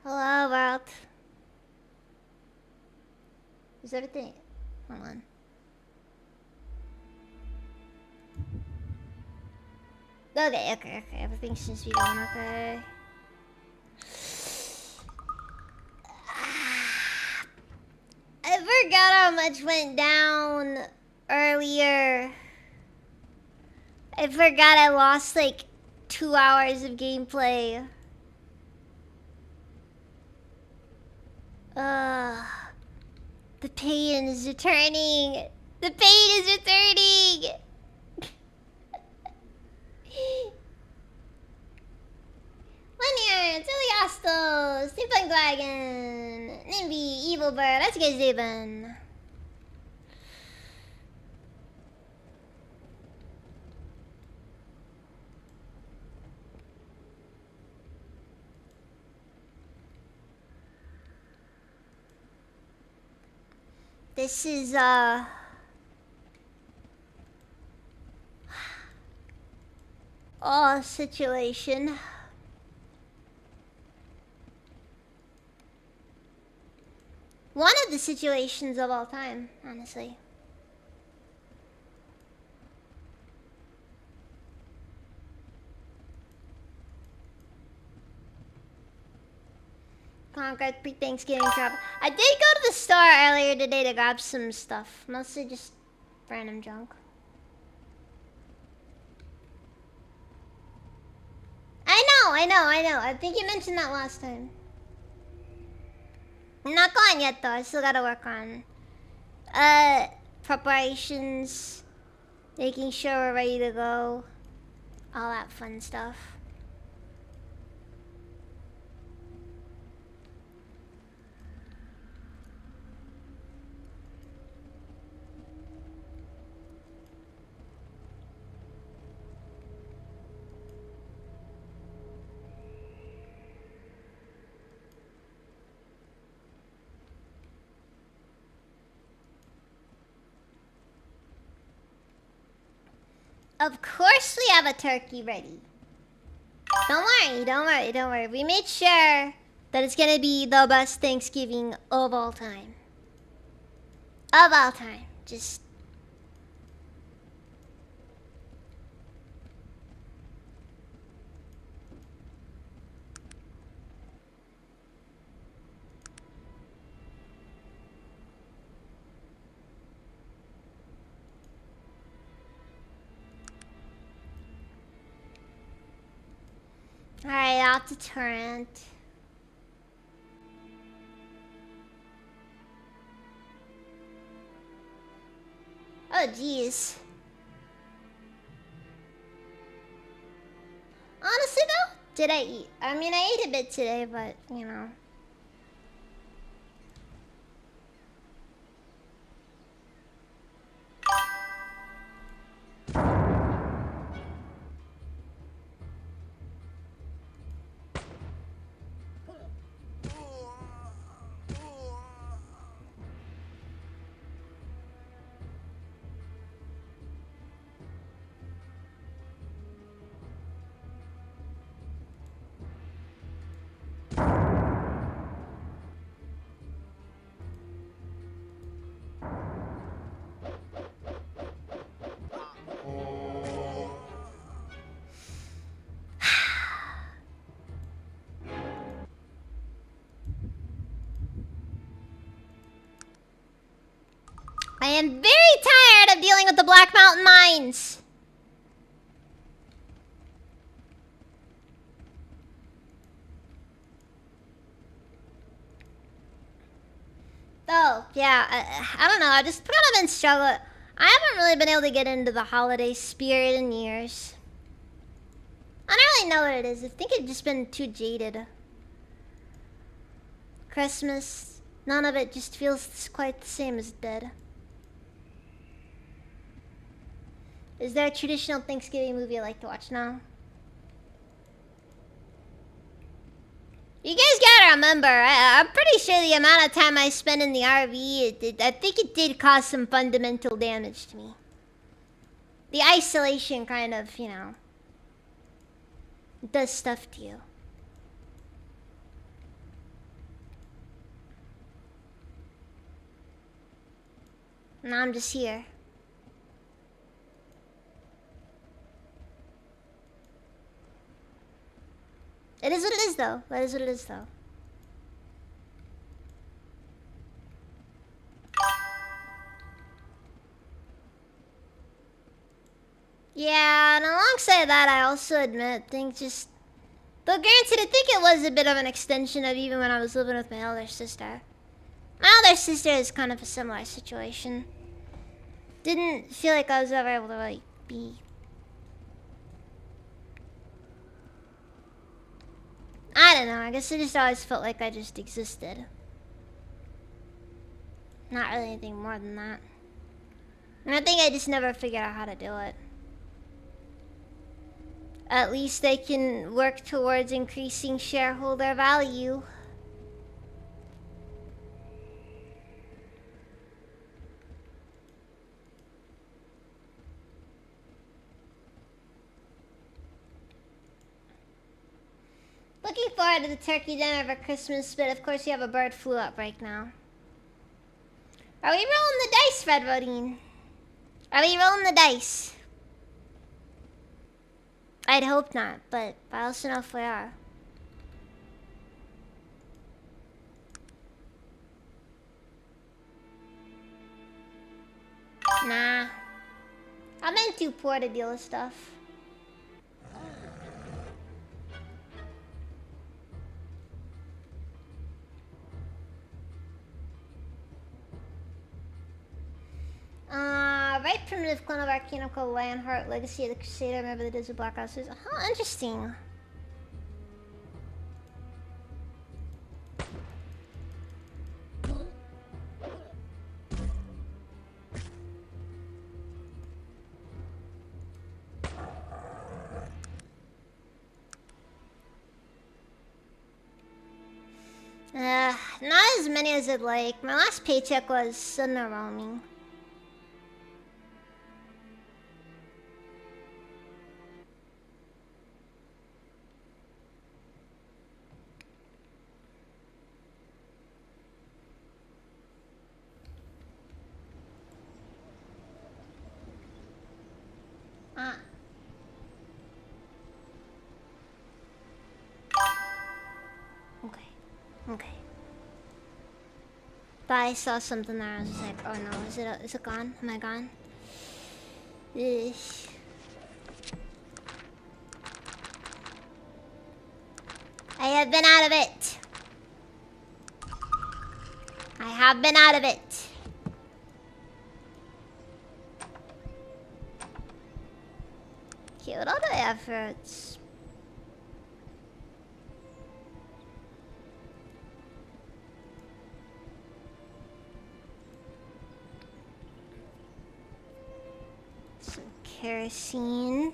Hello, world. Is everything... Hold on. Okay. Everything seems to be going okay. I forgot how much went down earlier. I forgot I lost like 2 hours of gameplay. The pain is returning. The pain is returning. Linear, Tiliasto, Steampunk Dragon, Nimby, Evil Bird, that's guys doing. This is situation. One of the situations of all time, honestly. Come on, junk at pre-Thanksgiving shop. I did go to the store earlier today to grab some stuff. Mostly just random junk. I know. I think you mentioned that last time. I'm not gone yet though. I still gotta work on preparations, making sure we're ready to go, all that fun stuff. Of course we have a turkey ready. Don't worry. We made sure that it's gonna be the best Thanksgiving of all time. Of all time. Just... Alright, out to Torrent. Oh, jeez. Honestly, though, did I eat? I mean, I ate a bit today, but, you know. I am very tired of dealing with the Black Mountain Mines. Oh, yeah, I don't know, I just kind of been struggling. I haven't really been able to get into the holiday spirit in years. I don't really know what it is. I think it's just been too jaded. Christmas, none of it just feels quite the same as dead. Is there a traditional Thanksgiving movie I like to watch now? You guys gotta remember, I'm pretty sure the amount of time I spent in the RV, I think it did cause some fundamental damage to me. The isolation kind of, you know, does stuff to you. Now I'm just here. It is what it is, though. That is what it is, though. Yeah, and alongside that, I also admit things just... Though granted, I think it was a bit of an extension of even when I was living with my elder sister. My elder sister is kind of a similar situation. Didn't feel like I was ever able to, like, be... I don't know, I guess I just always felt like I just existed. Not really anything more than that. And I think I just never figured out how to do it. At least they can work towards increasing shareholder value. Looking forward to the turkey dinner for Christmas, but of course you have a bird flu outbreak now. Are we rolling the dice, Red Rodine? Are we rolling the dice? I'd hope not, but I also know if we are. Nah. I've been too poor to deal with stuff. Right primitive clone of Arcanum called Lionheart, Legacy of the Crusader, remember the Desert Black Houses. Huh, interesting. Not as many as I'd like. My last paycheck was underwhelming. Okay. Thought I saw something there. I was just like, oh no, is it gone? Am I gone? Ugh. I have been out of it. I have been out of it. Okay, what all do I have for it? Kerosene.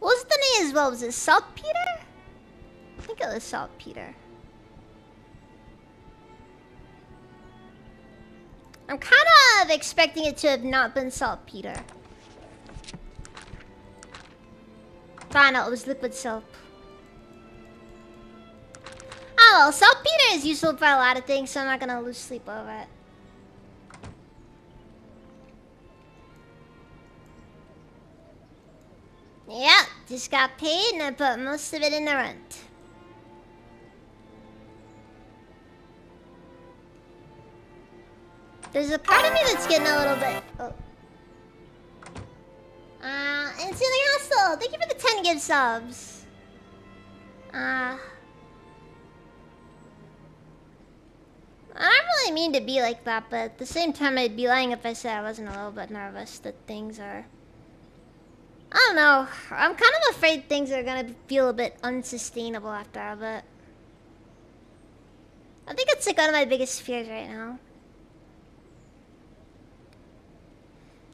What was the name as well? Was it saltpeter? I think it was saltpeter. I'm kind of expecting it to have not been saltpeter. Fine, it was liquid soap. Oh well, saltpeter is useful for a lot of things, so I'm not gonna lose sleep over it. Yeah, just got paid and I put most of it in the rent. There's a part of me that's getting a little bit... Oh. Instantly Hostile, thank you for the 10 gift subs. I don't really mean to be like that, but at the same time I'd be lying if I said I wasn't a little bit nervous that things are... I don't know. I'm kind of afraid things are gonna feel a bit unsustainable after a bit. I think it's like one of my biggest fears right now.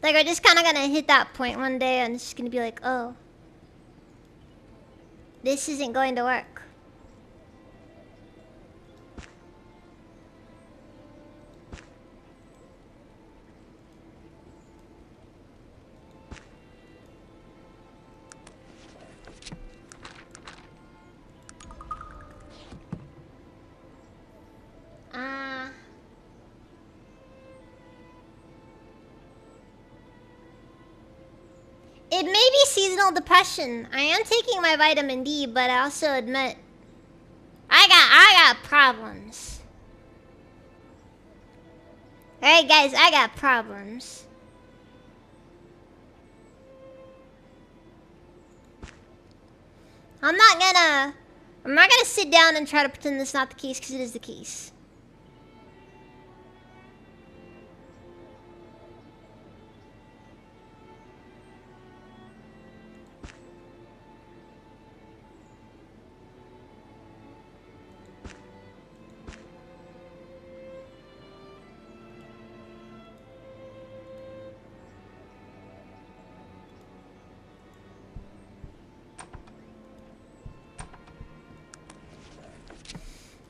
Like we're just kind of gonna hit that point one day and it's just gonna be like, oh, this isn't going to work. It may be seasonal depression. I am taking my vitamin D, but I also admit I got problems. Alright guys, I got problems. I'm not gonna sit down and try to pretend that's not the case, because it is the case.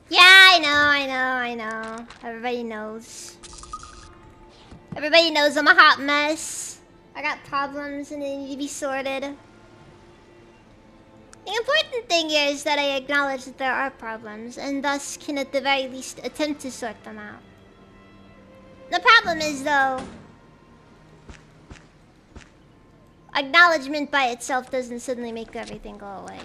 Yeah, I know. Everybody knows. Everybody knows I'm a hot mess. I got problems and they need to be sorted. The important thing here is that I acknowledge that there are problems, and thus can at the very least attempt to sort them out. The problem is, though, acknowledgement by itself doesn't suddenly make everything go away.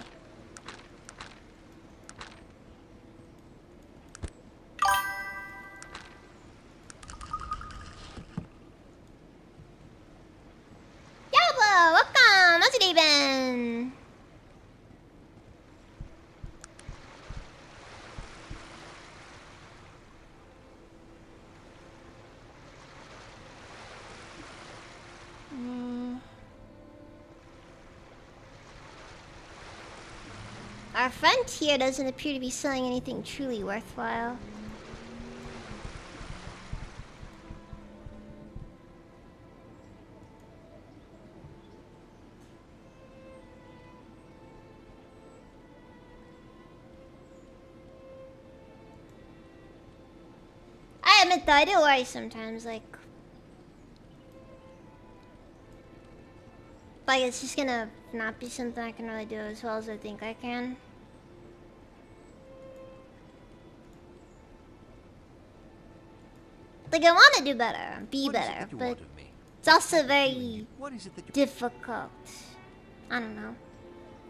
Our friend here doesn't appear to be selling anything truly worthwhile. I admit though, I do worry sometimes, like it's just gonna not be something I can really do as well as I think I can. Like, I want to do better, be better, but it's also very difficult. I don't know.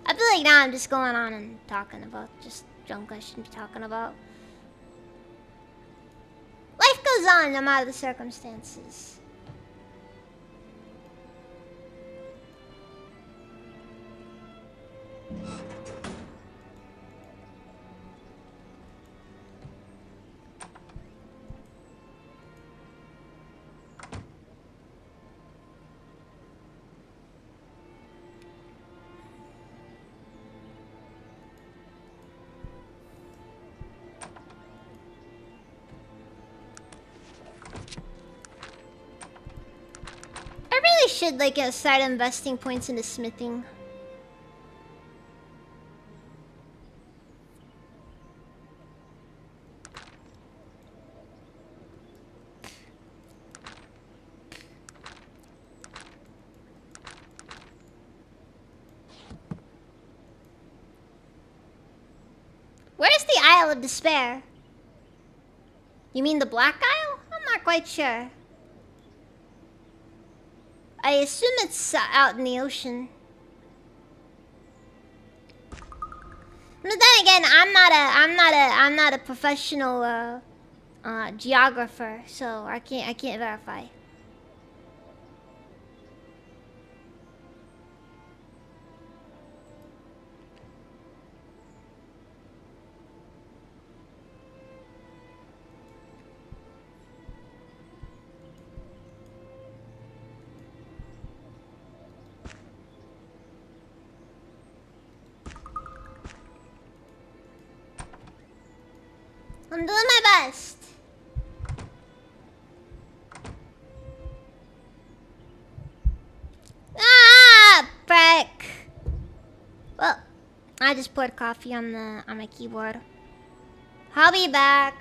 I feel like now I'm just going on and talking about just junk I shouldn't be talking about. Life goes on no matter the circumstances. I really should like start investing points into smithing. Where's the Isle of Despair? You mean the Black Isle? I'm not quite sure. I assume it's out in the ocean. But then again, I'm not a professional geographer, so I can't verify. I'm doing my best. Ah, frick. Well, I just poured coffee on my keyboard. I'll be back.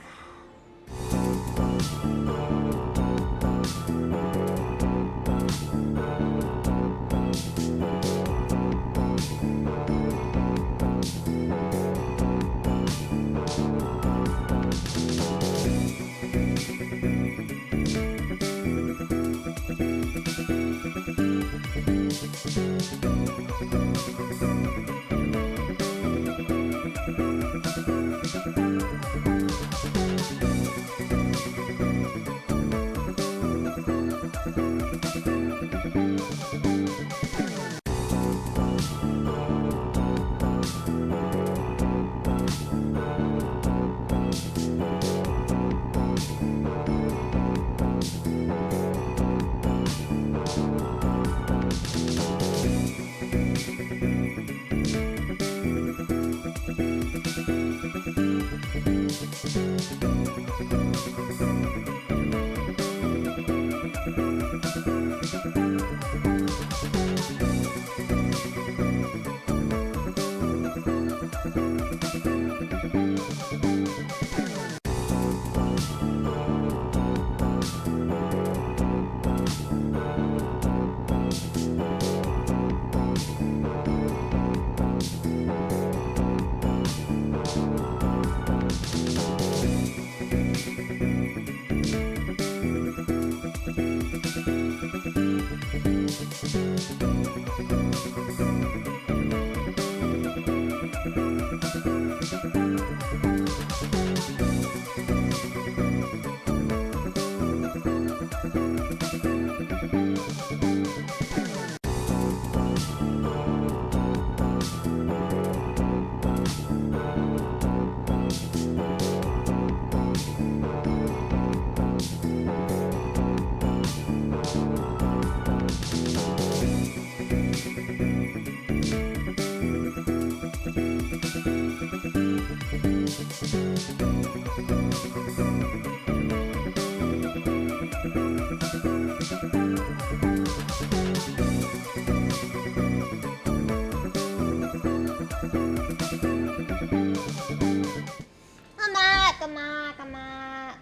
Come on.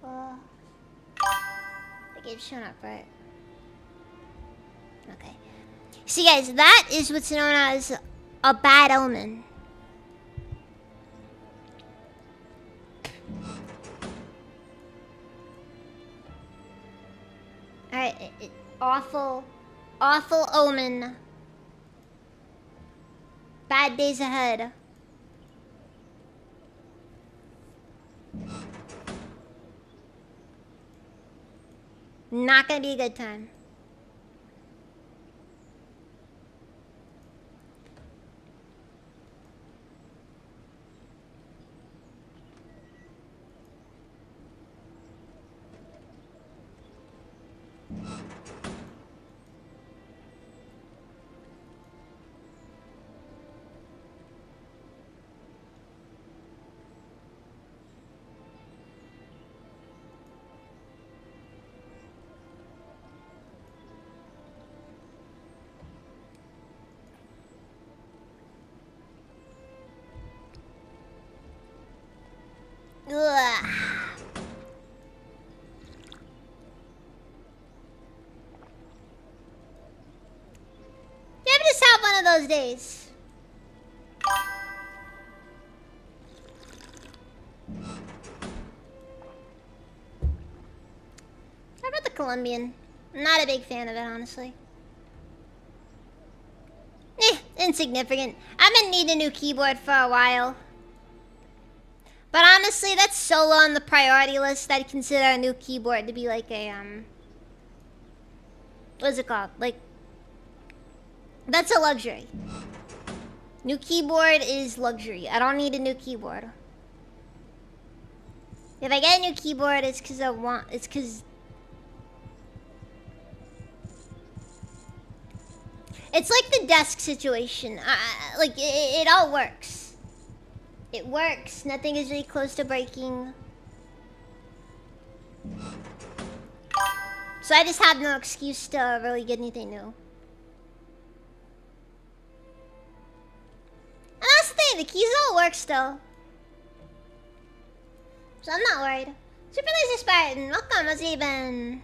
Oh. The game's showing up, right? Okay. See, guys, that is what's known as a bad omen. Alright, awful omen. Bad days ahead. Not gonna be a good time. Ugh. You ever just have one of those days? How about the Colombian? I'm not a big fan of it, honestly. Insignificant. I've been needing a new keyboard for a while. But honestly, that's so low on the priority list that I'd consider a new keyboard to be like a, what's it called? Like, that's a luxury. New keyboard is luxury. I don't need a new keyboard. If I get a new keyboard, it's because it's because... It's like the desk situation. Like, it all works. It works. Nothing is really close to breaking. So I just have no excuse to really get anything new. And that's the thing, the keys all work still. So I'm not worried. Super Laser Spartan, welcome, how's it been?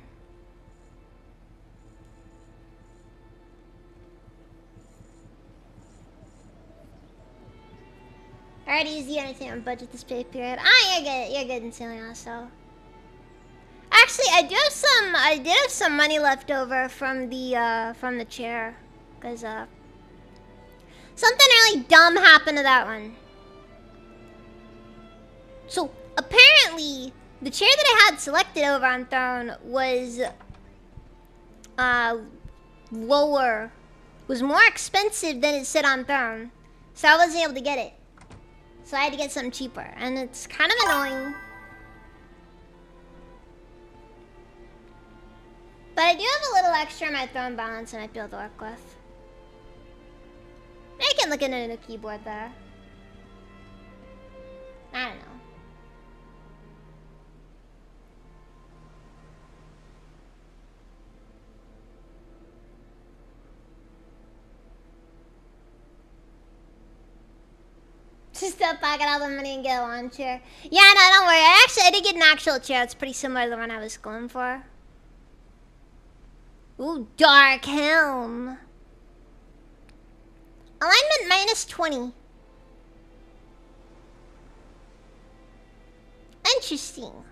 I already used the entertainment budget this pay period. Ah, you're good in selling also. Actually, I did have some money left over from the chair. Cause something really dumb happened to that one. So apparently the chair that I had selected over on Throne was more expensive than it said on Throne. So I wasn't able to get it. So I had to get something cheaper, and it's kind of annoying. But I do have a little extra in my Throne balance I might be able to work with. I can look into a new keyboard there. I don't know. Just pocket all the money and get a lawn chair. Yeah, no, don't worry. I did get an actual chair. It's pretty similar to the one I was going for. Ooh, Dark Helm. Alignment minus 20. Interesting.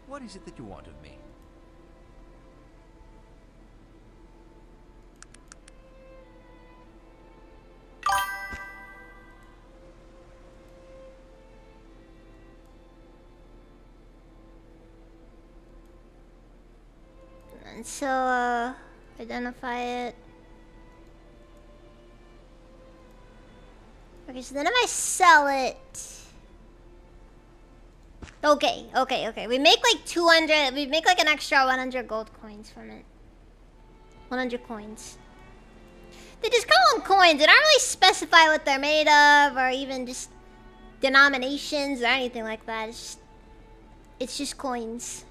What is it that you want of me? And so, identify it. Okay, so then if I sell it... Okay, okay, okay. We make like 200. We make like an extra 100 gold coins from it. 100 coins. They just call them coins. They don't really specify what they're made of, or even just denominations or anything like that. It's just coins.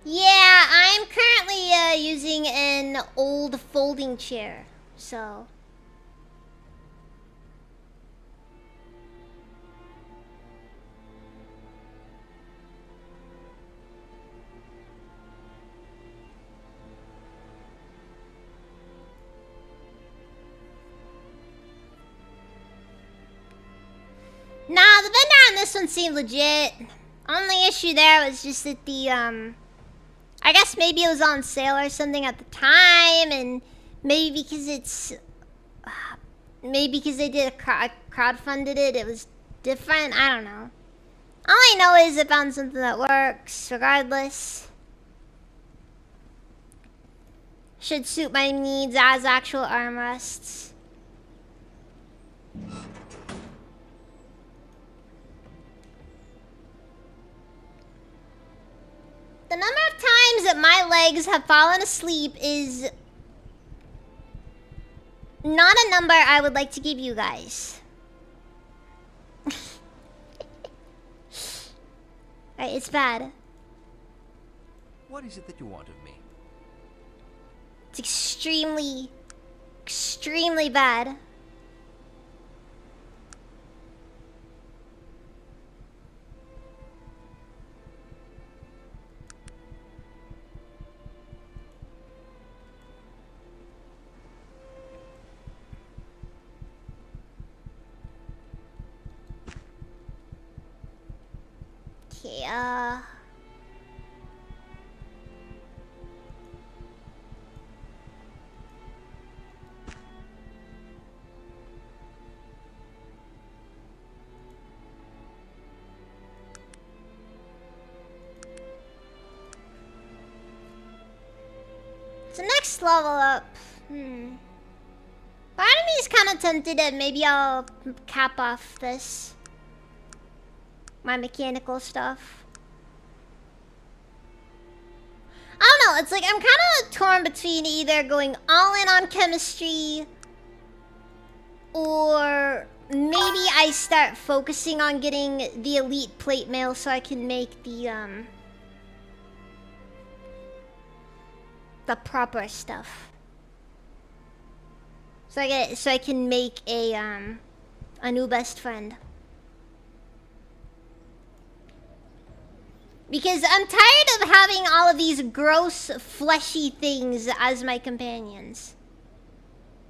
Yeah, I'm currently using an old folding chair, so. Nah, the vendor on this one seemed legit. Only issue there was just that I guess maybe it was on sale or something at the time, and maybe because maybe because they did crowdfunded it, it was different. I don't know. All I know is I found something that works, regardless. Should suit my needs as actual armrests. The number of times that my legs have fallen asleep is not a number I would like to give you guys. Right, it's bad. What is it that you want of me? It's extremely, extremely bad. Okay, so next level up. Part of me is kind of tempted that maybe I'll cap off this. My mechanical stuff. I don't know, it's like I'm kind of torn between either going all in on chemistry or maybe I start focusing on getting the elite plate mail so I can make the proper stuff. So I can make a new best friend. Because I'm tired of having all of these gross, fleshy things as my companions.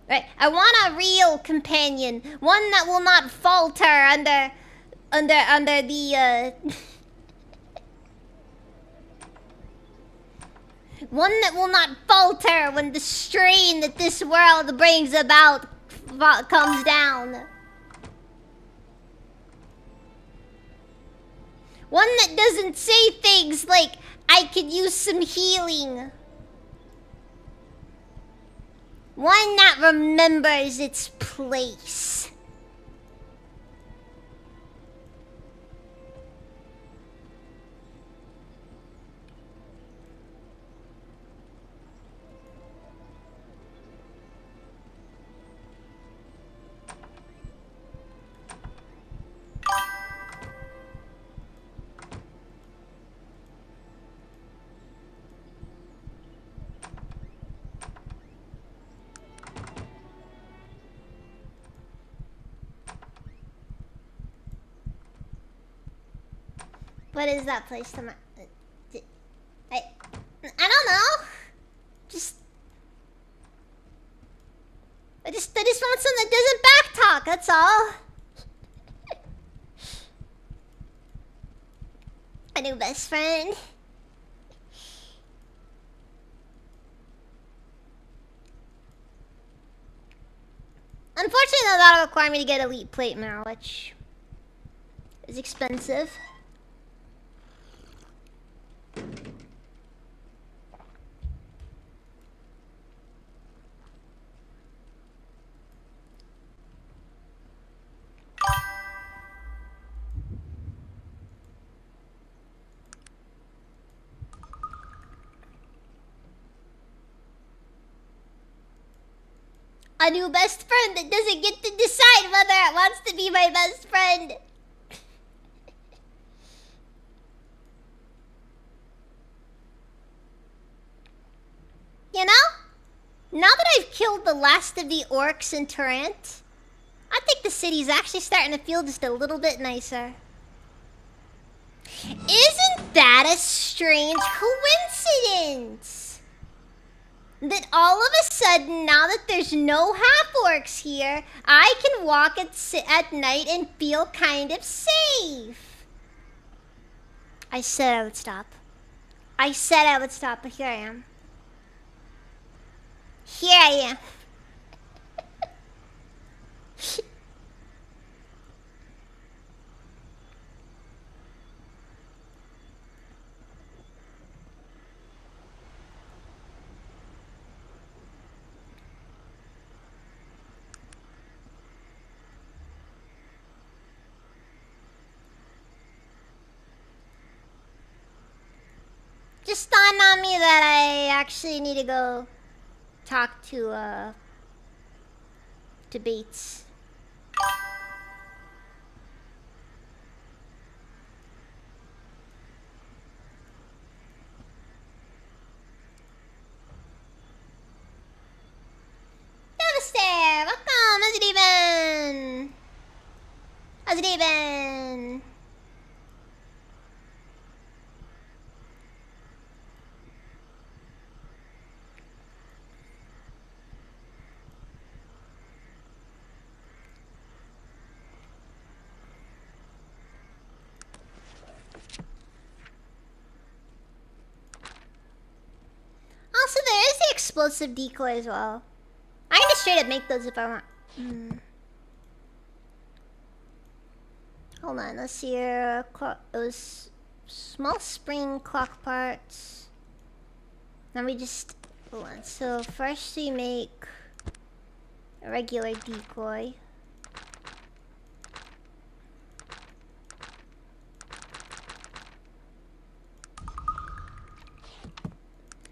Right? I want a real companion. One that will not falter under the, one that will not falter when the strain that this world brings about comes down. One that doesn't say things like, I could use some healing. One that remembers its place. What is that place to my... I don't know. I just want something that doesn't backtalk, that's all. A new best friend. Unfortunately, that'll require me to get elite plate mail, which is expensive. A new best friend that doesn't get to decide whether it wants to be my best friend. You know? Now that I've killed the last of the orcs in Torrent, I think the city's actually starting to feel just a little bit nicer. Isn't that a strange coincidence? That all of a sudden, now that there's no half-orcs here, I can walk at night and feel kind of safe. I said I would stop. I said I would stop, but here I am. Here I am. Just dawned on me that I actually need to go talk to Bates. Devastator! Welcome! How's it even? How's it even? Also, there is the explosive decoy as well. I can just straight up make those if I want. Hold on, let's see here. Those small spring clock parts. Now we just... Hold on. So first we make a regular decoy.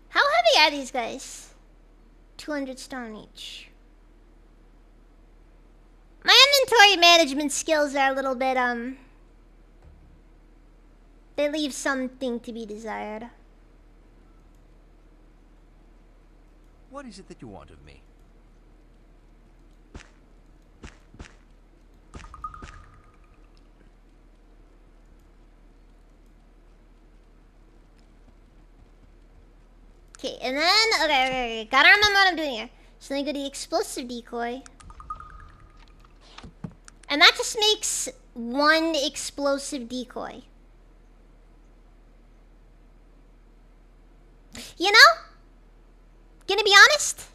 How heavy are these guys? 200 stone each. My inventory management skills are a little bit, they leave something to be desired. What is it that you want of me? Okay, and then... Okay. Gotta remember what I'm doing here. So then I go to the explosive decoy. And that just makes one explosive decoy. You know? Gonna be honest?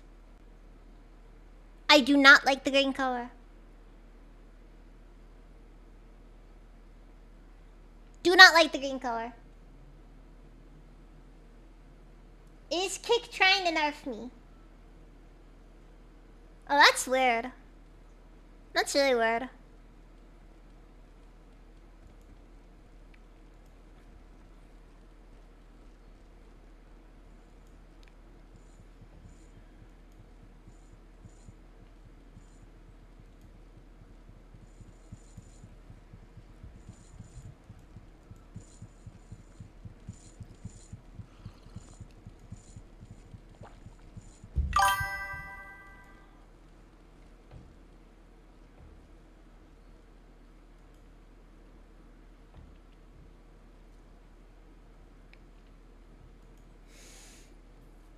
I do not like the green color. Do not like the green color. Is Kick trying to nerf me? Oh, that's weird. That's really weird.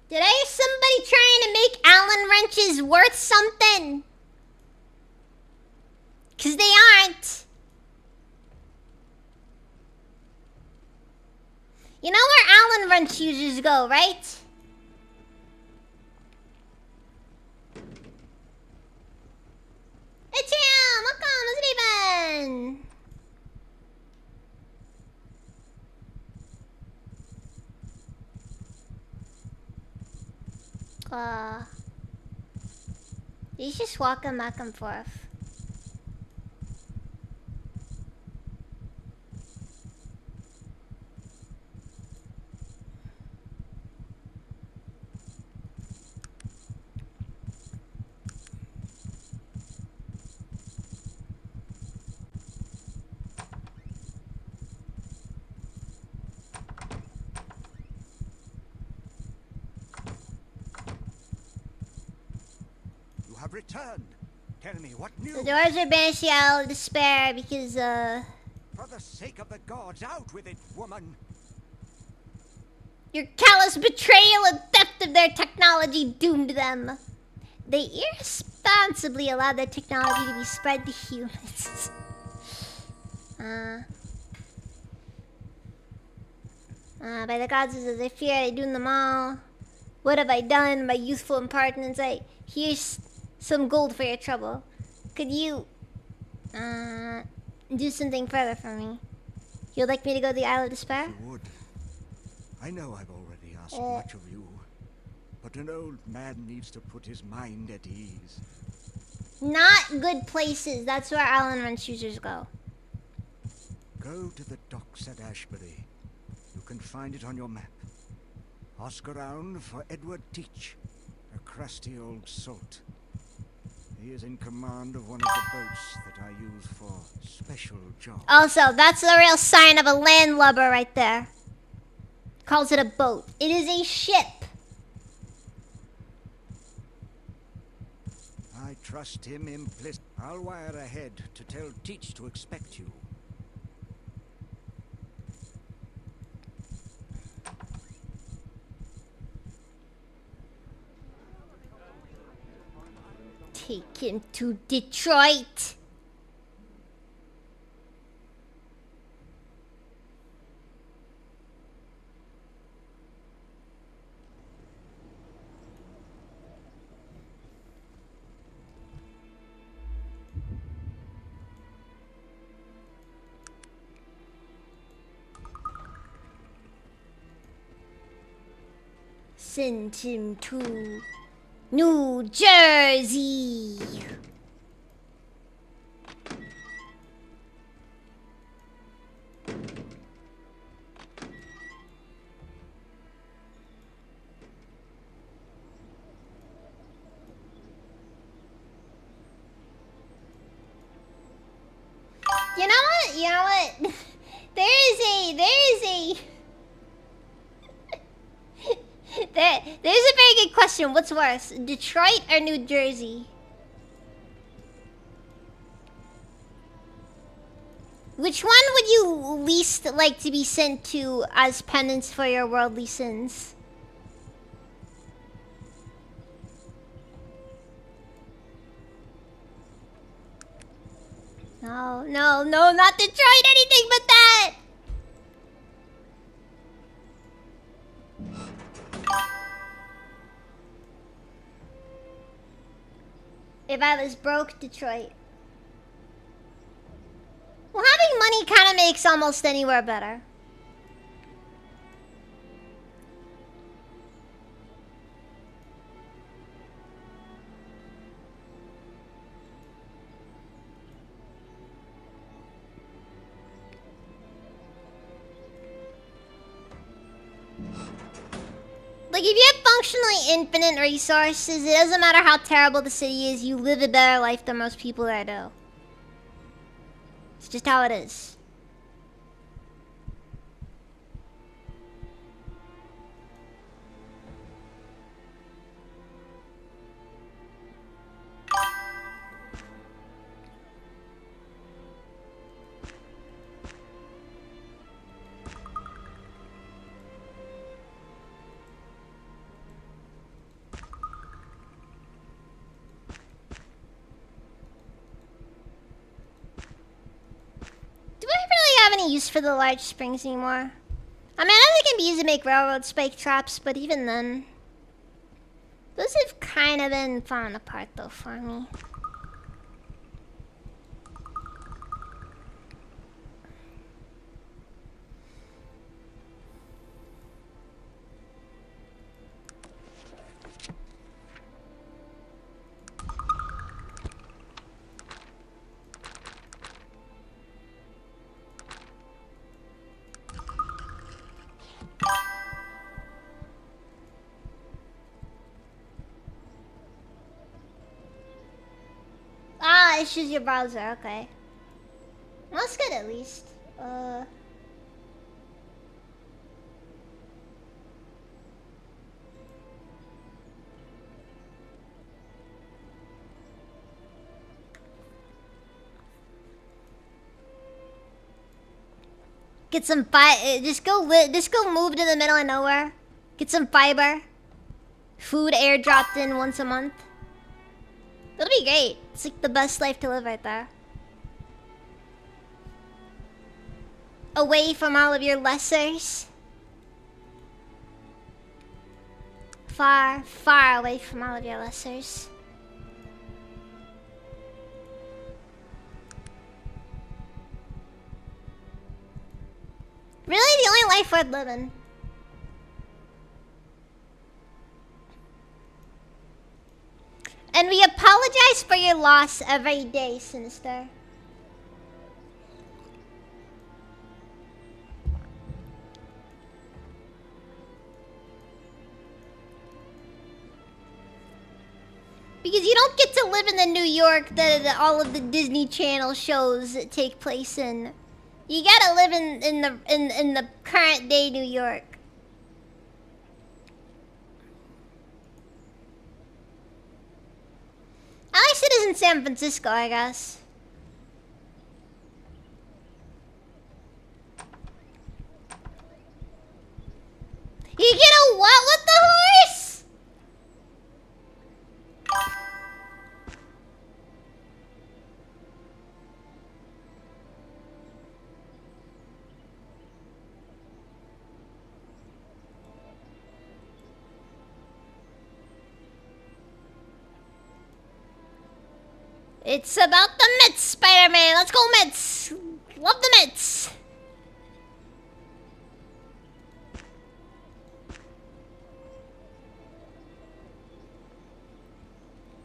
Did I hear somebody trying to make Allen wrenches worth something? 'Cause they aren't. You know where Allen wrench users go, right? It's him! Welcome! What's it even? He's just walking back and forth. have returned. Tell me what The news. doors are banished to the Isle of Despair because, For the sake of the gods, out with it, woman. your callous betrayal and theft of their technology doomed them. They irresponsibly allowed their technology to be spread to humans. By the gods as I fear, I doom them all. What have I done, my youthful impertinence? Here's some gold for your trouble. Could you, do something further for me? You'd like me to go to the Isle of Despair? You would. I know I've already asked much of you, but an old man needs to put his mind at ease. Not good places. That's where Allen Run choosers go. Go to the docks at Ashbury. You can find it on your map. Ask around for Edward Teach, a crusty old salt. He is in command of one of the boats that I use for special jobs. Also, that's the real sign of a landlubber right there. Calls it a boat. It is a ship. I trust him implicit. I'll wire ahead to tell Teach to expect you. Take him to Detroit. Send him to New Jersey. You know what? You know what? There's a there's a very good question. What's worse, Detroit or New Jersey? Which one would you least like to be sent to as penance for your worldly sins? No, no, no, not Detroit, anything but that! If I was broke, Detroit. Well, having money kind of makes almost anywhere better. Like, if you have functionally infinite resources, it doesn't matter how terrible the city is, you live a better life than most people that do. It's just how it is. Do I really have any use for the large springs anymore? I mean, I know they can be used to make railroad spike traps, but even then... Those have kind of been falling apart, though, for me. Ah, it's just your browser, okay. Well, that's good at least. Get some just go move to the middle of nowhere. Get some fiber. Food airdropped in once a month. That'll be great. It's like the best life to live right there. Away from all of your lessers. Far, far away from all of your lessers. Really the only life worth living. And we apologize for your loss every day, Sinister. Because you don't get to live in the New York that all of the Disney Channel shows take place in. You gotta live in the current day New York. At least it is in San Francisco, I guess. You get a what with the horse? It's about the mitts, Spider-Man. Let's go mitts. Love the mitts.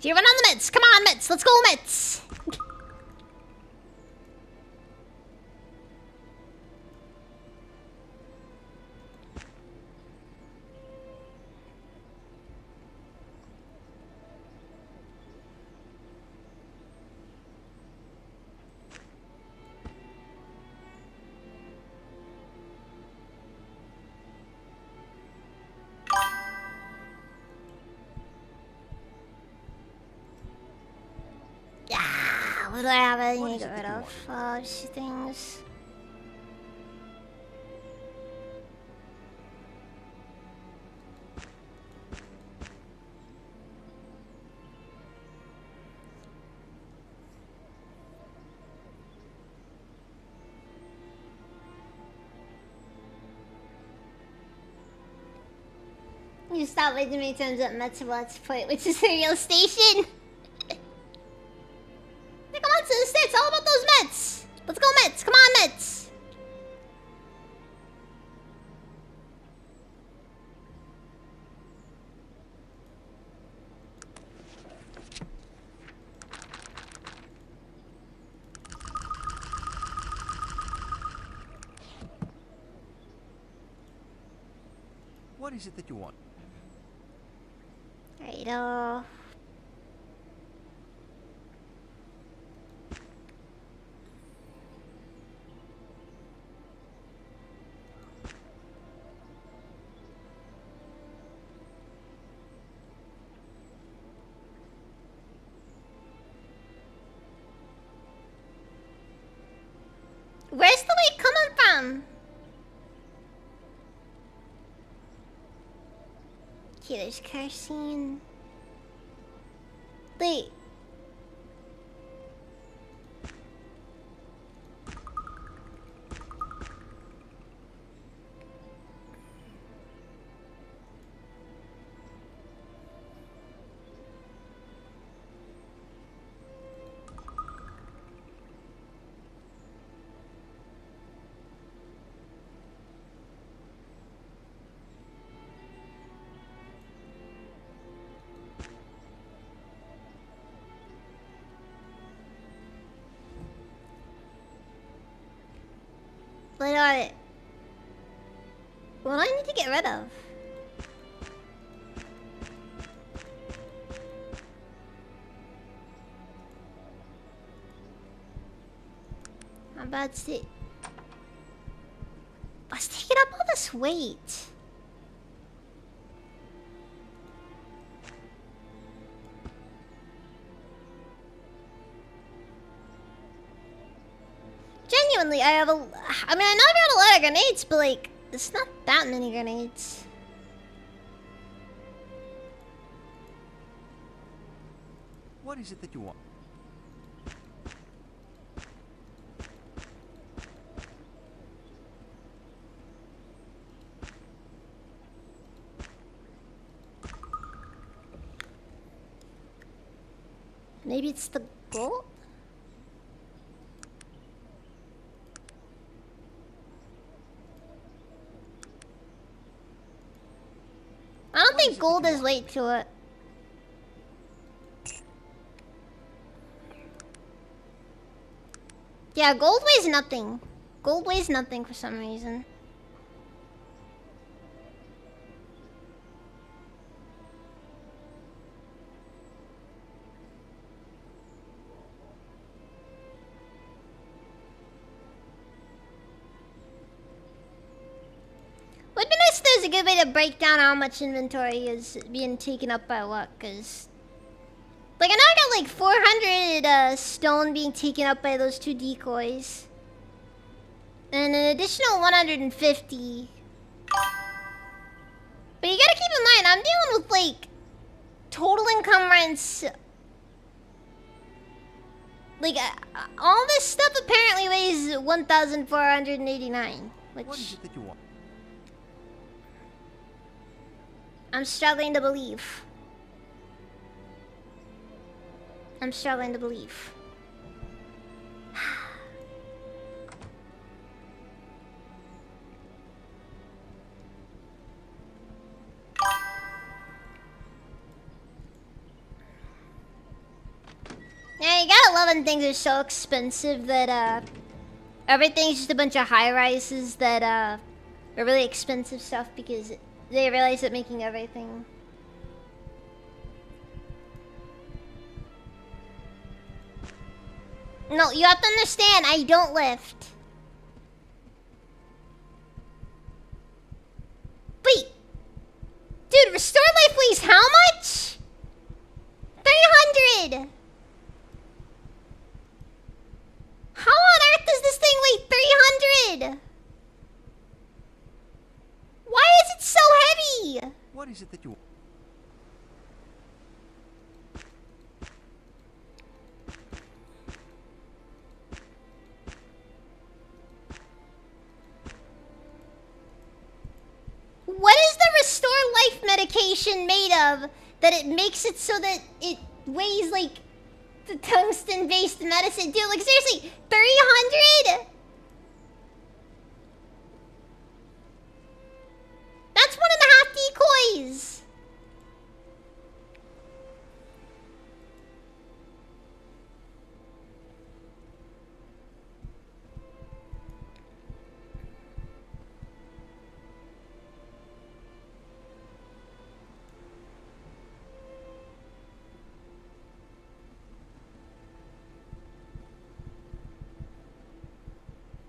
Do you run on the mitts? Come on, mitts. Let's go mitts. What do I have? I need to get rid of things. You stop way too many times at Metro Let's Point, which is a real station. Come on, sister, it's all about those Mets. Let's go Mets. Come on, Mets. What is it that you want? Righto. Where's the weight coming from? Okay, there's kerosene. Wait. What do I need to get rid of? How about it? Let's take it up all this weight. genuinely, I have a. I mean, I know I've got a lot of grenades, but like, it's not that many grenades. What is it that you want? Maybe it's the gold? I don't think gold is weight to it. Yeah, gold weighs nothing. Gold weighs nothing for some reason. Would be nice if there's a good way to break down how much inventory is being taken up by what, cause like I know I got like 400 stone being taken up by those 2 decoys. And an additional 150. But you gotta keep in mind, I'm dealing with like total encumbrance. Like all this stuff apparently weighs 1,489, which What is it that you want? I'm struggling to believe. I'm struggling to believe. Yeah, you gotta love when things are so expensive that everything's just a bunch of high rises that are really expensive stuff because they realize that making everything. No, you have to understand, I don't lift. Wait. Dude, Restore Life weighs how much? 300! How on earth does this thing weigh 300? Why is it so heavy? What is it that you want? What is the Restore Life medication made of that it makes it so that it weighs like the tungsten-based medicine? Dude, like seriously, 300? That's 1.5 decoys.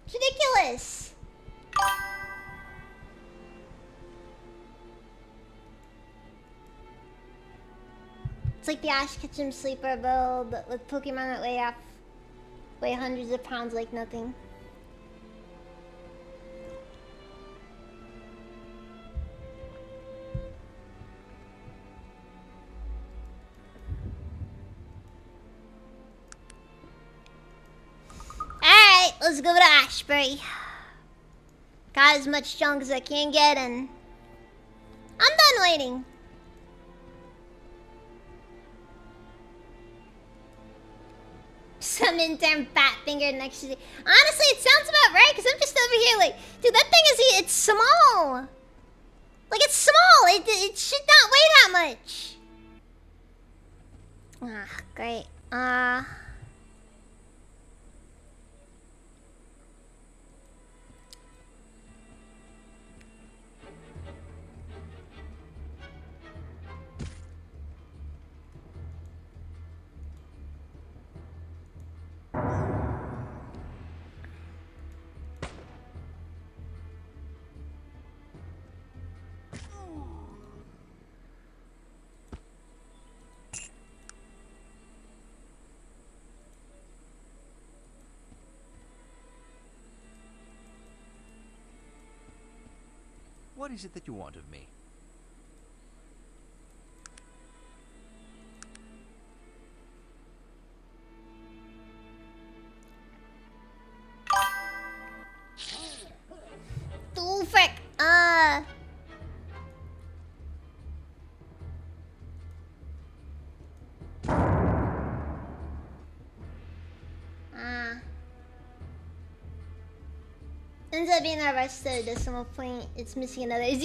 It's ridiculous. It's like the Ash Ketchum Sleeper build with Pokemon that weigh hundreds of pounds like nothing. Alright, let's go to Ashbury. Got as much junk as I can get and I'm done waiting. Some intern fat fingered next to the... Honestly, it sounds about right, because I'm just over here like... Dude, that thing is... It's small! Like, it's small! It should not weigh that much! Ah, great. What is it that you want of me? Oh, frick. Ends up being arrested at a decimal point. It's missing another 0.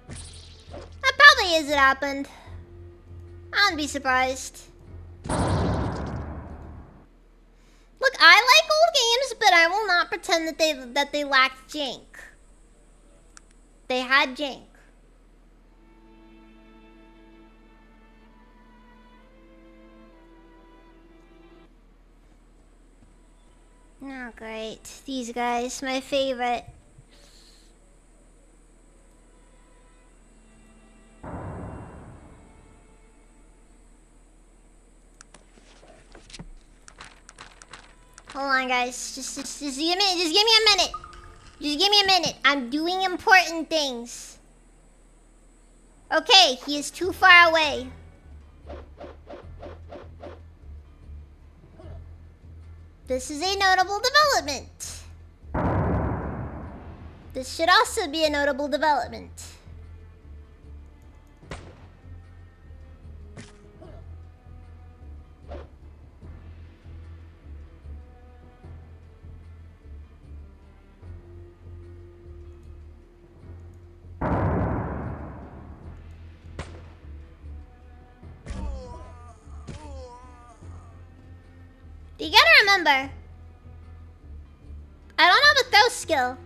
That probably is it happened. I wouldn't be surprised. Look, I like old games, but I will not pretend that they lacked jank. They had jank. Oh, great. These guys, my favorite. Hold on, guys. Just give me a minute. Just give me a minute. I'm doing important things. Okay, he is too far away. This is a notable development. This should also be a notable development. You gotta remember, I don't have a throw skill.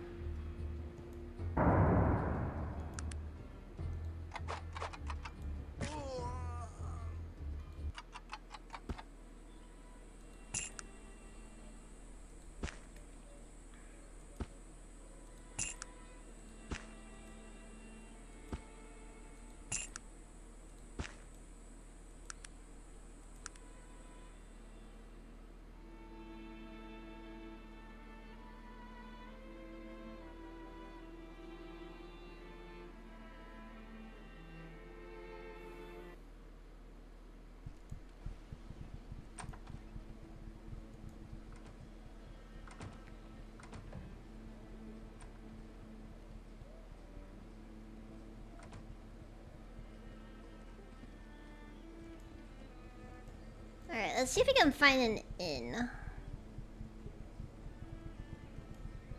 Alright, let's see if we can find an inn.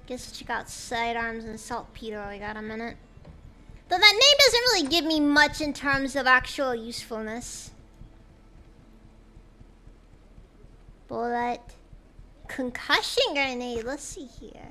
Guess check out sidearms and saltpeter while we got a minute. Though that name doesn't really give me much in terms of actual usefulness. Bullet. Concussion grenade, let's see here.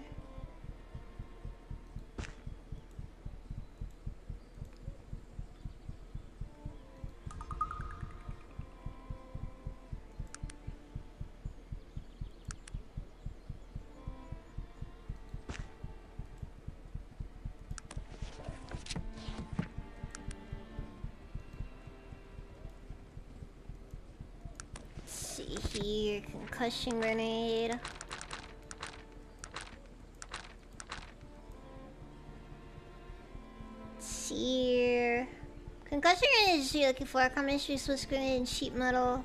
Here, concussion grenade. Let's see here. Concussion grenade is what you're looking for. Combination of Swiss grenade and sheet metal.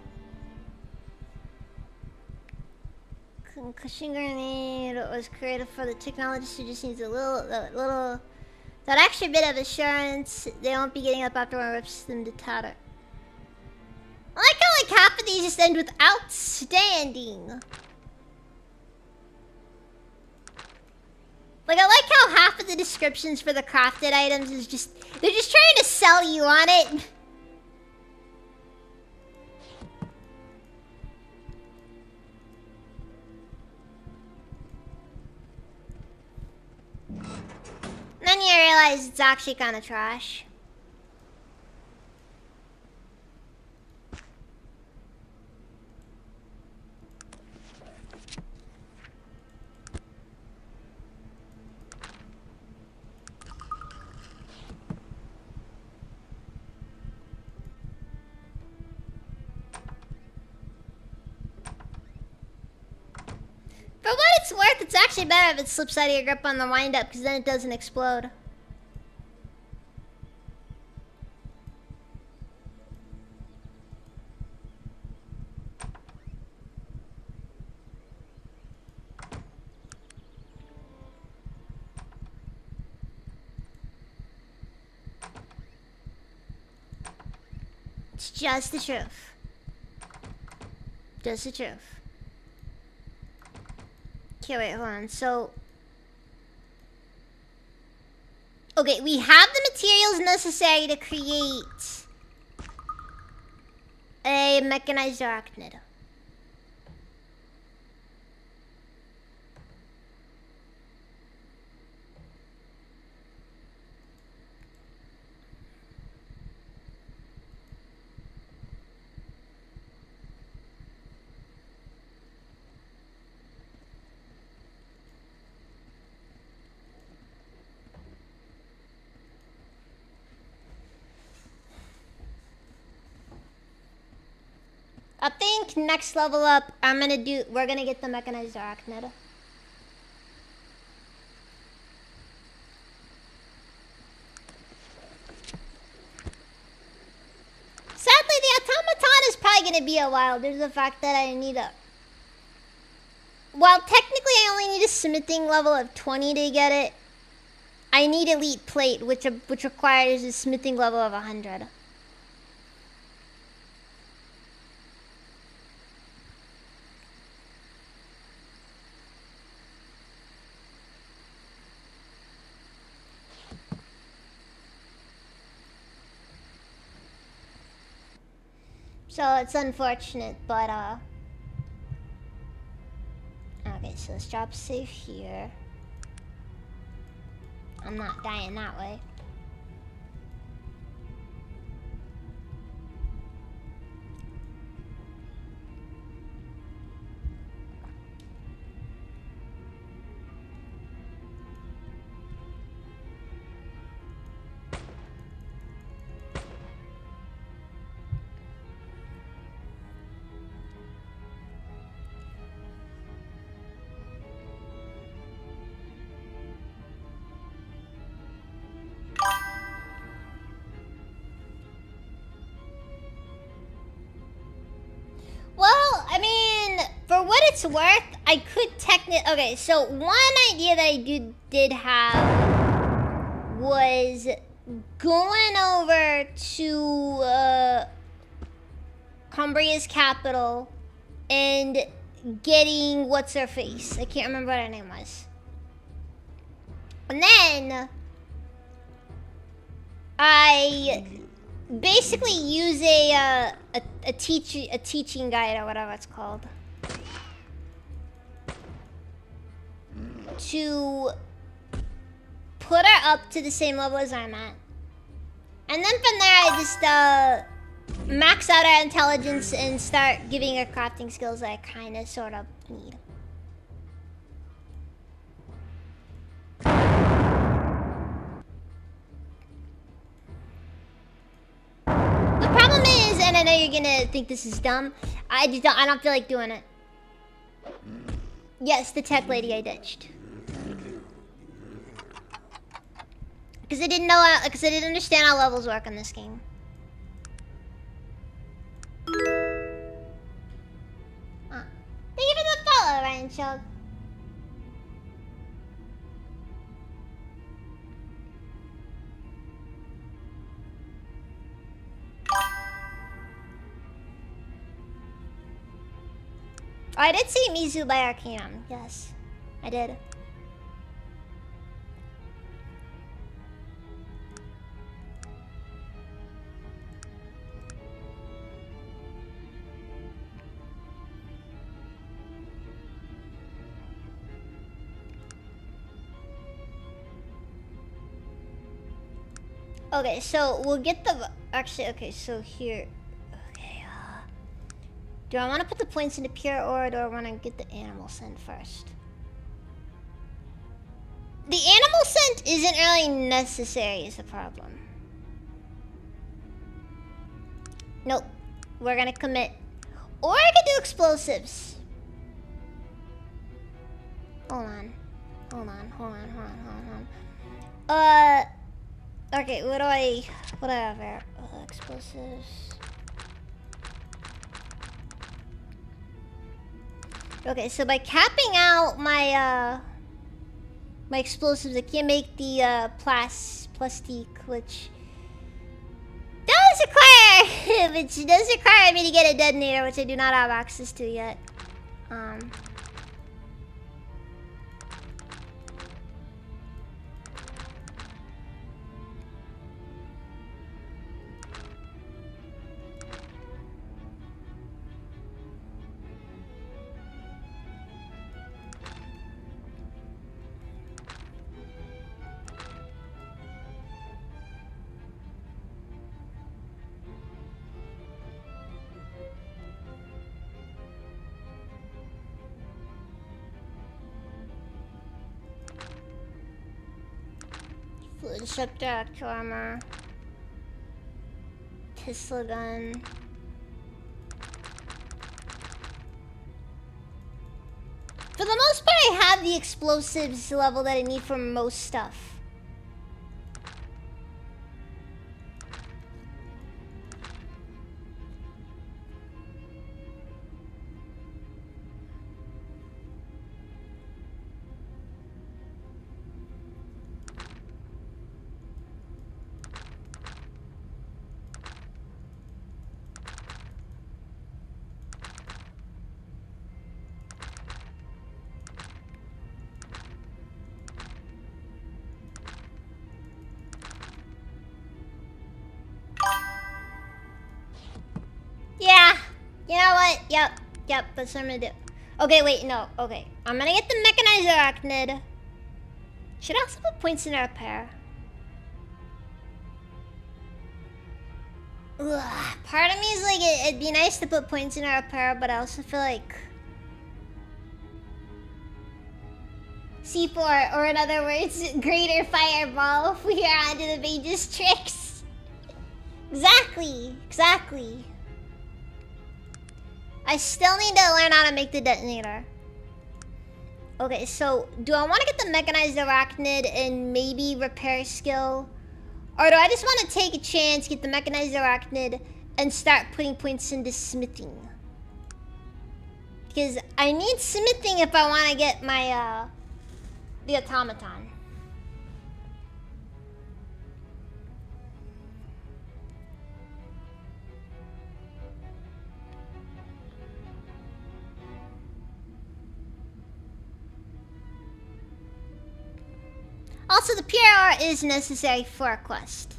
Concussion grenade was created for the technologist who just needs a little that extra bit of assurance they won't be getting up after one rips them to tatter. I like how like half of these just end with outstanding. Like I like how half of the descriptions for the crafted items is just they're just trying to sell you on it. Then you realize it's actually kind of trash. For what it's worth, it's actually better if it slips out of your grip on the wind up, because then it doesn't explode. It's just the truth. Just the truth. Okay, wait, hold on. So, okay, we have the materials necessary to create a mechanized arachnid. I think next level up, we're gonna get the mechanized arachnid. Sadly, the automaton is probably gonna be a while due to the fact that I need a... While technically I only need a smithing level of 20 to get it, I need elite plate, which requires a smithing level of 100. So it's unfortunate, but okay, so let's drop safe here. I'm not dying that way. Well, I mean, for what it's worth, I could technically... Okay, so one idea that I did have was going over to Combria's capital and getting what's-her-face. I can't remember what her name was. And then I basically use a teaching guide or whatever it's called to put her up to the same level as I'm at. And then from there I just max out her intelligence and start giving her crafting skills that I kind of sort of need. The problem is, and I know you're gonna think this is dumb, I don't feel like doing it. Yes, the tech lady I ditched. Because I didn't understand how levels work in this game. Thank you for the follow, Ryan Chug. Oh, I did see Mizu by Arcanum. Yes, I did. Okay, so we'll get the... Actually, okay, so here... Okay, do I want to put the points into pure or do I want to get the animal scent first? The animal scent isn't really necessary is the problem. Nope. We're gonna commit. Or I could do explosives. Hold on. Hold on. Okay, what do I have here? Explosives. Okay, so by capping out my my explosives, I can't make the plastique, which does require me to get a detonator, which I do not have access to yet. Fluid disruptor, actual armor, Tesla gun. For the most part, I have the explosives level that I need for most stuff. Yeah, you know what? Yep, that's what I'm gonna do. Okay, wait, no, okay. I'm gonna get the mechanized arachnid. Should I also put points in our repair? Ugh, part of me is like, it'd be nice to put points in our repair, but I also feel like... C4, or in other words, greater fireball if we are onto the mage's tricks. Exactly. I still need to learn how to make the detonator. Okay, so do I want to get the mechanized arachnid and maybe repair skill? Or do I just want to take a chance, get the mechanized arachnid, and start putting points into smithing? Because I need smithing if I want to get my, the automaton. Also, the PR is necessary for a quest.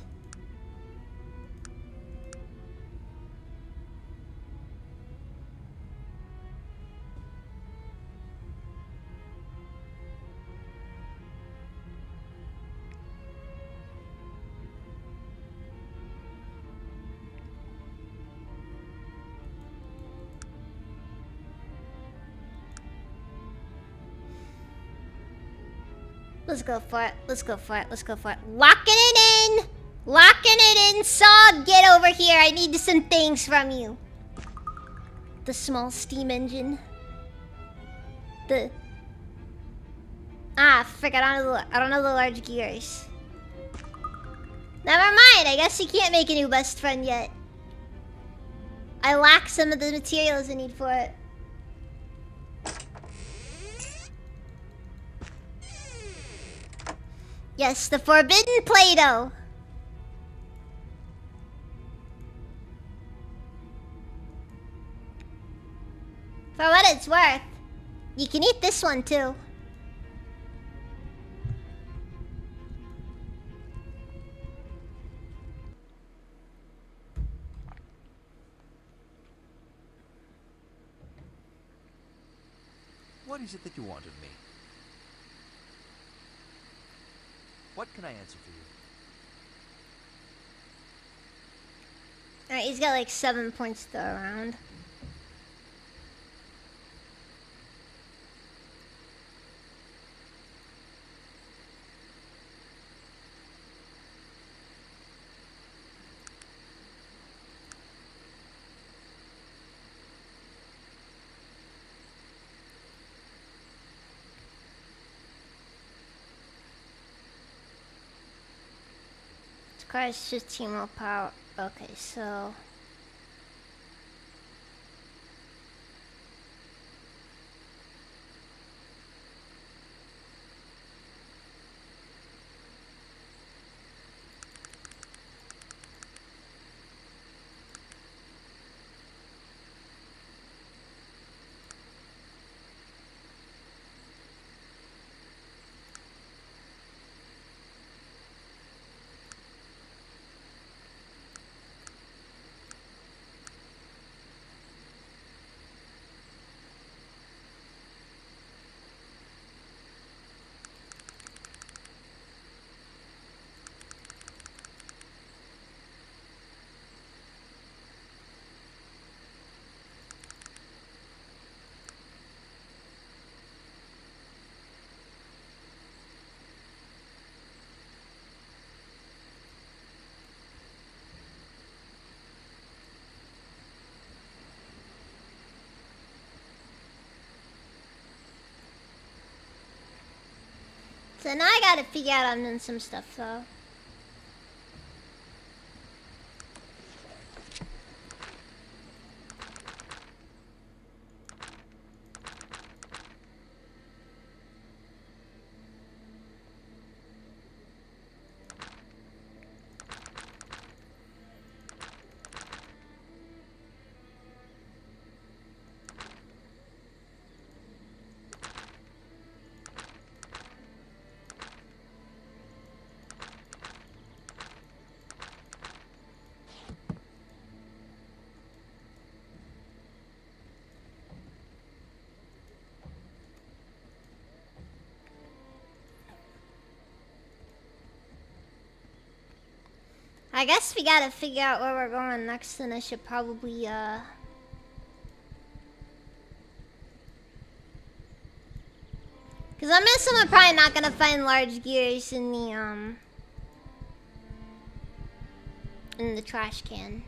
Let's go for it. Locking it in, Saw, get over here. I need some things from you. The small steam engine. Frick, I don't know the large gears. Never mind, I guess you can't make a new best friend yet. I lack some of the materials I need for it. Yes, the forbidden Play-Doh. For what it's worth, you can eat this one too. What is it that you want of me? What can I answer for you? Alright, he's got like 7 points to throw around. car has 15 more power. Okay, so... So now I gotta figure out I'm doing some stuff though. I guess we gotta figure out where we're going next, and I should probably, Cause I'm assuming I'm probably not gonna find large gears in the trash can.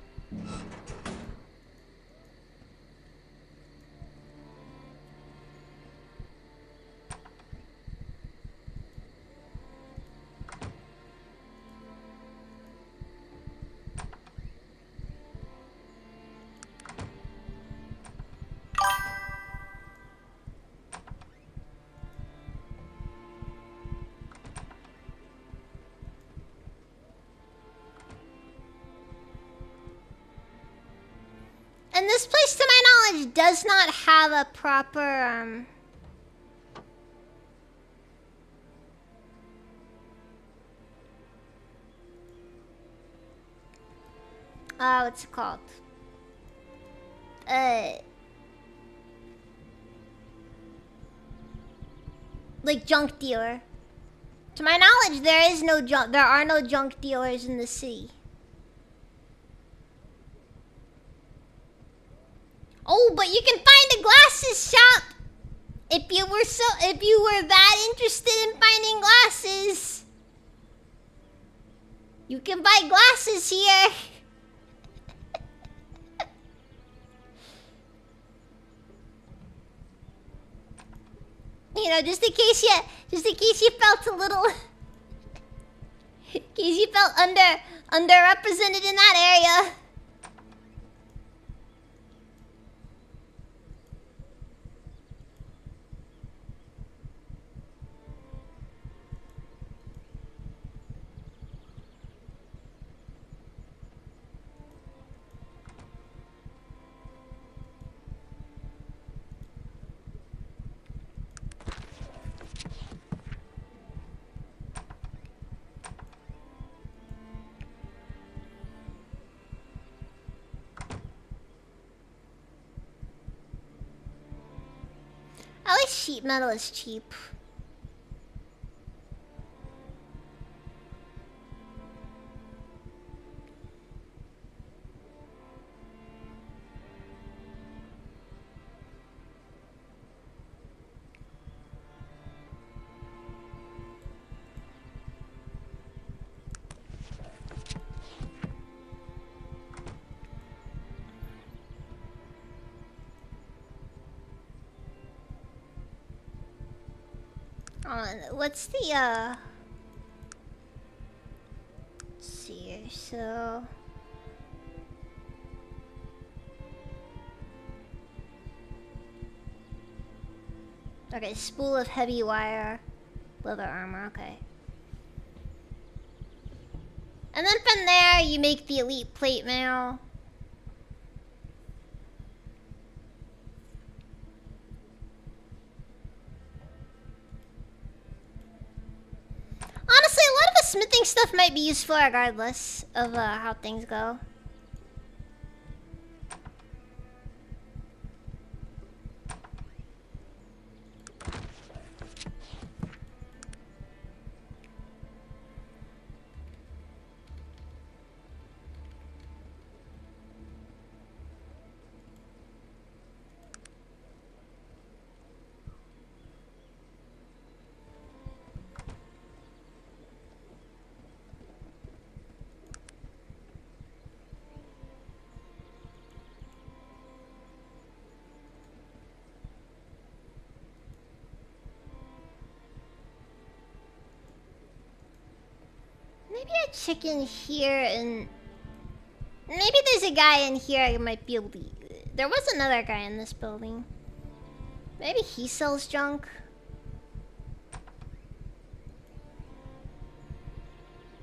And this place, to my knowledge, does not have a proper, what's it called? Like junk dealer. To my knowledge, there are no junk dealers in the city. Oh, but you can find a glasses shop if you were that interested in finding glasses. You can buy glasses here. You know, just in case you felt a little, in case you felt underrepresented in that area. At least sheet metal is cheap. What's the let's see. so... Okay, spool of heavy wire. Leather armor, okay. And then from there, you make the elite plate mail. Honestly, a lot of the smithing stuff might be useful regardless of how things go. Maybe I check in here and... Maybe there's a guy in here I might be able to... There was another guy in this building. Maybe he sells junk.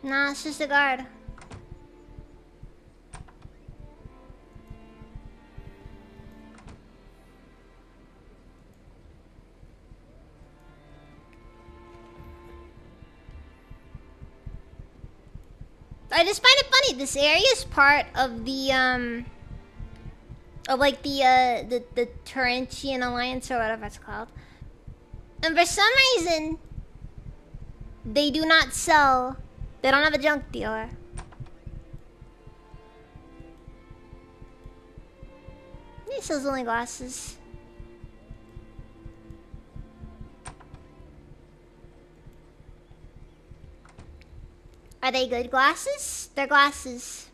Nah, it's just a guard. I just find it funny. This area is part of the of like the Turentian Alliance or whatever it's called, and for some reason they do not sell. They don't have a junk dealer. He sells only glasses. Are they good glasses? They're glasses.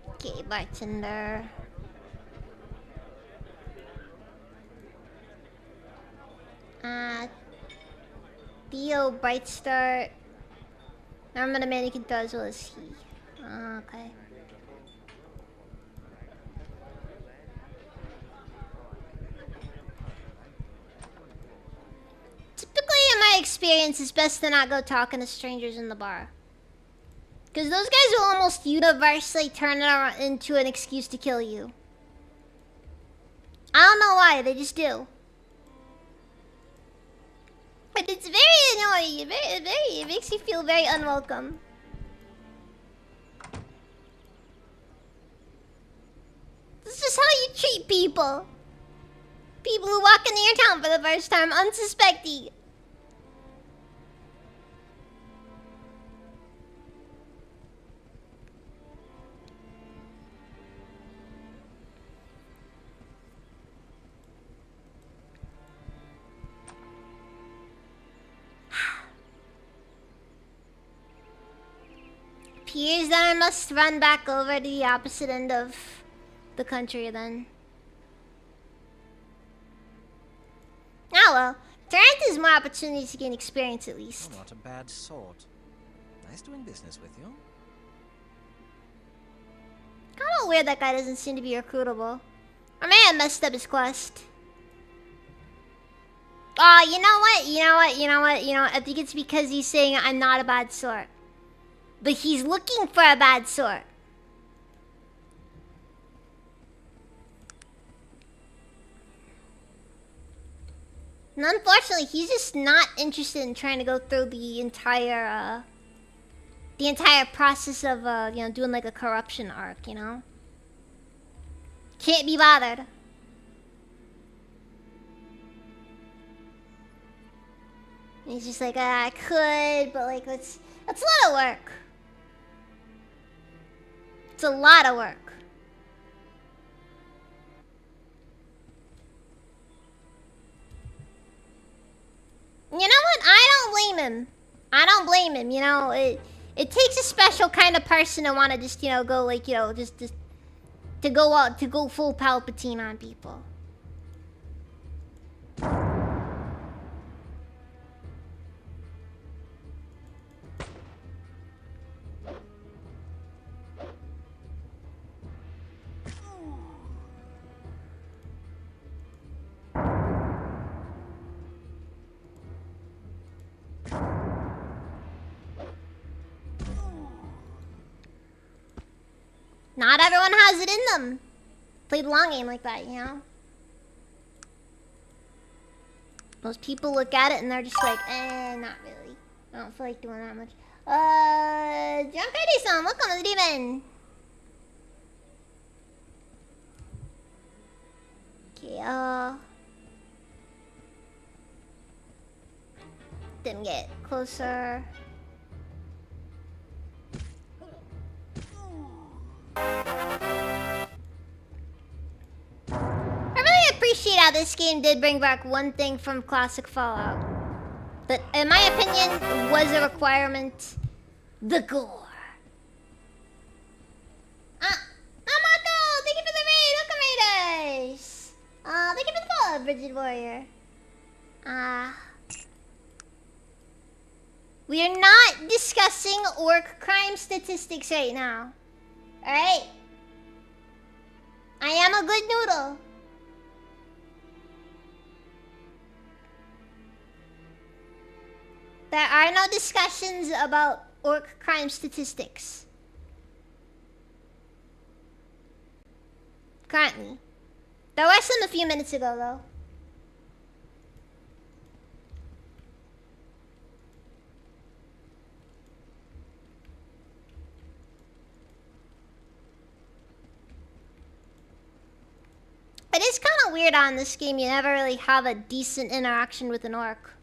Okay, bartender. Theo Bright Start. I'm gonna mannequin throw as well as he. Okay. Typically, in my experience, it's best to not go talking to strangers in the bar. Because those guys will almost universally turn it around into an excuse to kill you. I don't know why, they just do. But it's very annoying. It makes you feel very unwelcome. This is just how you treat people. People who walk into your town for the first time, unsuspecting. Appears that I must run back over to the opposite end of the country then. Ah well, Tarrant has more opportunities to gain experience at least. You're not a bad sort. Nice doing business with you. Kinda weird that guy doesn't seem to be recruitable. Or may have messed up his quest. Oh, you know what? I think it's because he's saying I'm not a bad sort. But he's looking for a bad sort. And unfortunately, he's just not interested in trying to go through the entire process of, doing like a corruption arc, you know? Can't be bothered. He's just like, I could, but like, that's a lot of work. It's a lot of work. You know what? I don't blame him. You know, It takes a special kind of person to want to just, you know, go like, you know, just to go out, to go full Palpatine on people. Not everyone has it in them. Play the long game like that, you know? Most people look at it and they're just like, not really. I don't feel like doing that much. John Pettyson, welcome to the demon. Okay, Didn't get closer. I really appreciate how this game did bring back one thing from classic Fallout that, in my opinion, was a requirement: the gore. Marco, thank you for the raid. Welcome, raiders. Thank you for the follow, Bridget Warrior. We are not discussing orc crime statistics right now. Alright? I am a good noodle. There are no discussions about orc crime statistics. Currently. There were some a few minutes ago, though. It is kind of weird on this game. You never really have a decent interaction with an orc.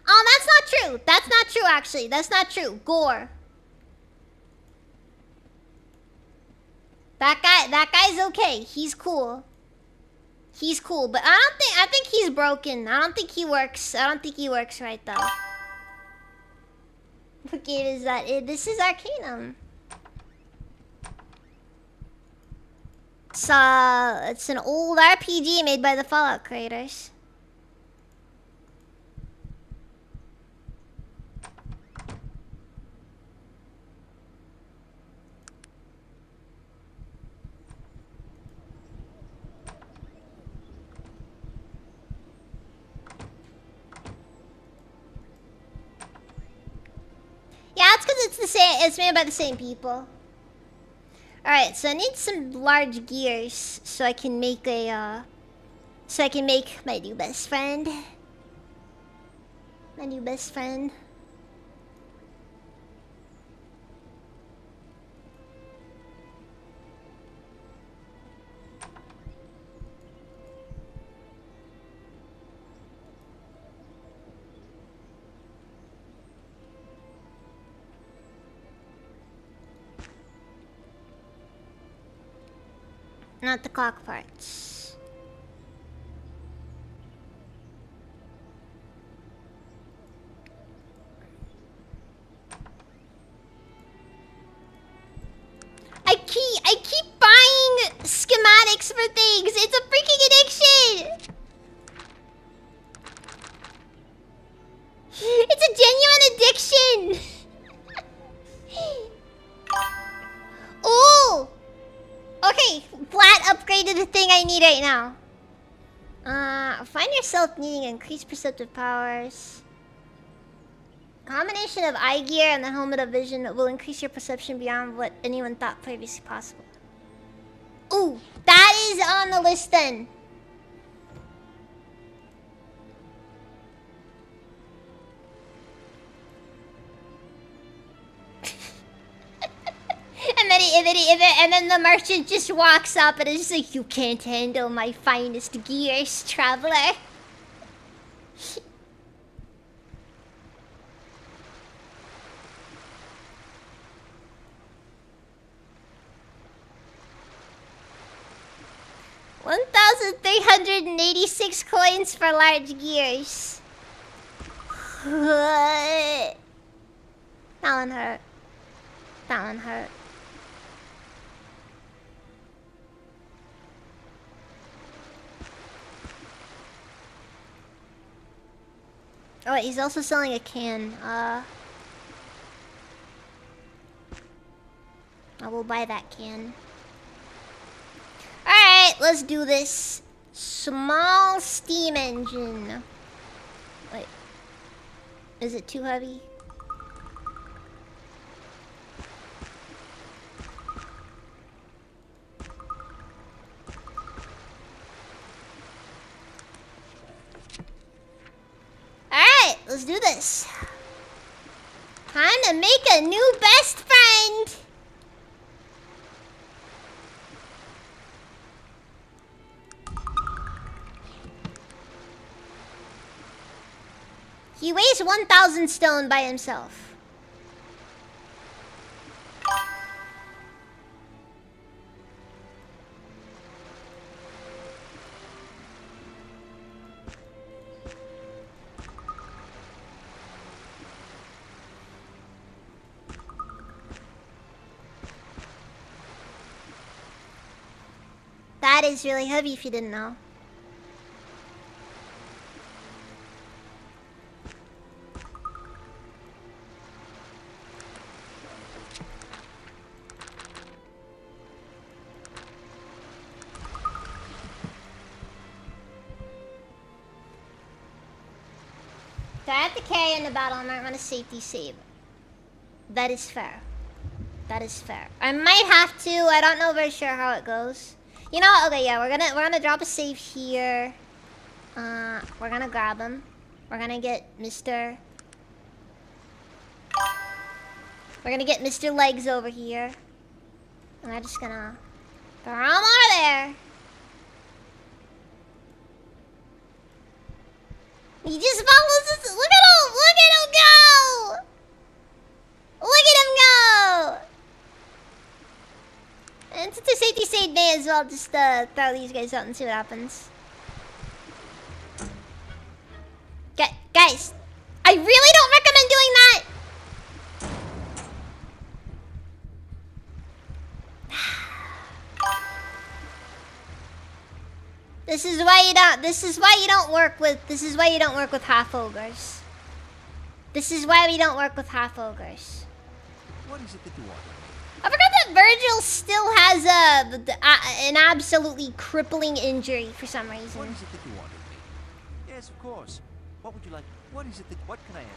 Oh, that's not true. That's not true, actually. That's not true. Gore. That guy's okay. He's cool. He's cool, but I think he's broken. I don't think he works. I don't think he works right, though. What game is that? This is Arcanum. It's an old RPG made by the Fallout creators. Yeah, it's because it's the same. It's made by the same people. Alright, so I need some large gears so I can make a, so I can make my new best friend. My new best friend. Not the clock parts. I keep buying schematics for things. It's a freaking addiction. It's a genuine addiction. Ooh. Okay, flat upgraded the thing I need right now. Find yourself needing increased perceptive powers. Combination of eye gear and the helmet of vision will increase your perception beyond what anyone thought previously possible. Ooh, that is on the list then. And then the merchant just walks up and is just like, "You can't handle my finest gears, traveler." $1,386 coins for large gears. That one hurt. That one hurt. Oh wait, he's also selling a can. I will buy that can. Alright, let's do this. Small steam engine. Wait. Is it too heavy? Alright, let's do this. Time to make a new best friend. He weighs 1,000 stone by himself. That is really heavy if you didn't know. So I have to carry in the battle. I might run a safety save. That is fair. That is fair. I might have to. I don't know very sure how it goes. You know what? Okay, yeah, we're gonna drop a save here. We're gonna grab him. We're gonna get Mr. We're gonna get Mr. Legs over here. And I'm just gonna throw him over there. He just follows us. Look at him! Look at him go! Look at him go! And since it's safety save may as well just throw these guys out and see what happens. Guys, I really don't recommend doing that. This is why you don't work with half ogres. This is why we don't work with half ogres. What is it that you want? I forgot that Virgil still has an absolutely crippling injury for some reason. What is it that you wanted me? Yes, of course. What would you like? What is it that? What can I answer?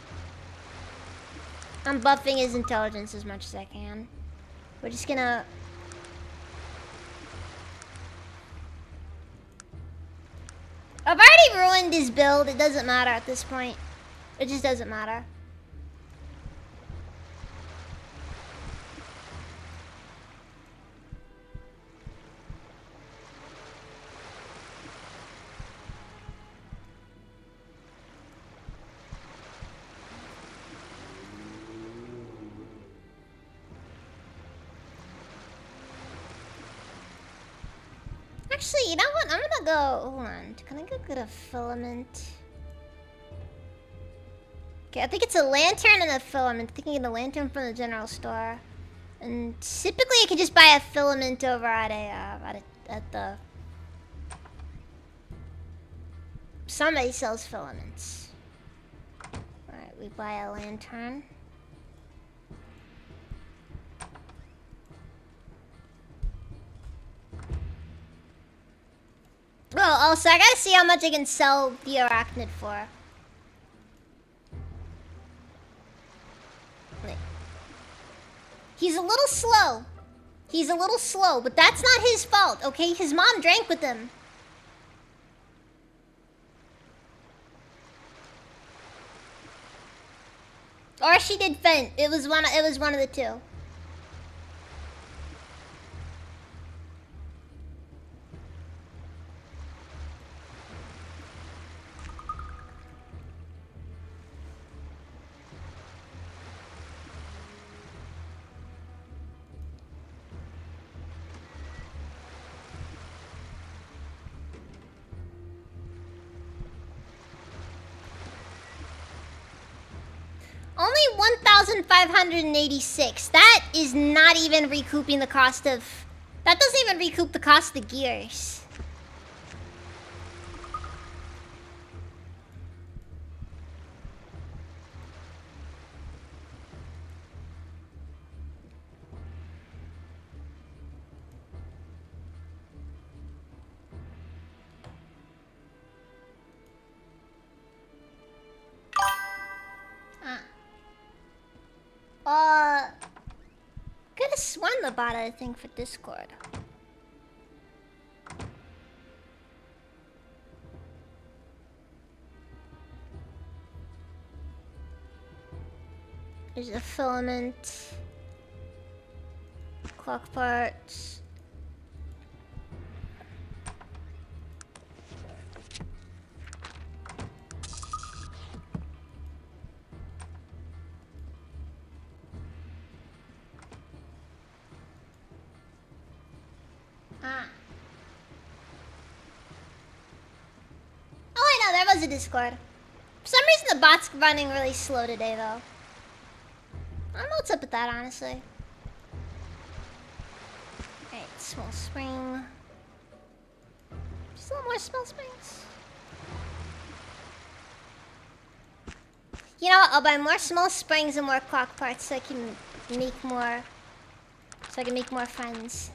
I'm buffing his intelligence as much as I can. We're just gonna. I've already ruined his build. It doesn't matter at this point. It just doesn't matter. Actually, you know what? I'm gonna go. Hold on. Can I go get a filament? Okay, I think it's a lantern and a filament. I think I get a lantern from the general store. And typically, I could just buy a filament over at the. Somebody sells filaments. Alright, we buy a lantern. Oh, also, I gotta see how much I can sell the arachnid for. Wait. He's a little slow. He's a little slow, but that's not his fault, okay? His mom drank with him. Or she did faint. It was one of the two. Only 1,586. That is not even recouping the cost of... That doesn't even recoup the cost of the gears. Could have sworn the bought a thing for Discord. There's a filament, clock parts. Oh, I know, there was a Discord. For some reason, the bot's running really slow today, though. I don't know what's up with that, honestly. Alright, small spring. Just a little more small springs. You know what? I'll buy more small springs and more clock parts so I can make more... So I can make more friends.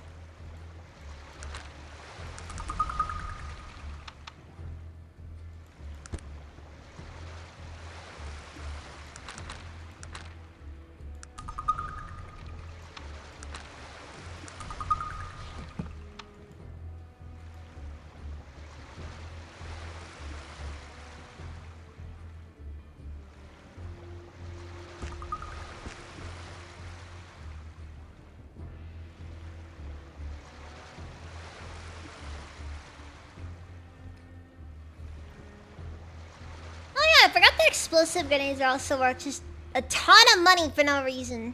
I forgot that explosive grenades are also worth just a ton of money for no reason.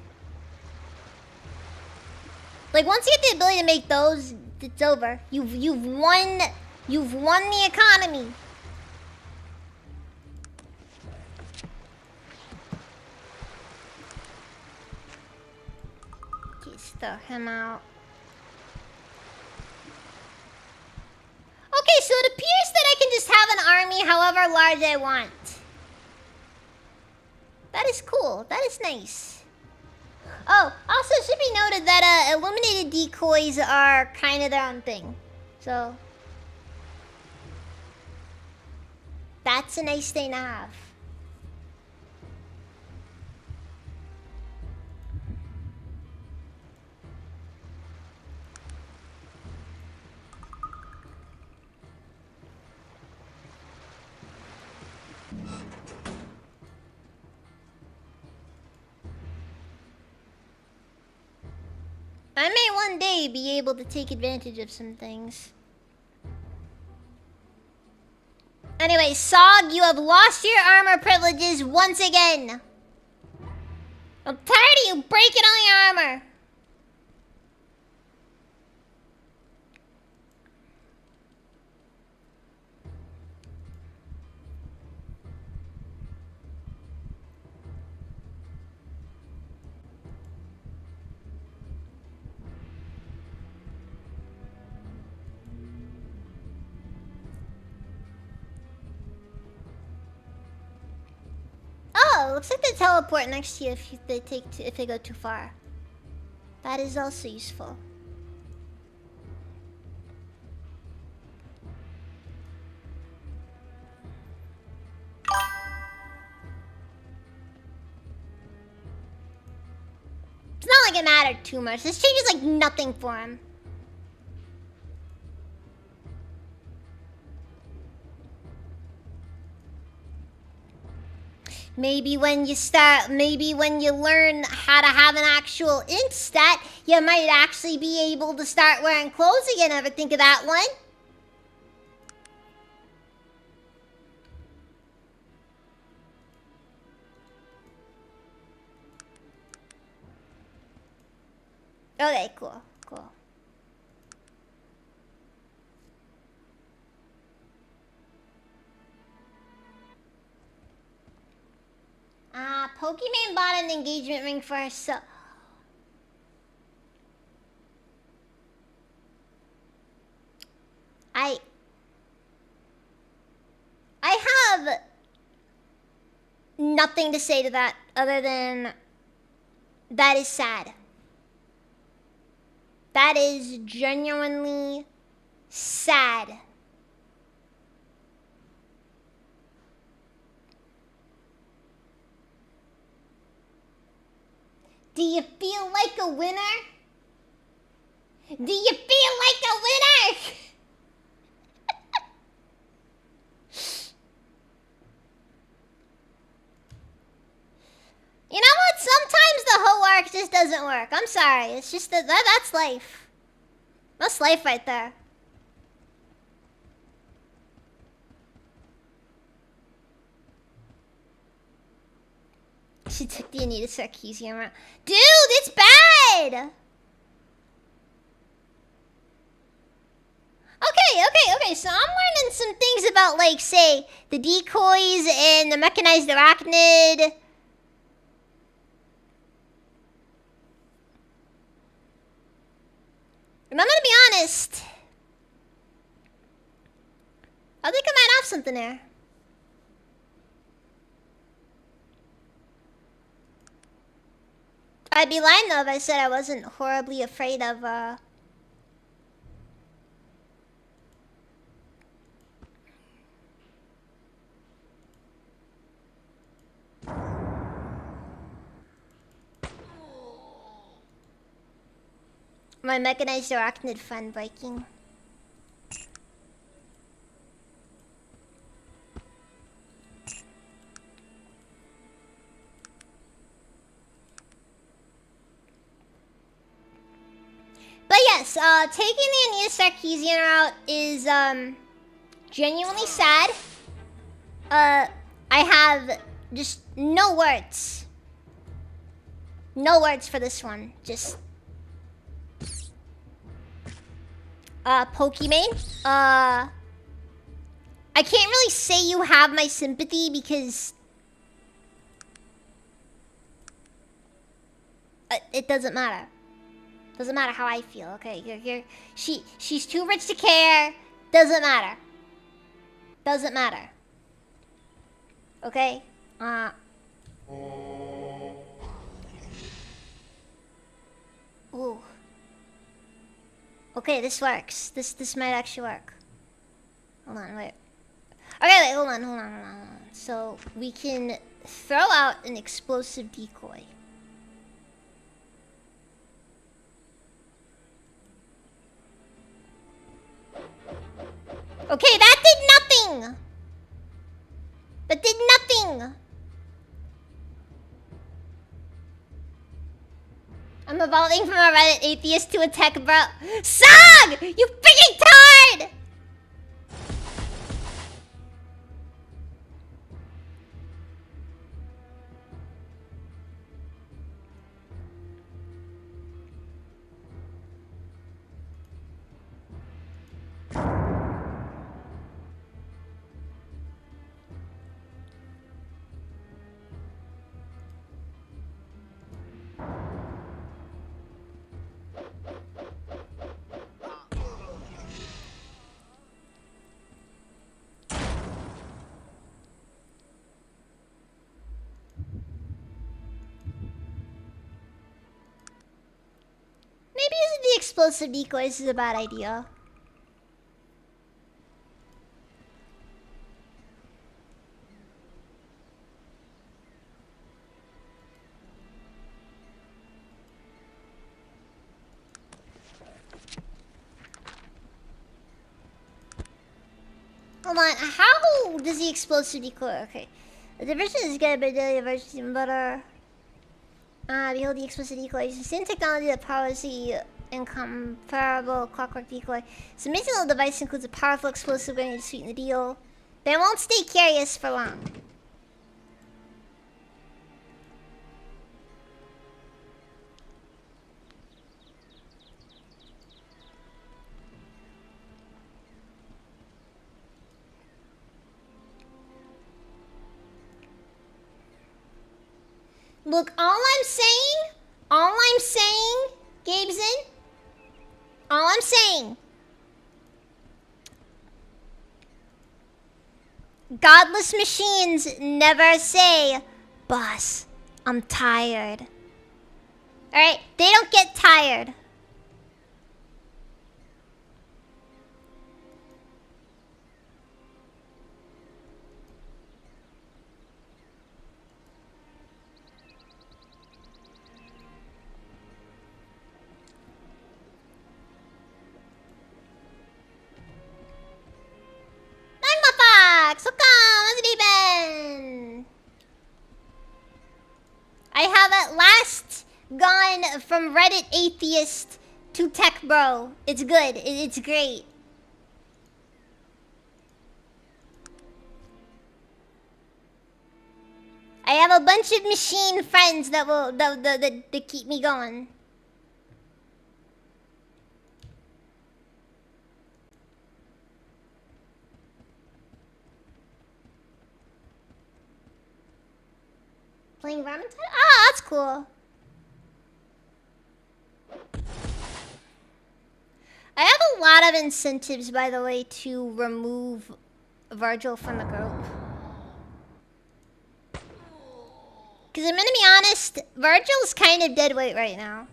Like once you get the ability to make those, it's over. You've won the economy. Okay, let's throw him out. Okay, so it appears that I can just have an army however large I want. That is cool. That is nice. Oh, also it should be noted that illuminated decoys are kind of their own thing. So that's a nice thing to have. I may one day be able to take advantage of some things. Anyway, Sog, you have lost your armor privileges once again. I'm tired of you breaking all your armor. Oh, looks like they teleport next to you if they go too far. That is also useful. It's not like it mattered too much. This changes like nothing for him. Maybe when you learn how to have an actual int stat, you might actually be able to start wearing clothes again. Ever think of that one? Okay, cool. Pokemon bought an engagement ring for herself. I have nothing to say to that other than that is sad. That is genuinely sad. Do you feel like a winner? Do you feel like a winner? You know what? Sometimes the whole arc just doesn't work. I'm sorry. It's just that's life. That's life right there. She took the Anita Sarkeesian route. Dude, it's bad! Okay, so I'm learning some things about, like, say, the decoys and the mechanized arachnid. And I'm gonna be honest. I think I might have something there. I'd be lying though if I said I wasn't horribly afraid of, my mechanized arachnid friend breaking. But yes, taking the Anita Sarkeesian route is genuinely sad. I have just no words. No words for this one. Just Pokimane. I can't really say you have my sympathy because it doesn't matter. Doesn't matter how I feel, okay? She's too rich to care. Doesn't matter. Doesn't matter. Okay? Ooh. Okay, this works. This might actually work. Hold on, wait. Okay, wait, hold on. So we can throw out an explosive decoy. Okay, that did nothing! That did nothing! I'm evolving from a Reddit atheist to a tech bro. Sog! You freaking tard! Maybe using the explosive decoys is a bad idea. Hold on, how does the explosive decoy? Okay. The division is gonna be the version better. Behold the explosive decoy. It's the same technology that powers the incomparable clockwork decoy. This amazing little device includes a powerful explosive grenade to sweeten the deal. But it won't stay curious for long. Look, all I'm saying, Gabeson, all I'm saying, godless machines never say, boss, I'm tired. Alright? They don't get tired. Magma Fox! Welcome! How's it been? I have at last gone from Reddit atheist to tech bro. It's good. It's great. I have a bunch of machine friends that will that keep me going. Playing Vermintide? Ah, that's cool. I have a lot of incentives, by the way, to remove Virgil from the group. Because I'm gonna be honest, Virgil's kind of dead weight right now.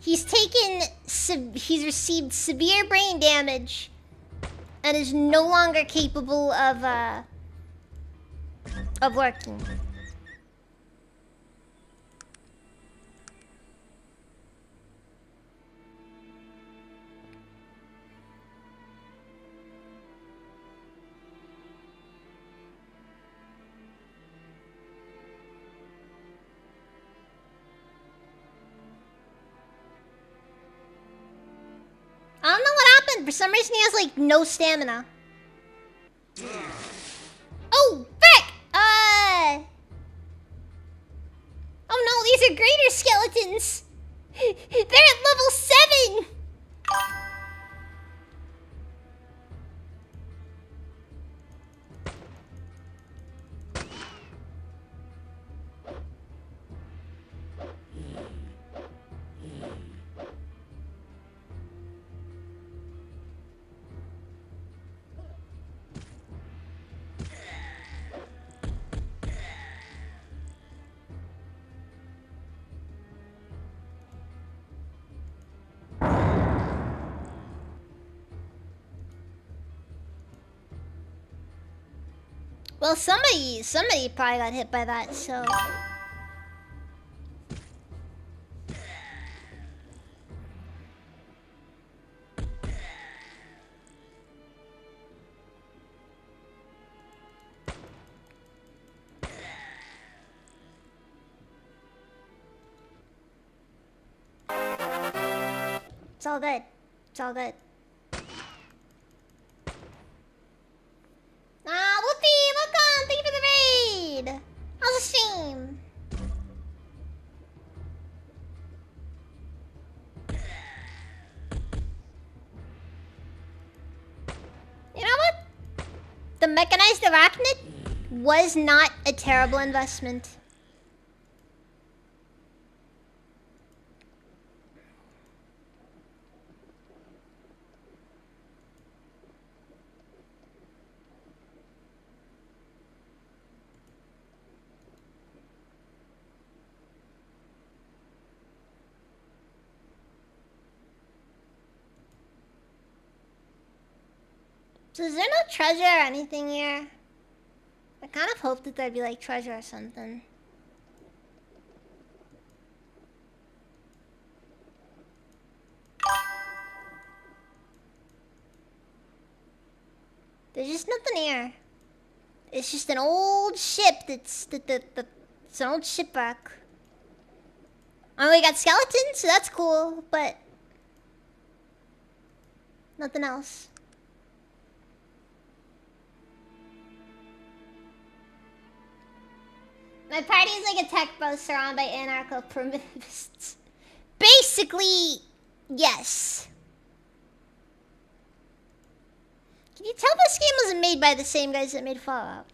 He's received severe brain damage and is no longer capable of working. I don't know what happened. For some reason, he has like no stamina. Oh, frick! Oh no, these are greater skeletons. They're at level 7. Well, somebody probably got hit by that, so. It's all good. It's all good. Ah, Whoopi, welcome! Thank you for the raid! How's the stream? You know what? The mechanized arachnid was not a terrible investment. So is there no treasure or anything here? I kind of hoped that there'd be like treasure or something. There's just nothing here. It's just an old ship it's an old shipwreck. Oh, we got skeletons, so that's cool, but nothing else. My party is like a tech bro surrounded by anarcho-primitivists. Basically, yes. Can you tell this game wasn't made by the same guys that made Fallout?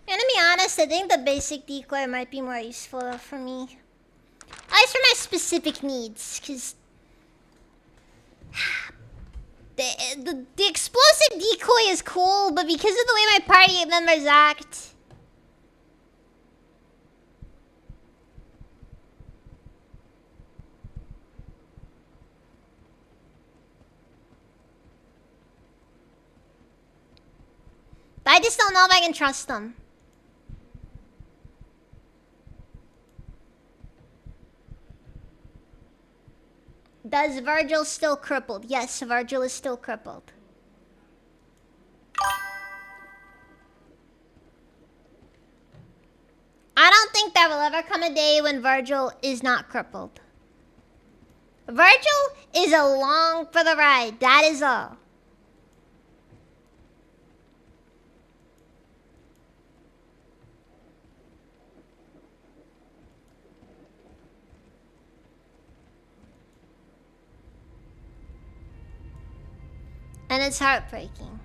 And to be honest, I think the basic decoy might be more useful for me. At least for my specific needs, because the explosive decoy is cool, but because of the way my party members act, I just don't know if I can trust them. Does Virgil still crippled? Yes, Virgil is still crippled. I don't think there will ever come a day when Virgil is not crippled. Virgil is along for the ride, that is all. And it's heartbreaking.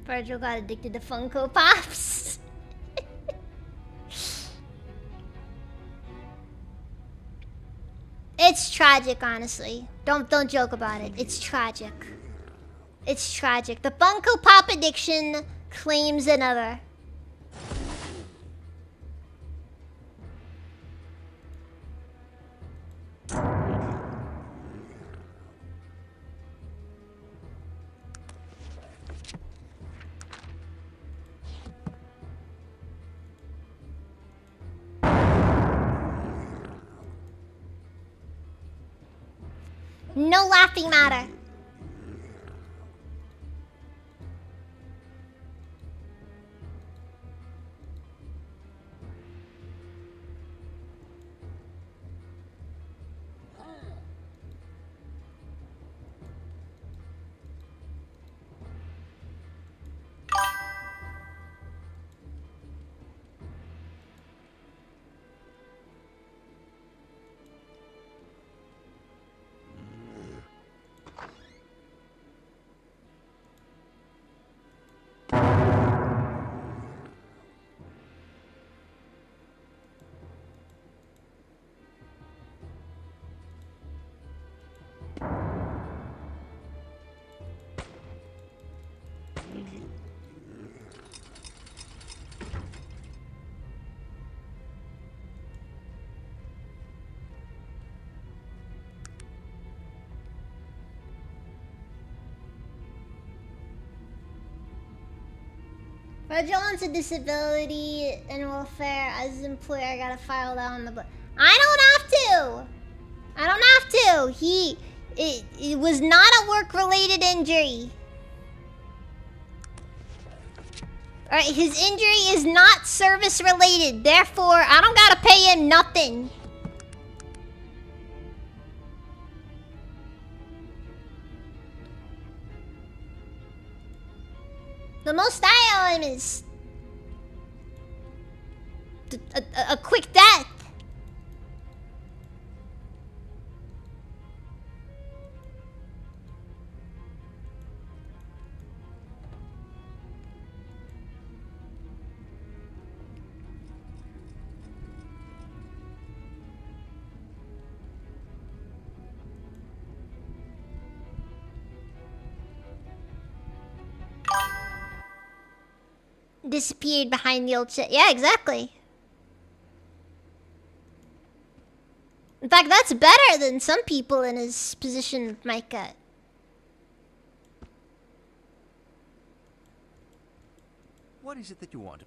Virgil got addicted to Funko Pops. It's tragic, honestly. Don't joke about it. It's tragic. It's tragic. The Funko Pop addiction claims another. No laughing matter. Virgil wants a disability and welfare. As an employer, I gotta file that on the book. I don't have to! I don't have to! It was not a work-related injury. Alright, his injury is not service-related. Therefore, I don't gotta pay him nothing. The most I owe him is a quick death. Disappeared behind the old shit. Yeah, exactly. In fact, that's better than some people in his position might get. What is it that you want?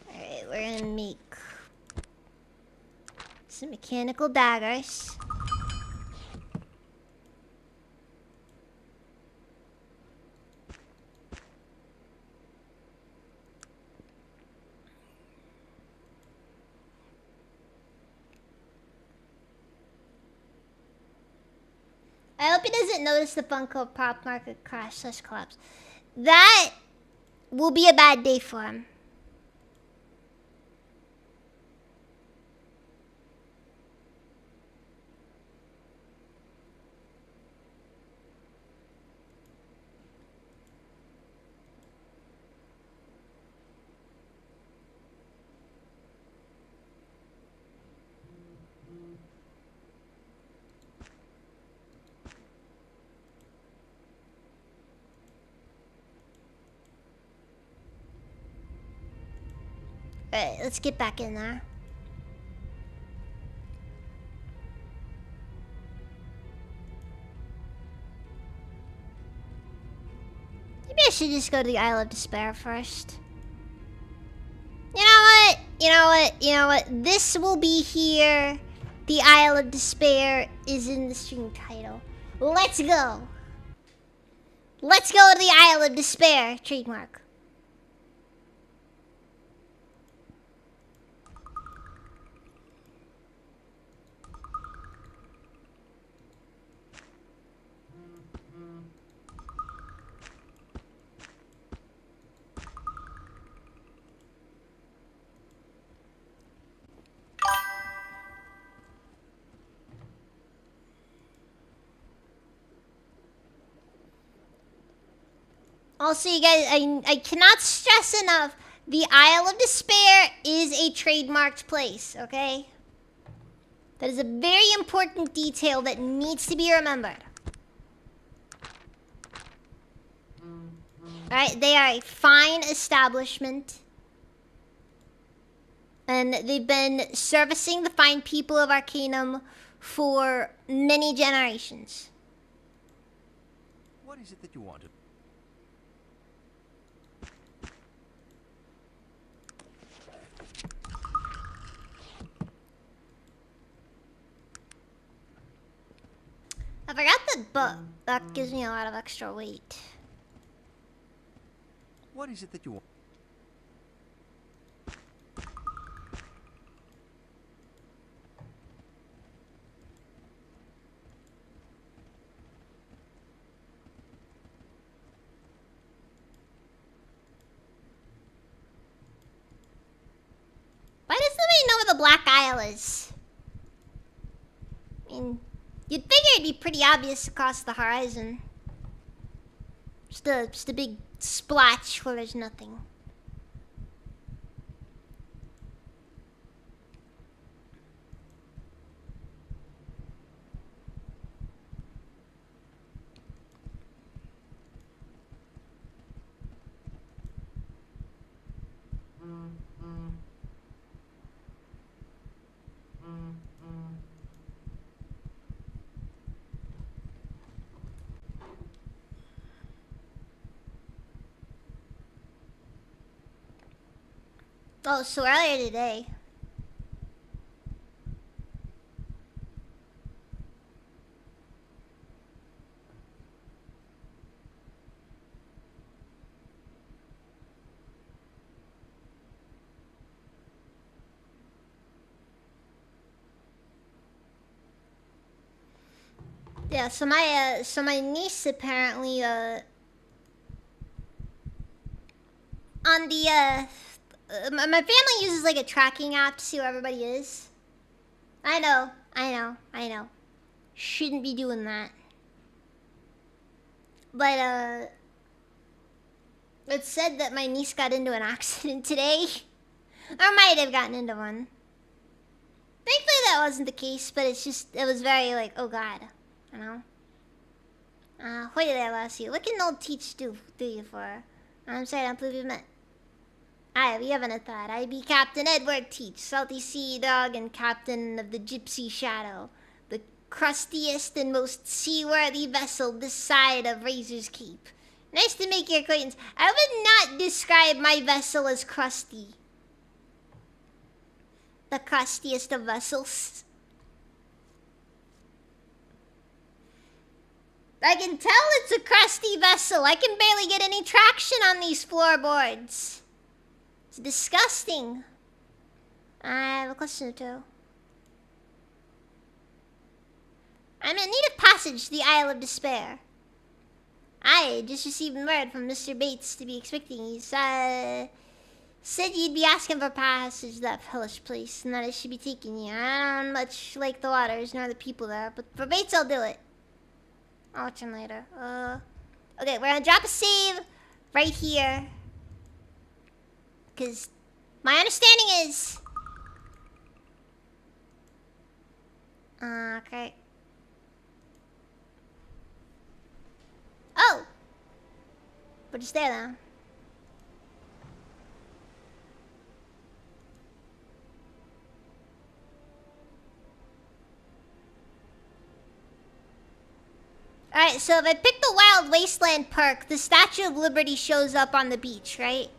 Alright, we're gonna make some mechanical daggers. I hope he doesn't notice the Funko Pop market crash/collapse. That will be a bad day for him. Alright, let's get back in there. Maybe I should just go to the Isle of Despair first. You know what? You know what? You know what? This will be here. The Isle of Despair is in the stream title. Let's go. Let's go to the Isle of Despair. Trademark. Also, you guys, I cannot stress enough, the Isle of Despair is a trademarked place, okay? That is a very important detail that needs to be remembered. Alright, they are a fine establishment. And they've been servicing the fine people of Arcanum for many generations. What is it that you wanted? I forgot that that gives me a lot of extra weight. What is it that you want? Why does nobody know where the Black Isle is? I mean, you'd figure it'd be pretty obvious across the horizon. Just a big splotch where there's nothing. Oh, so earlier today, Yeah, so my niece apparently on the my family uses like a tracking app to see where everybody is. I know. Shouldn't be doing that. But it said that my niece got into an accident today. Or might have gotten into one. Thankfully that wasn't the case, but it was very like, oh god. You know? What did I last you? What can old Teach do you for? I'm sorry, I don't believe you met. Aye, we haven't a thought. I be Captain Edward Teach, Salty Sea Dog and Captain of the Gypsy Shadow. The crustiest and most seaworthy vessel this side of Razor's Cape. Nice to make your acquaintance. I would not describe my vessel as crusty. The crustiest of vessels. I can tell it's a crusty vessel. I can barely get any traction on these floorboards. It's disgusting. I have a question or two. I'm in need of passage to the Isle of Despair. I just received word from Mr. Bates to be expecting you. Said you'd be asking for passage to that hellish place and that I should be taking you. I don't much like the waters nor the people there, but for Bates I'll do it. I'll watch him later. Okay, we're gonna drop a save right here. Because my understanding is... okay. Oh! We're just there now. Alright, so if I pick the Wild Wasteland perk, the Statue of Liberty shows up on the beach, right?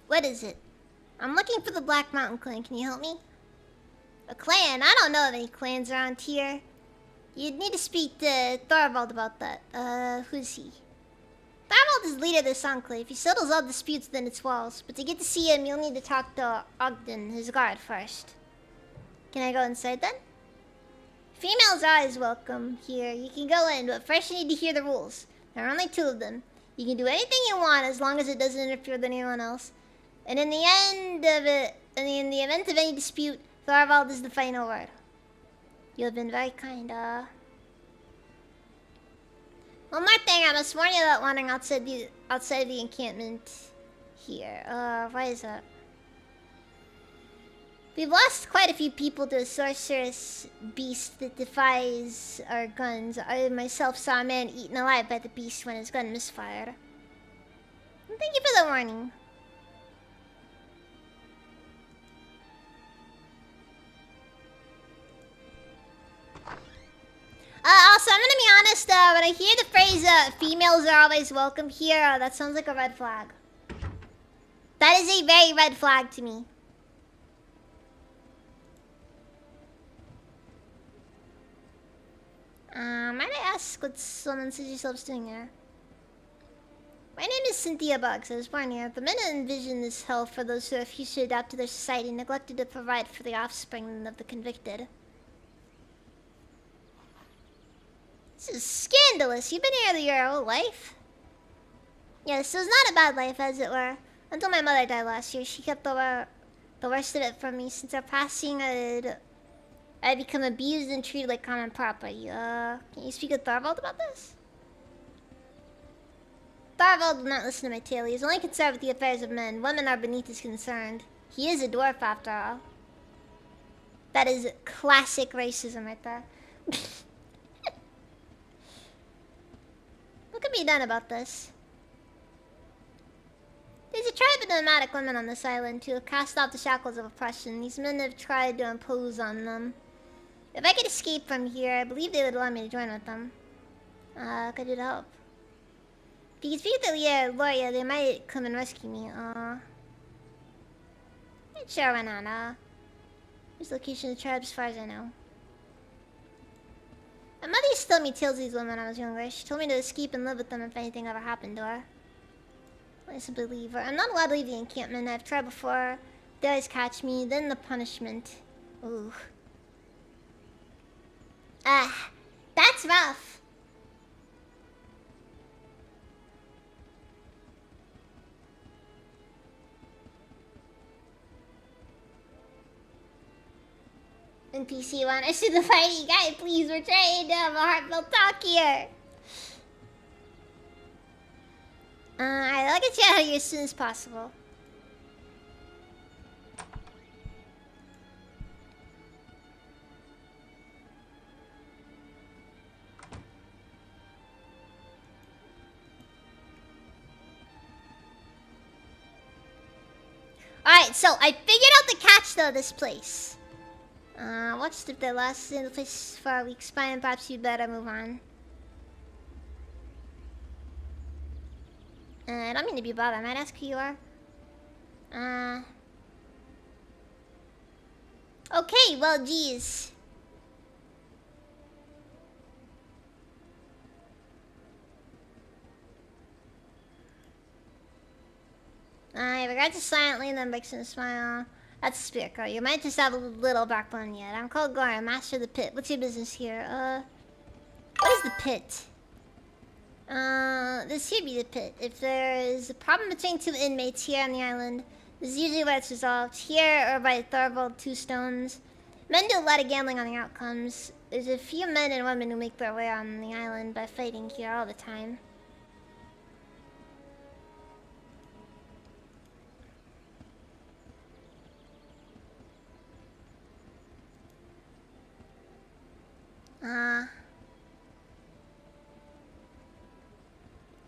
What is it? I'm looking for the Black Mountain Clan. Can you help me? A clan? I don't know of any clans around here. You'd need to speak to Thorvald about that. Who's he? Thorvald is leader of this enclave. He settles all disputes within its walls. But to get to see him, you'll need to talk to Ogden, his guard, first. Can I go inside then? Females are always welcome here. You can go in, but first you need to hear the rules. There are only 2 of them. You can do anything you want as long as it doesn't interfere with anyone else. And in the end of it, in the event of any dispute, Thorvald is the final word. You have been very kind, One more thing, I must warn you about wandering outside the encampment here. Why is that? We've lost quite a few people to a sorceress beast that defies our guns. I myself saw a man eaten alive by the beast when his gun misfired. Thank you for the warning. Also, I'm gonna be honest, when I hear the phrase, females are always welcome here, that sounds like a red flag. That is a very red flag to me. Might I ask what someone says yourselves doing here? My name is Cynthia Buggs. I was born here. The men envision this hell for those who refuse to adapt to their society and neglected to provide for the offspring of the convicted. This is scandalous. You've been here your whole life. Yes, it was not a bad life, as it were. Until my mother died last year. She kept the worst of it from me. Since her passing, I'd become abused and treated like common property. Can you speak with Thorvald about this? Thorvald will not listen to my tale. He is only concerned with the affairs of men. Women are beneath his concern. He is a dwarf, after all. That is classic racism right there. What can be done about this? There's a tribe of nomadic women on this island who have cast off the shackles of oppression. These men have tried to impose on them. If I could escape from here, I believe they would allow me to join with them. Could you help? If you can speak to Loria, they might come and rescue me. Sure, why not? This location of the tribe, as far as I know. My mother used to tell me tales of these women when I was younger. She told me to escape and live with them if anything ever happened to her. I simply leave her. I'm not allowed to leave the encampment. I've tried before. They always catch me. Then the punishment. Ooh. That's rough. NPC one. I should the fighting guy, please. We're trying to have a heartfelt talk here. Alright, I'll get you out of here as soon as possible. Alright, so I figured out the catch though, this place. What's the last in the place for a week? Spy, and perhaps you better move on. I don't mean to be bothered. I might ask who you are. Okay, well, geez. I regret to silently and then breaks in a smile. That's a spirit girl. You might just have a little backbone yet. I'm called Goran, master of the pit. What's your business here? What is the pit? This here be the pit. If there is a problem between two inmates here on the island, this is usually where it's resolved. Here or by Thorvald Two Stones. Men do a lot of gambling on the outcomes. There's a few men and women who make their way on the island by fighting here all the time.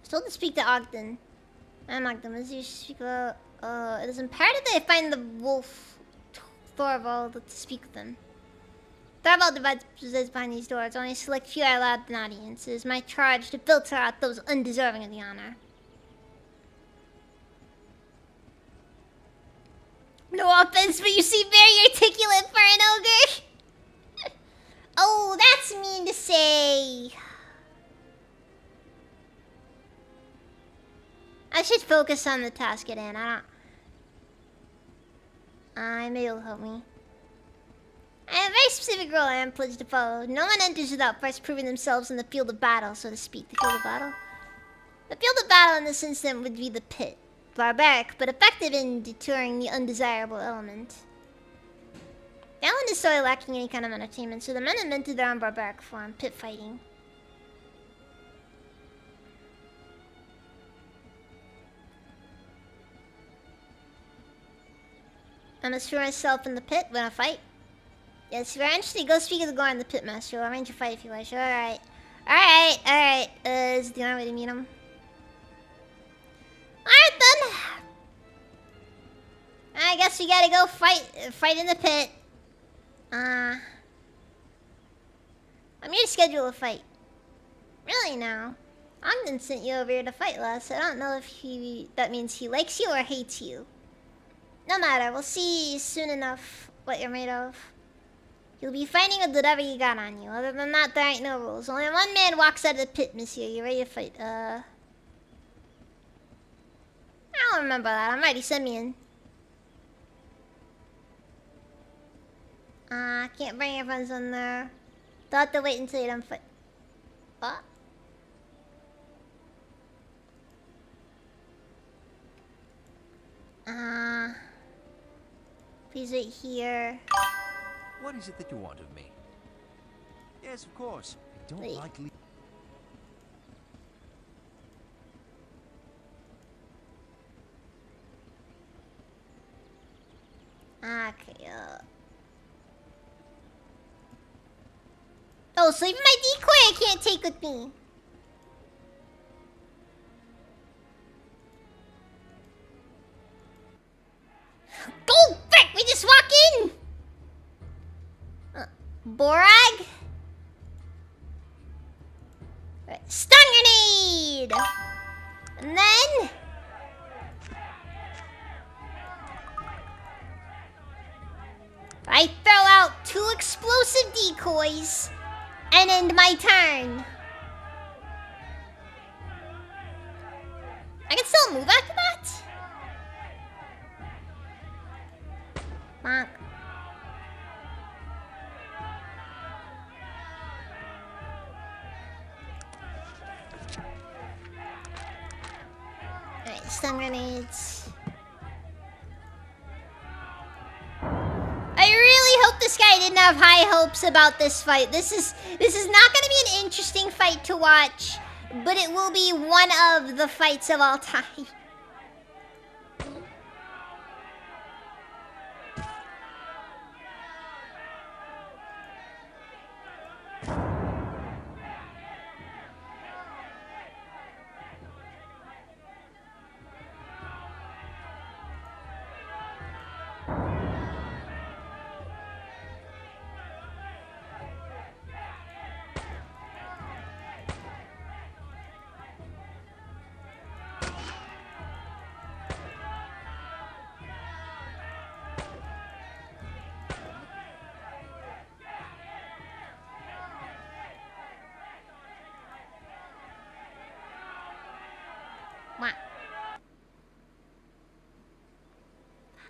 Told to speak to Ogden. I'm Ogden. As you speak about, it is imperative that I find the wolf Thorvald to speak with them. Thorvald divides behind these doors. Only a select few are allowed in audience. It is my charge to filter out those undeserving of the honor. No offense, but you seem very articulate for an ogre. Oh, that's mean to say. I should focus on the task at hand. Maybe it'll help me. I have a very specific rule I am pledged to follow. No one enters without first proving themselves in the field of battle, so to speak. The field of battle? The field of battle in this instant would be the pit. Barbaric, but effective in deterring the undesirable element. The island is sorely lacking any kind of entertainment, so the men invented their own barbaric form, pit fighting. I must throw myself in the pit when I fight. Yes, if you're interested, go speak to the guard in the pit master. I'll arrange a fight if you wish. Alright. Alright. Is the only way to meet him? Alright then. I guess we gotta go fight in the pit. I'm here to schedule a fight. Really now? Ogden sent you over here to fight, Les. I don't know if that means he likes you or hates you. No matter, we'll see soon enough what you're made of. You'll be fighting with whatever you got on you. Other than that, there ain't no rules. Only one man walks out of the pit, monsieur. You ready to fight? I don't remember that. I'm ready. Send me in. Can't bring your friends in there. They'll have to wait until you're done fight. What? Please wait here. What is it that you want of me? Yes, of course. I don't like Okay, Oh, so even my decoy I can't take with me. Go frick! We just walk in! Borag? Stun grenade! And then... I throw out 2 explosive decoys and end my turn. I can still move after that? Bonk. Alright, stun grenades. I really hope this guy didn't have high hopes about this fight. This is not gonna be an interesting fight to watch, but it will be one of the fights of all time.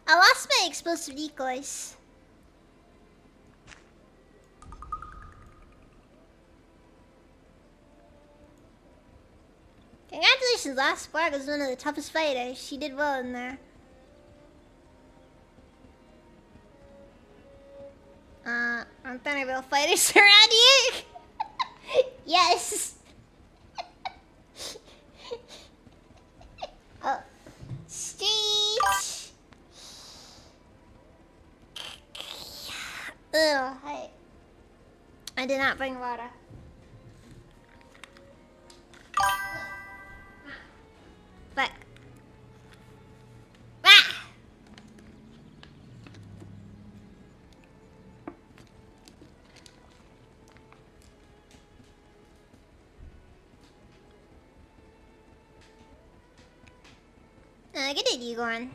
I lost my explosive decoys. Congratulations, Last Spark was one of the toughest fighters. She did well in there. Aren't there any real fighters around here? Yes. Oh. Street. Ugh, I did not bring water. But get it, Igor.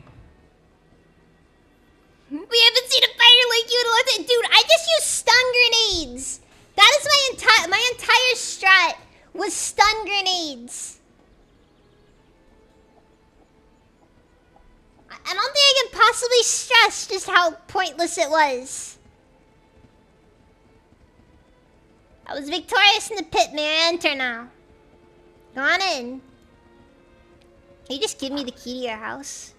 We haven't seen a fighter like you in a long time. Dude, I just used stun grenades. That is my entire strat was stun grenades. I don't think I can possibly stress just how pointless it was. I was victorious in the pit. May I enter now? Go on in. Can you just give me the key to your house?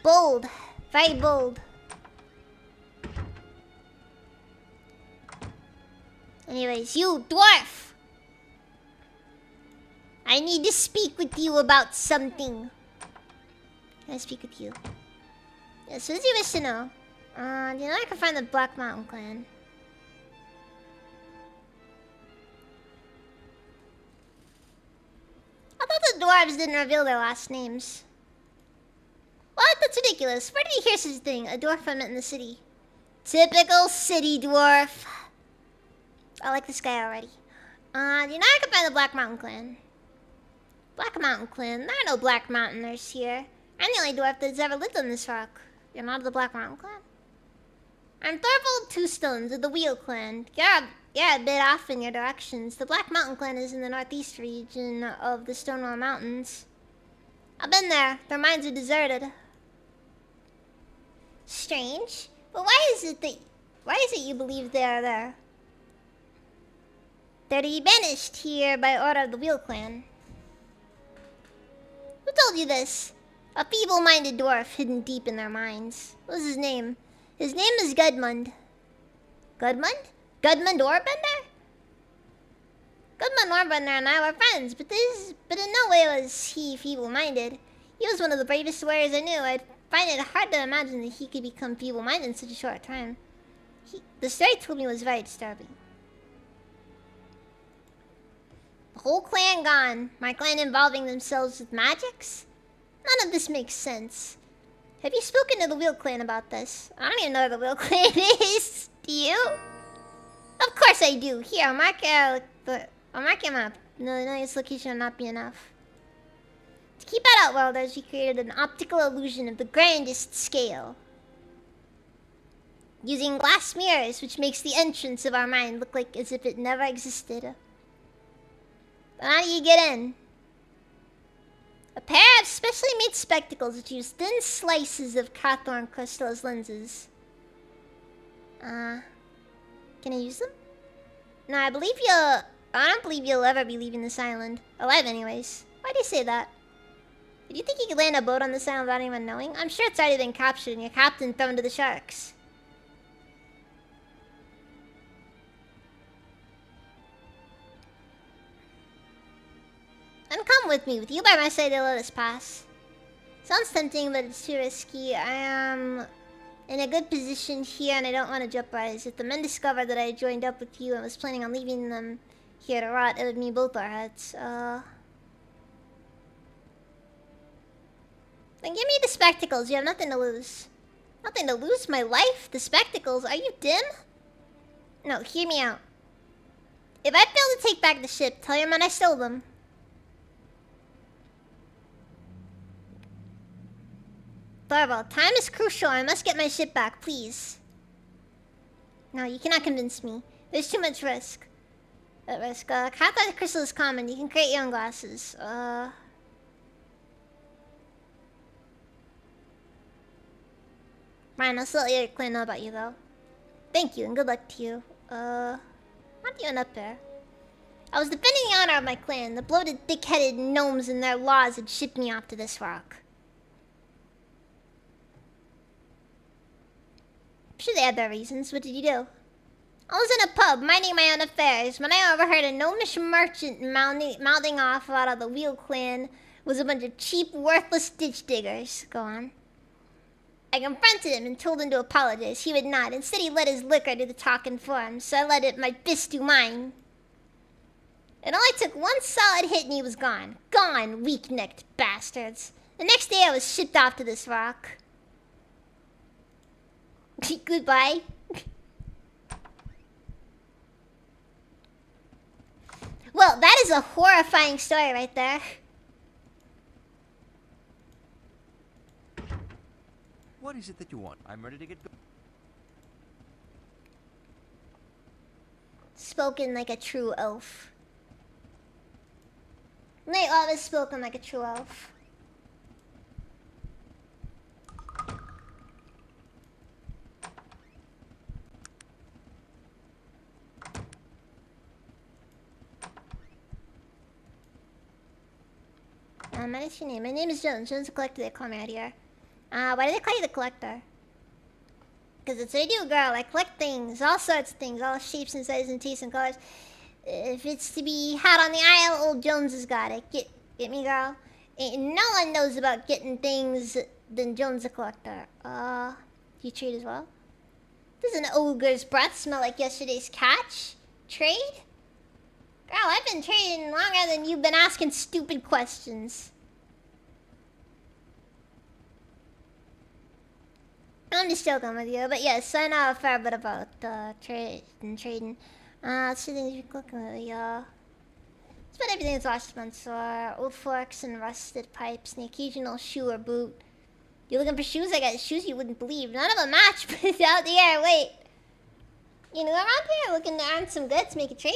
Bold. Very bold. Anyways, you dwarf! I need to speak with you about something. Can I speak with you? Yes, what do you wish to know? Do you know I can find the Black Mountain Clan? I thought the dwarves didn't reveal their last names. What? That's ridiculous. Where did you hear such a thing? A dwarf I met in the city. Typical city dwarf. I like this guy already. Do you know I can find the Black Mountain Clan? Black Mountain Clan? There are no Black Mountainers here. I'm the only dwarf that's ever lived on this rock. You're not of the Black Mountain Clan? I'm Thorvald Twostones of the Wheel Clan. You're a bit off in your directions. The Black Mountain Clan is in the northeast region of the Stonewall Mountains. I've been there. Their mines are deserted. Strange. But why is it you believe they are there? They're to be banished here by order of the Wheel Clan. Who told you this? A feeble-minded dwarf hidden deep in their minds. What was his name? His name is Gudmund. Gudmund? Gudmund Orbender? Gudmund Orbender and I were friends, but in no way was he feeble-minded. He was one of the bravest warriors I knew. I'd find it hard to imagine that he could become feeble-minded in such a short time. The story told me was very disturbing. The whole clan gone. My clan involving themselves with magics? None of this makes sense. Have you spoken to the Wheel Clan about this? I don't even know where the Wheel Clan is. Do you? Of course I do. Here, I'll mark your map. No, its location will not be enough. To keep out Outworlders, we created an optical illusion of the grandest scale. Using glass mirrors, which makes the entrance of our mind look like as if it never existed. But how do you get in? A pair of specially made spectacles which use thin slices of Cawthorn crystal as lenses. Can I use them? No, I don't believe you'll ever be leaving this island. Alive anyways. Why do you say that? Did you think you could land a boat on this island without anyone knowing? I'm sure it's already been captured and your captain thrown to the sharks. And come with me. With you by my side, they'll let us pass. Sounds tempting, but it's too risky. I am in a good position here, and I don't want to jeopardize. If the men discovered that I joined up with you and was planning on leaving them here to rot, it would mean both our heads. Then give me the spectacles. You have nothing to lose. Nothing to lose? My life? The spectacles? Are you dim? No, hear me out. If I fail to take back the ship, tell your men I stole them. Thorvald, time is crucial. I must get my ship back, please. No, you cannot convince me. There's too much risk. Cawthorn crystal is common. You can create your own glasses. Fine, I'll still let your clan know about you, though. Thank you, and good luck to you. How do you end up there? I was defending the honor of my clan. The bloated, thick-headed gnomes and their laws had shipped me off to this rock. I'm sure they had their reasons. What did you do? I was in a pub, minding my own affairs, when I overheard a gnomish merchant mouthing off about how the Wheel Clan was a bunch of cheap, worthless ditch diggers. Go on. I confronted him and told him to apologize. He would not. Instead, he let his liquor do the talking for him, so I let my fist do mine. It only took one solid hit and he was gone. Gone, weak-necked bastards. The next day, I was shipped off to this rock. Goodbye. Well, that is a horrifying story right there. What is it that you want? I'm ready to get going. Spoken like a true elf. Night Lava is spoken like a true elf. What is your name? My name is Jones. Jones the Collector. They call me out here. Why do they call you the Collector? Because it's what I do, girl. I collect things. All sorts of things. All shapes and sizes and tastes and colors. If it's to be had on the Isle, old Jones has got it. Get me, girl? Ain't no one knows about getting things than Jones the Collector. You trade as well? Does an ogre's breath smell like yesterday's catch? Trade? Girl, I've been trading longer than you've been asking stupid questions. I'm just joking with you, but yes, I know a fair bit about trading. Let's see things we're cooking with, y'all. It's about everything that's lost on sore, old forks and rusted pipes, and the occasional shoe or boot. You looking for shoes? I got shoes you wouldn't believe. None of them match, but it's out the air. Wait. You know, around here looking to earn some goods, make a trade?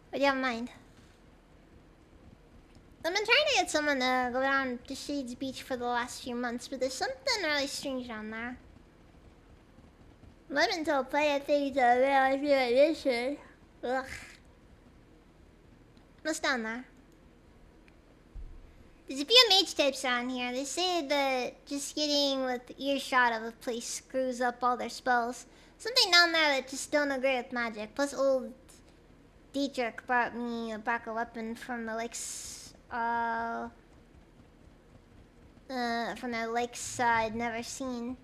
What do you have in mind? I've been trying to get someone to go down to Shades Beach for the last few months, but there's something really strange down there. I've been told plenty of things that I feel like this shit. Ugh. What's down there? There's a few mage types around here. They say that just getting with earshot of a place screws up all their spells. Something down there that just don't agree with magic. Plus old Dietrich brought me back a weapon from the lakes, from the lakes I'd never seen.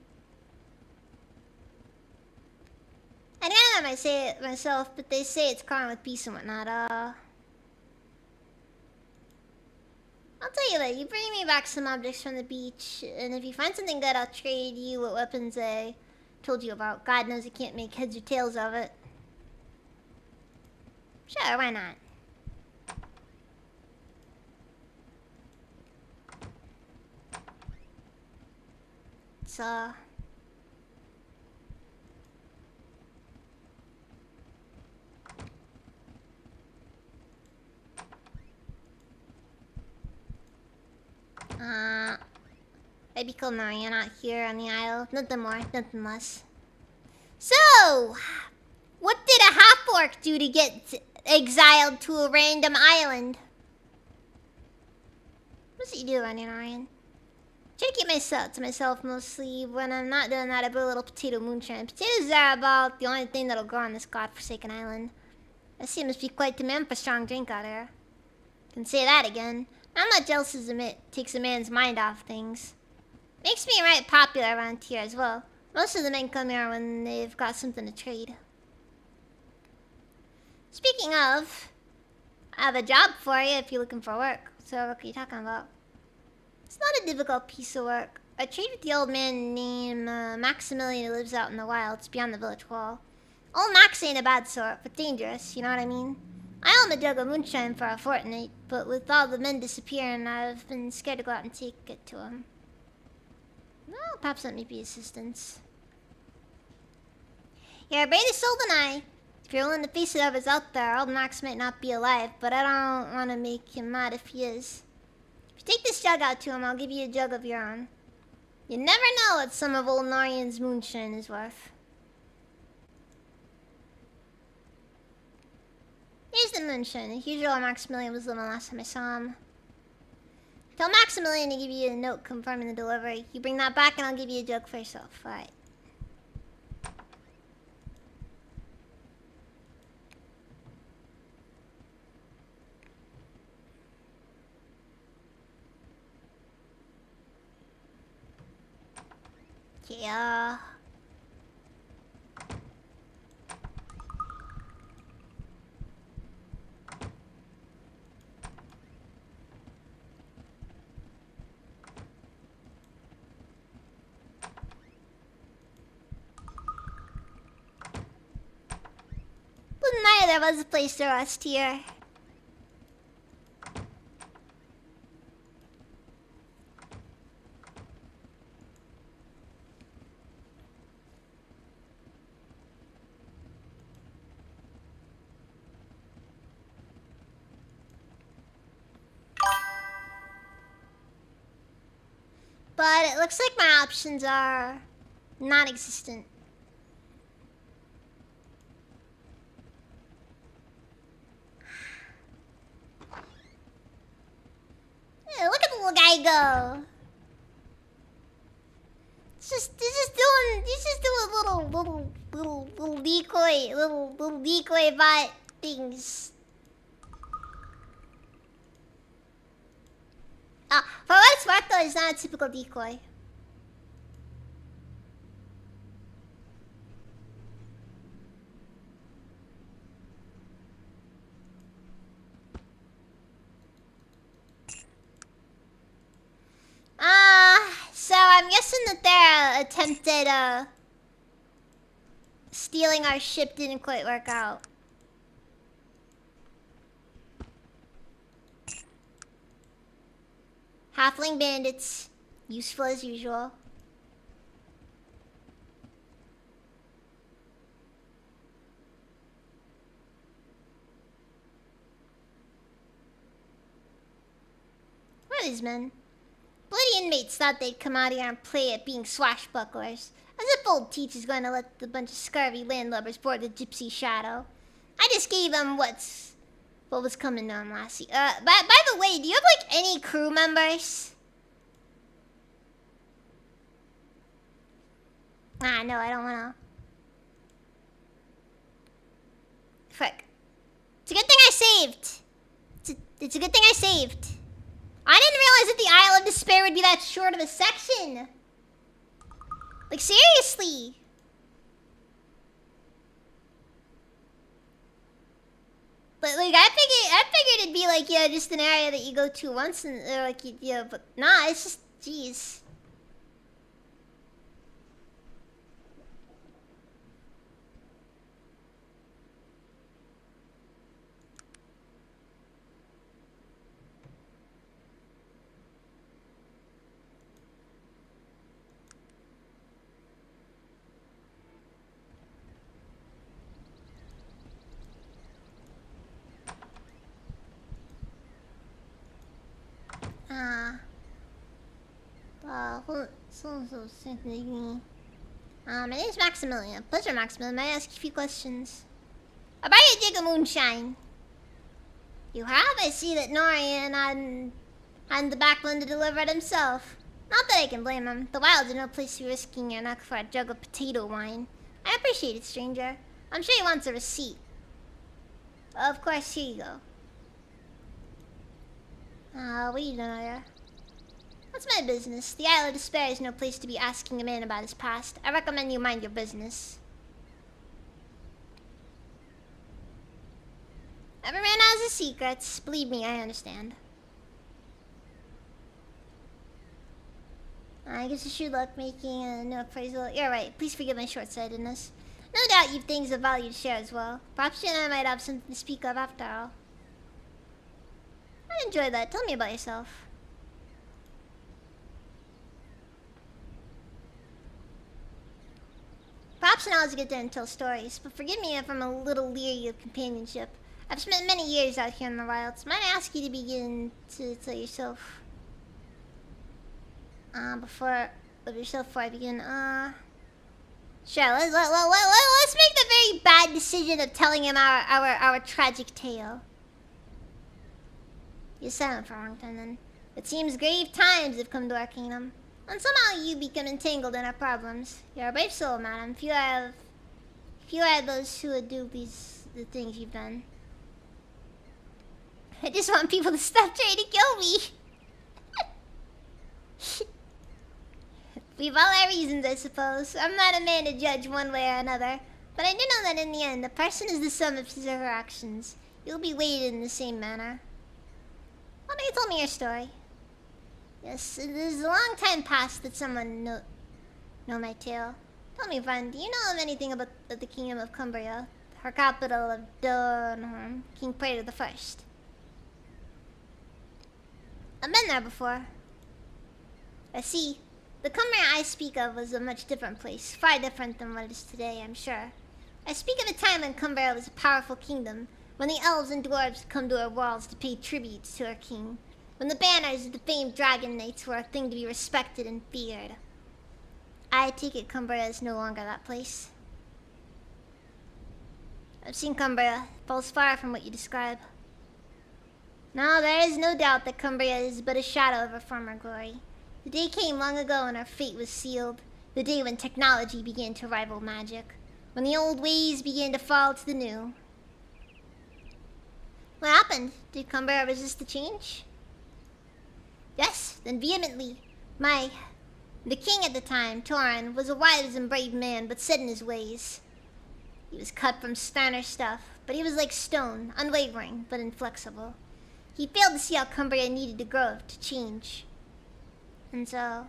I don't know, I might say it myself, but they say it's carved with peace and whatnot. I'll tell you that, you bring me back some objects from the beach, and if you find something good, I'll trade you what weapons I told you about. God knows you can't make heads or tails of it. Sure, why not? So... It'd be cool knowing you're not here on the isle. Nothing more, nothing less. So, what did a half-orc do to get exiled to a random island? What's he doing, Orion? Try to keep myself to myself mostly. When I'm not doing that, I brew a little potato moonshine. Potatoes are about the only thing that'll grow on this godforsaken island. I see must be quite demand for strong drink out here. Can say that again. Not much else is it takes a man's mind off things. Makes me right popular around here as well. Most of the men come here when they've got something to trade. Speaking of, I have a job for you if you're looking for work. So what are you talking about? It's not a difficult piece of work. I trade with the old man named Maximilian who lives out in the wilds beyond the village wall. Old Max ain't a bad sort, but dangerous, you know what I mean? I owe him a jug of moonshine for a fortnight, but with all the men disappearing, I've been scared to go out and take it to him. Well, perhaps let me be assistance. You're a braver soul than I. If you're willing to face whatever's out there, old Max might not be alive, but I don't want to make him mad if he is. If you take this jug out to him, I'll give you a jug of your own. You never know what some of old Narian's moonshine is worth. Here's the moonshine. As usual, Maximilian was living last time I saw him. Tell Maximilian to give you a note confirming the delivery. You bring that back and I'll give you a jug for yourself. Alright. Yeah. But neither was a place to rest here. But it looks like my options are non-existent. Yeah, look at the little guy go. He's just doing little decoy bot things. For what it's worth though, it's not a typical decoy. So I'm guessing that their attempted stealing our ship didn't quite work out. Halfling bandits, useful as usual. What are these men? Bloody inmates thought they'd come out here and play at being swashbucklers. As if old Teach is going to let the bunch of scurvy landlubbers board the Gypsy Shadow. I just gave them what was coming to them last year. By the way, do you have like any crew members? No, I don't wanna. Frick. It's a good thing I saved. It's a good thing I saved. I didn't realize that the Isle of Despair would be that short of a section. Like, seriously. But like, I figured it'd be like, yeah, just an area that you go to once and like, yeah, but nah, it's just, jeez. so sickening. My name's Maximilian. Pleasure, Maximilian. May I ask you a few questions? I buy you a jig of moonshine. You have? I see that Norian had the backbone to deliver it himself. Not that I can blame him. The wilds are no place to be risking your neck for a jug of potato wine. I appreciate it, stranger. I'm sure he wants a receipt. Of course, here you go. What are you doing here? That's my business. The Isle of Despair is no place to be asking a man about his past. I recommend you mind your business. Every man has his secrets. Believe me, I understand. I guess you should luck making a new appraisal. You're right. Please forgive my short-sightedness. No doubt you've things of value to share as well. Perhaps you and I might have something to speak of after all. I enjoy that. Tell me about yourself. Perhaps now is a good time to tell stories, but forgive me if I'm a little leery of companionship. I've spent many years out here in the wilds. Might I ask you to begin to tell yourself? Before I begin, sure, let's make the very bad decision of telling him our tragic tale. You're silent for a long time then. It seems grave times have come to our kingdom. And somehow you become entangled in our problems. You're a brave soul, madam. Few are those who would do the things you've done. I just want people to stop trying to kill me. We've all our reasons, I suppose. I'm not a man to judge one way or another. But I do know that in the end, a person is the sum of his or her actions. You'll be weighted in the same manner. Why don't you tell me your story? Yes, it is a long time past that someone know my tale. Tell me, friend, do you know of anything about the kingdom of Cumbria, her capital of Dornhorn, King Praetor the First? I've been there before. I see. The Cumbria I speak of was a much different place, far different than what it is today, I'm sure. I speak of a time when Cumbria was a powerful kingdom, when the elves and dwarves would come to her walls to pay tributes to her king, when the banners of the famed dragon knights were a thing to be respected and feared. I take it Cumbria is no longer that place. I've seen Cumbria. It falls far from what you describe. No, there is no doubt that Cumbria is but a shadow of her former glory. The day came long ago when our fate was sealed. The day when technology began to rival magic. When the old ways began to fall to the new. What happened? Did Cumbria resist the change? Yes, then vehemently. The king at the time, Torin, was a wise and brave man, but set in his ways. He was cut from sterner stuff, but he was like stone, unwavering, but inflexible. He failed to see how Cumbria needed to grow, to change. And so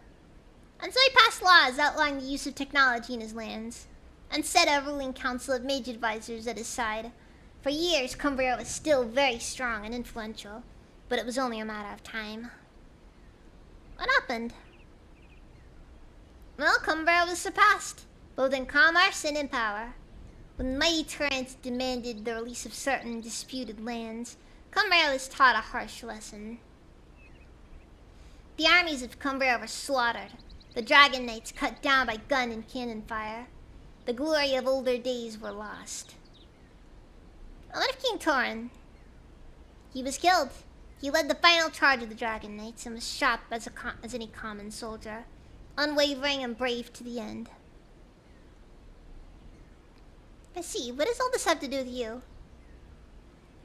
he passed laws outlawing the use of technology in his lands, and set a ruling council of mage advisors at his side. For years, Cumbria was still very strong and influential, but it was only a matter of time. What happened? Well, Cumbria was surpassed, both in commerce and in power. When mighty tyrants demanded the release of certain disputed lands, Cumbria was taught a harsh lesson. The armies of Cumbria were slaughtered, the dragon knights cut down by gun and cannon fire. The glory of older days were lost. What of King Torin? He was killed. He led the final charge of the dragon knights and was shot as any common soldier, unwavering and brave to the end. I see. What does all this have to do with you?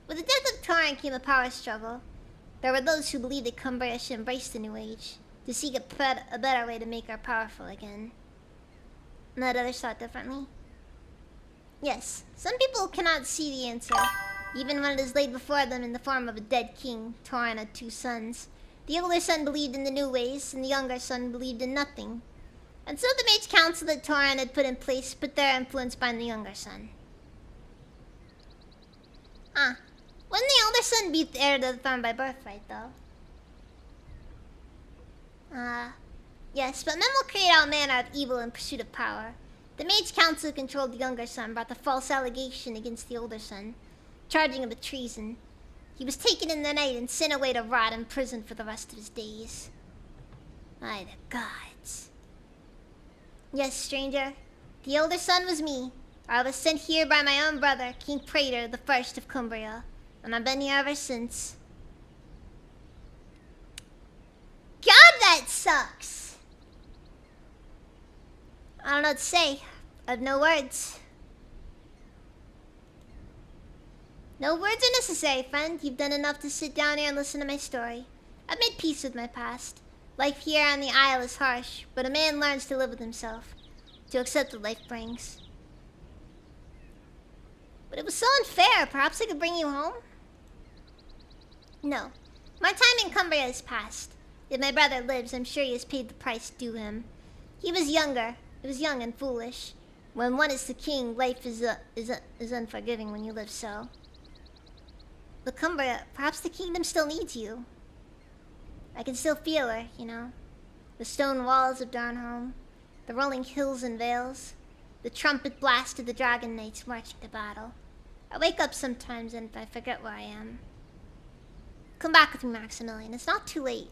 With the death of Torin came a power struggle. There were those who believed that Cumbria should embrace the new age, to seek a better way to make her powerful again. And that others thought differently? Yes, some people cannot see the answer, even when it is laid before them in the form of a dead king. Torin had 2 sons. The older son believed in the new ways, and the younger son believed in nothing. And so the mage council that Torin had put in place put their influence behind the younger son. Wouldn't the elder son be the heir to the throne by birthright, though? Yes, but men will create all manner of evil in pursuit of power. The mage council who controlled the younger son brought the false allegation against the older son, charging him with treason. He was taken in the night and sent away to rot in prison for the rest of his days. By the gods. Yes, stranger. The elder son was me. I was sent here by my own brother, King Praetor the First of Cumbria, and I've been here ever since. God, that sucks! I don't know what to say. I have no words. No words are necessary, friend. You've done enough to sit down here and listen to my story. I've made peace with my past. Life here on the Isle is harsh, but a man learns to live with himself, to accept what life brings. But it was so unfair. Perhaps I could bring you home? No. My time in Cumbria is past. If my brother lives, I'm sure he has paid the price due him. He was younger. He was young and foolish. When one is the king, life is unforgiving when you live so. But Cumbria, perhaps the kingdom still needs you. I can still feel her, you know. The stone walls of Darnholm, the rolling hills and vales, the trumpet blast of the dragon knights marching to battle. I wake up sometimes and I forget where I am. Come back with me, Maximilian. It's not too late.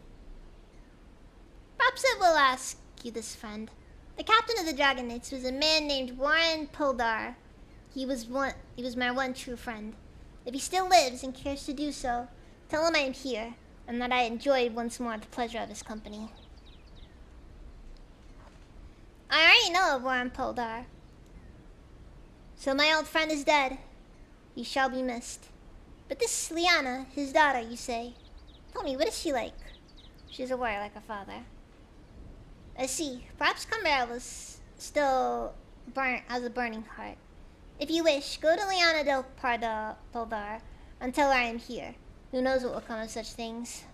Perhaps I will ask you this, friend. The captain of the dragon knights was a man named Warren Poldar. He was my one true friend. If he still lives and cares to do so, tell him I am here, and that I enjoyed once more the pleasure of his company. I already know of Warren Poldar. So my old friend is dead. He shall be missed. But this Liana, his daughter, you say. Tell me, what is she like? She's a warrior like her father. I see. Perhaps Cumbria was still has a burning heart. If you wish, go to Liana del Poldar and tell her I am here. Who knows what will come of such things?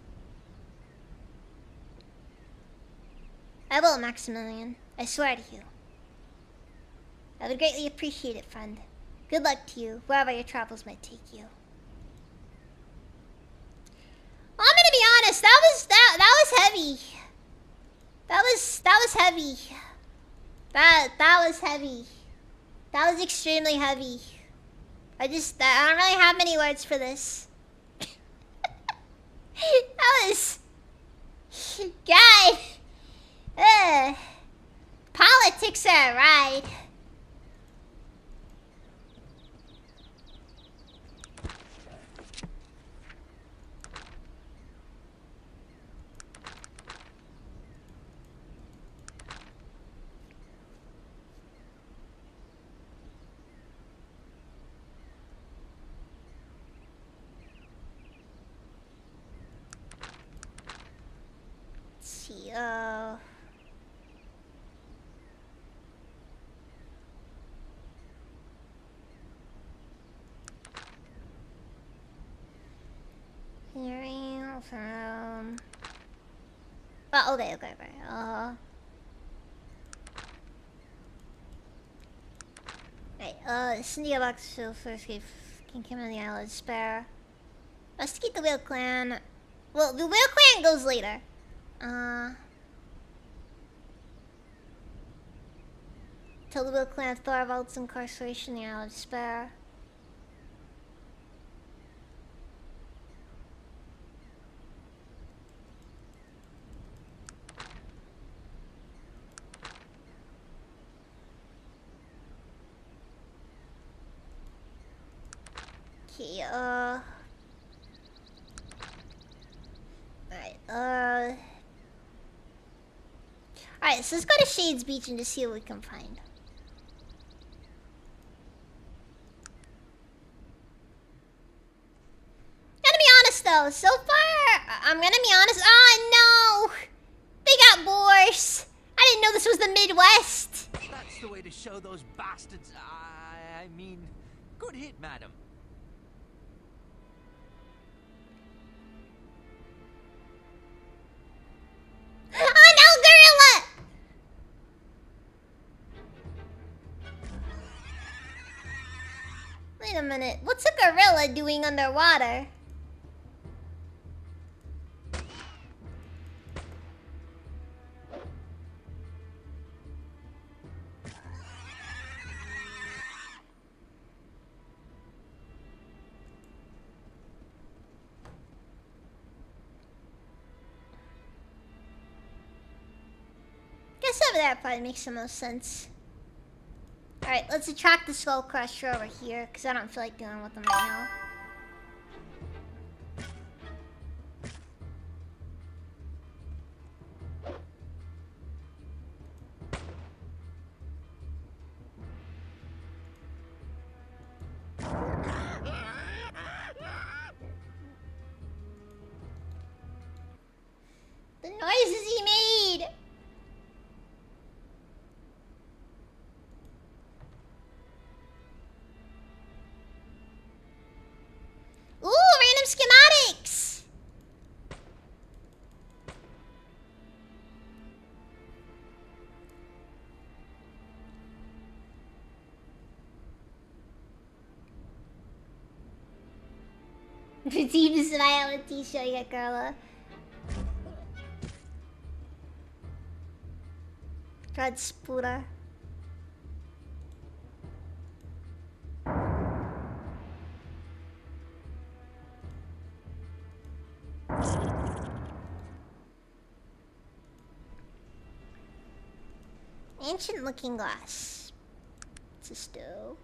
I will, Maximilian. I swear to you. I would greatly appreciate it, friend. Good luck to you, wherever your travels might take you. Well, I'm gonna be honest. That was heavy. That was heavy. That was heavy. That was extremely heavy. I don't really have many words for this. That was... God. Politics are a ride. Let's see, hearing from... Oh, okay. Right, Cynthia Box first gave King Kim on the Isle of Despair. Investigate the Whale Clan. Well, the Whale Clan goes later. Tell the Whale Clan of Thorvald's incarceration in the Isle of Despair. Okay, Alright, so let's go to Shades Beach and just see what we can find. Gotta be honest though, so far, I'm gonna be honest. Oh no! They got boars! I didn't know this was the Midwest! That's the way to show those bastards. I mean, good hit, madam. Oh no, gorilla! Wait a minute, what's a gorilla doing underwater? guess over there probably makes the most sense. Alright, let's attract the Skull Crusher over here, because I don't feel like dealing with them right now. The noises he made! Ooh, random schematics! Deep smile with t-shirt, yeah, Carla. God Spooter. Ancient looking glass. It's a stove.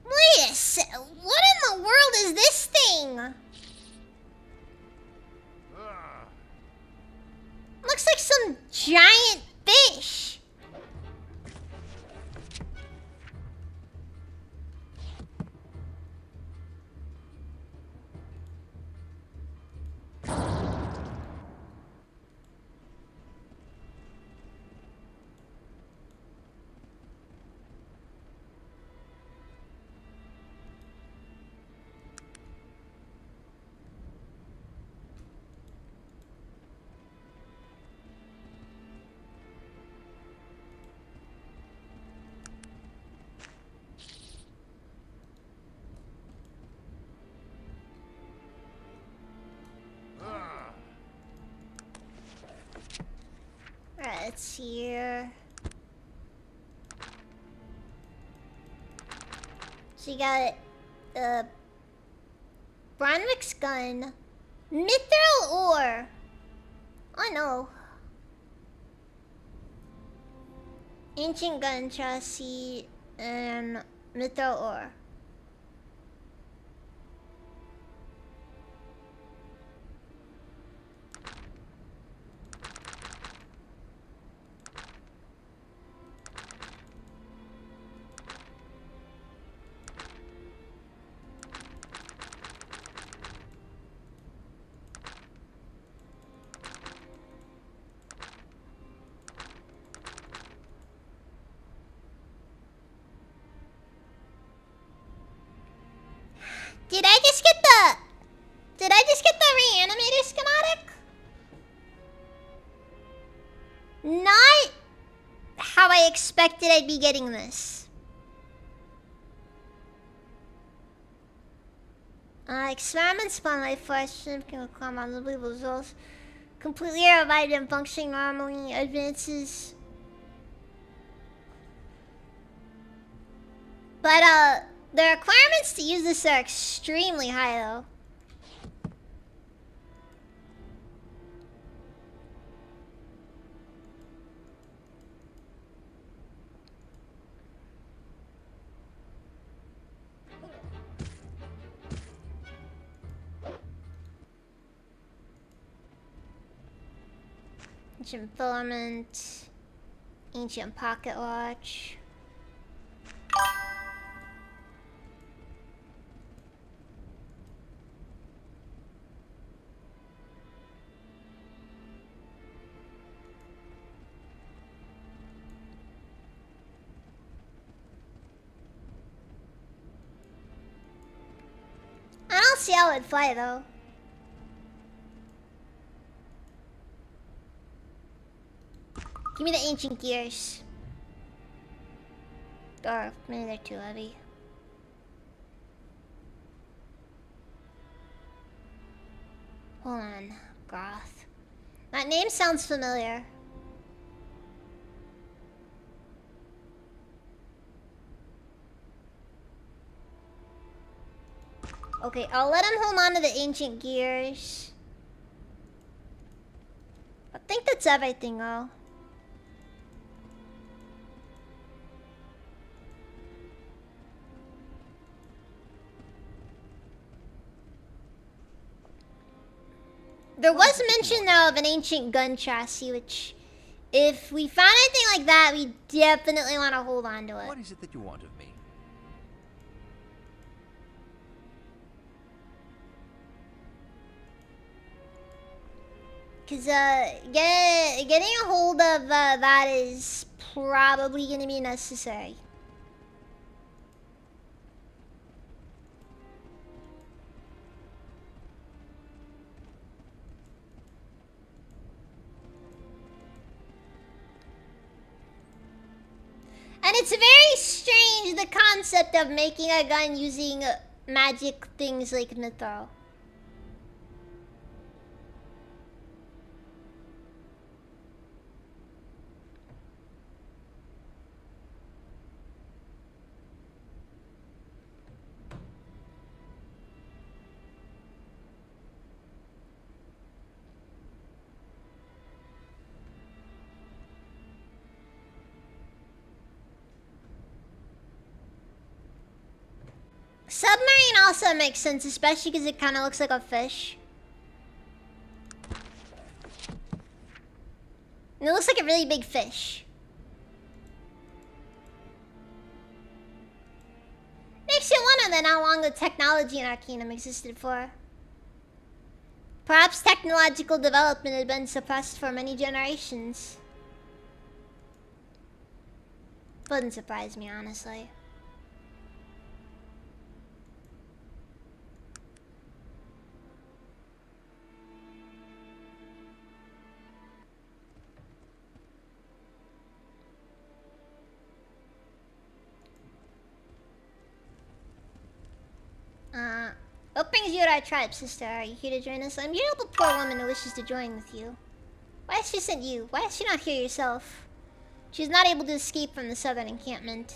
Wait a sec. What in the world is this thing? Looks like some giant fish. Alright, let's see here. So you got Bronwick's gun, mithril ore. Oh no. Ancient gun chassis and mithril ore. Did I just get the reanimator schematic? Not how I expected I'd be getting this. Experiments spawn life force can come on unbelievable results. Completely revived and functioning normally. Advances. But the requirements to use this are extremely high though. Ancient filament. Ancient pocket watch. I don't see how it would fly though. Give me the ancient gears. Or maybe they're too heavy. Hold on, Groth. That name sounds familiar. Okay, I'll let him hold on to the ancient gears. I think that's everything, though. There was mention, though, of an ancient gun chassis, which, if we found anything like that, we definitely want to hold on to it. What is it that you want of me? Because, getting a hold of that is probably going to be necessary. And it's very strange, the concept of making a gun using magic things like Nithro. Submarine also makes sense, especially because it kind of looks like a fish. And it looks like a really big fish. Makes you wonder then how long the technology in our kingdom existed for. Perhaps technological development had been suppressed for many generations. Wouldn't surprise me, honestly. What brings you to our tribe, sister? Are you here to join us? I'm here to help a poor woman who wishes to join with you. Why has she sent you? Why is she not here yourself? She's not able to escape from the southern encampment.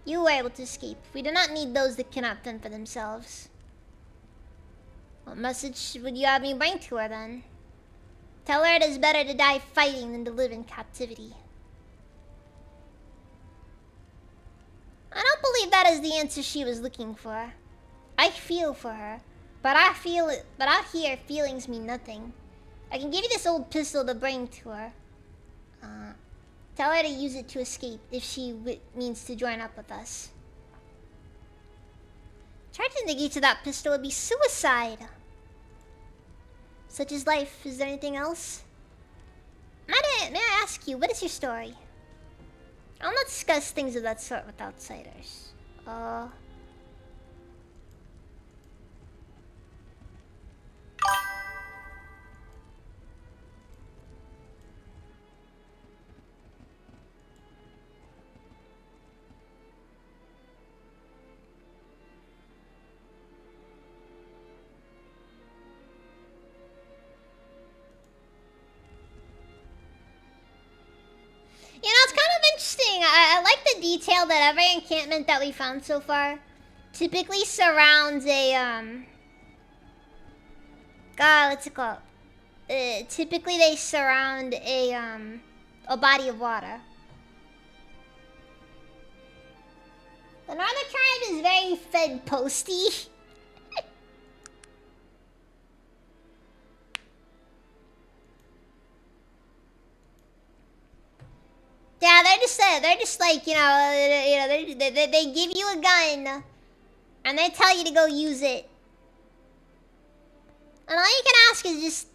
You were able to escape. We do not need those that cannot fend for themselves. What message would you have me bring to her, then? Tell her it is better to die fighting than to live in captivity. I don't believe that is the answer she was looking for. I feel for her, but out here feelings mean nothing. I can give you this old pistol to bring to her. Tell her to use it to escape if she means to join up with us. Charging the key to that pistol would be suicide. Such is life. Is there anything else? May I ask you, what is your story? I'll not discuss things of that sort with outsiders. You know, it's kind of interesting. I like the detail that every encampment that we found so far typically surrounds a, God, what's it called? Typically they surround a body of water. The Northern Tribe is very fed posty. Yeah, they're just like, you know, they give you a gun, and they tell you to go use it, and all you can ask is just,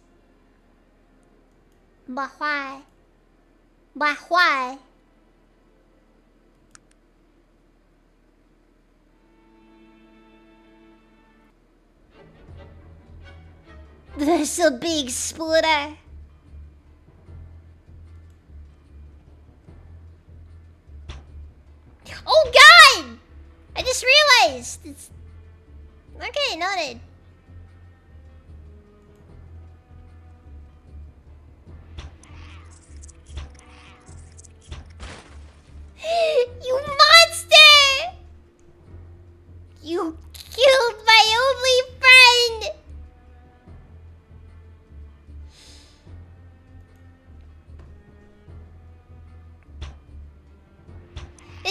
but why? But why? There's a big splitter. Oh God! I just realized. It's... Okay, noted. You monster! You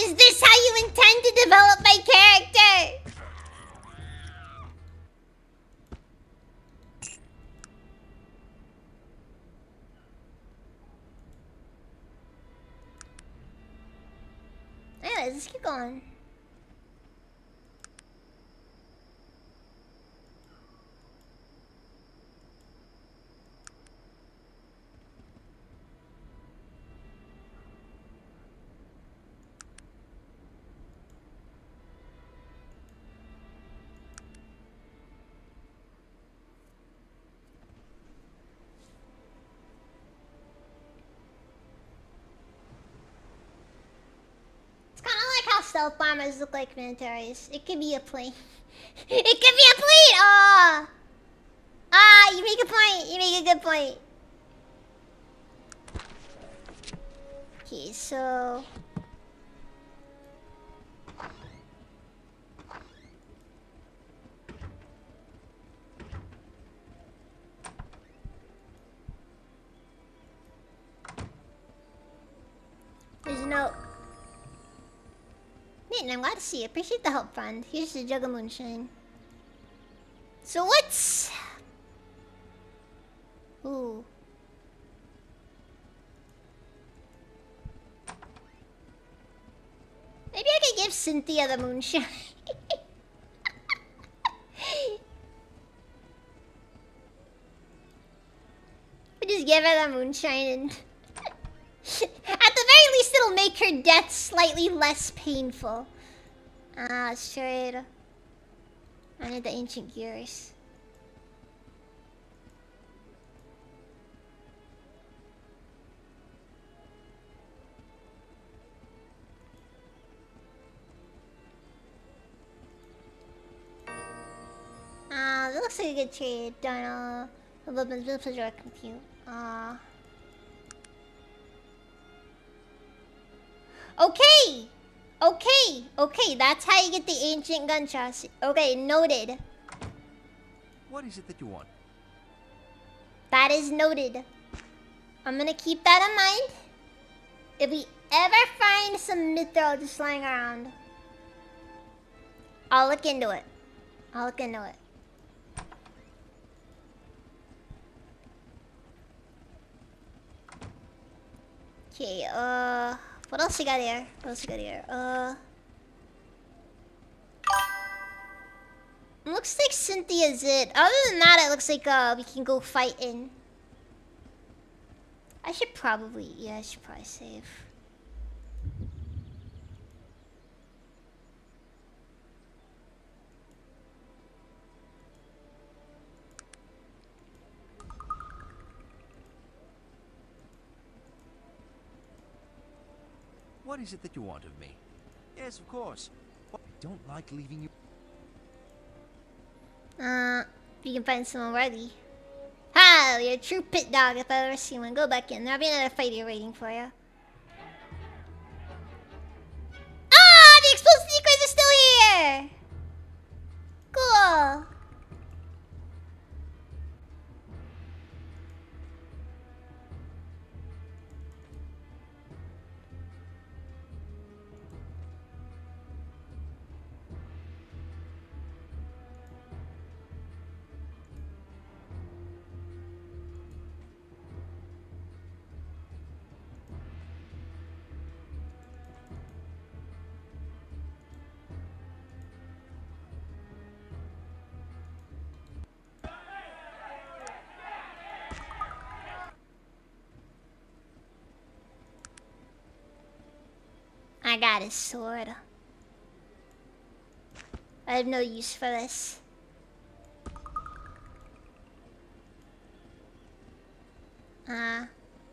Is this how you intend to develop my character? Anyways, let's keep going. It's kind of like how stealth bombers look like militaries. It could be a plane. It could be a plane! Ah! Ah, you make a point. You make a good point. Okay, so... There's no... Man, I'm glad to see you. Appreciate the help, friend. Here's the jug of moonshine. So what's... Ooh. Maybe I could give Cynthia the moonshine. We just give her the moonshine and... At the very least, it'll make her death slightly less painful. Ah, straight. I need the ancient gears. Ah, that looks like a good trade. Dino. A little bit of pleasure working with you. Okay! Okay! Okay, that's how you get the ancient gun chassis. Okay, noted. What is it that you want? That is noted. I'm gonna keep that in mind. If we ever find some mithril just lying around, I'll look into it. I'll look into it. Okay, what else you got here? What else you got here? Looks like Cynthia's it. Other than that, it looks like, we can go fighting. I should probably save. What is it that you want of me? Yes, of course. I don't like leaving you. If you can find someone worthy. Ha! You're a true pit dog if I've ever seen one. Go back in. There'll be another fight here waiting for you. Ah! The explosive secrets are still here! Cool. I got his sword. I have no use for this.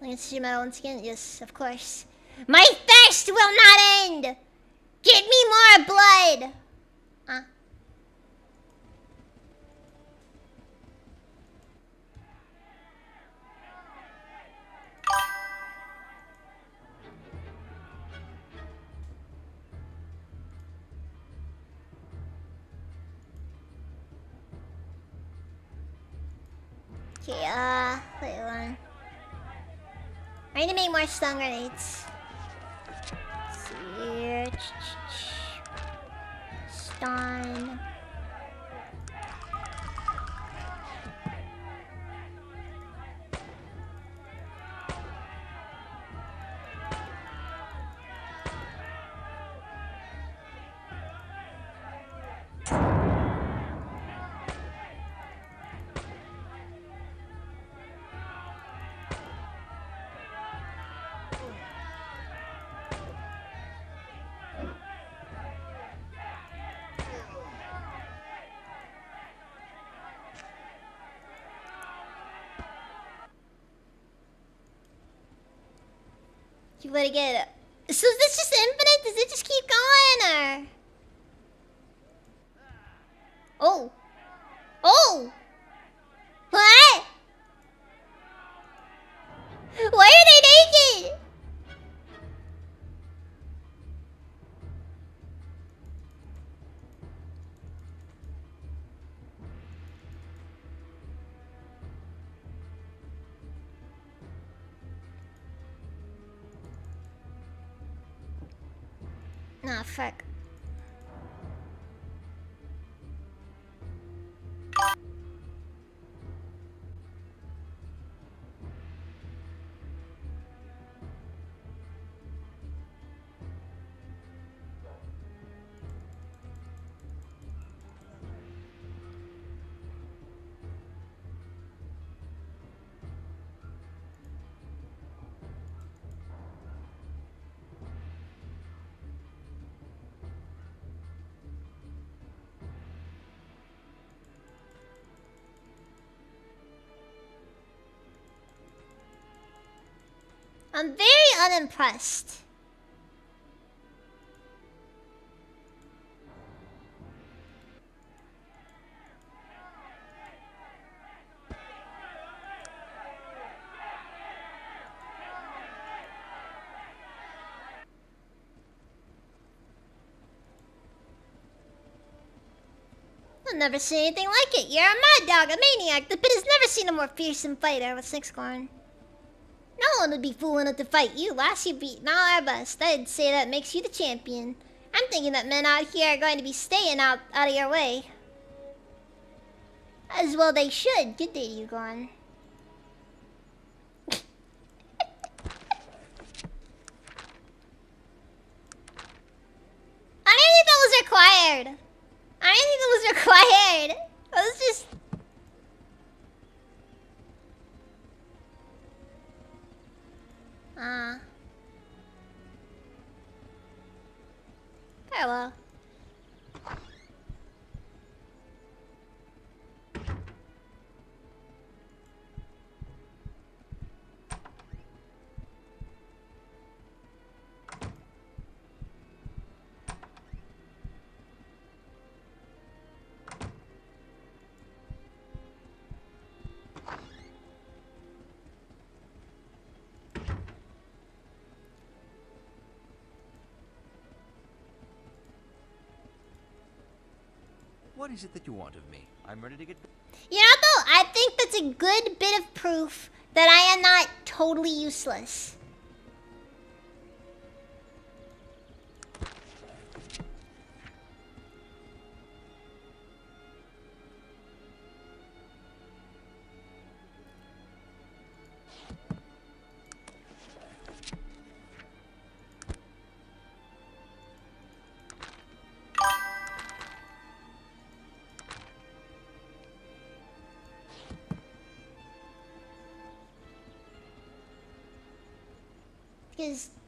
Let's see metal once again. Yes, of course. My thirst will not end! Give me more blood! Okay, wait one. I need to make more stun grenades. Let's see here. Stein. You wanna get it? So is this just infinite? Does it just keep going, or? Oh. Oh! What? Why are they naked? Nah, fuck. I'm very unimpressed. I've never seen anything like it. You're a mad dog, a maniac. The pit has never seen a more fearsome fighter with Sixcorn. No one would be fool enough to fight you. Last you beat all our best. I'd say that makes you the champion. I'm thinking that men out here are going to be staying out of your way. As well they should. Good day, Yugon. I didn't think that was required. I didn't think that was required. It was just... Farewell. What is it that you want of me? I'm ready to get... You know, though, I think that's a good bit of proof that I am not totally useless.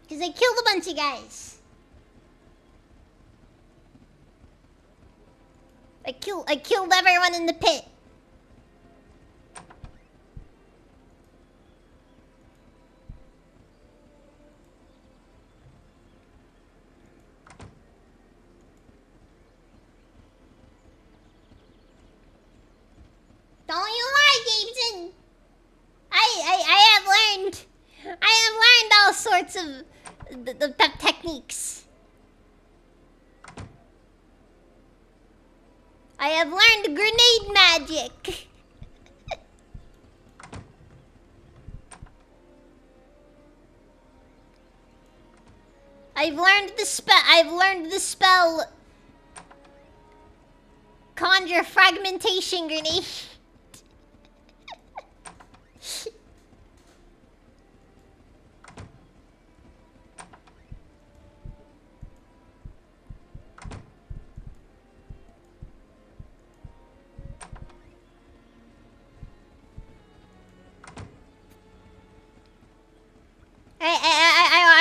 Because I killed a bunch of guys. I killed everyone in the pit. Don't you lie, Gabeson. I have learned all sorts of the techniques. I have learned grenade magic. I've learned the spell. Conjure fragmentation grenade.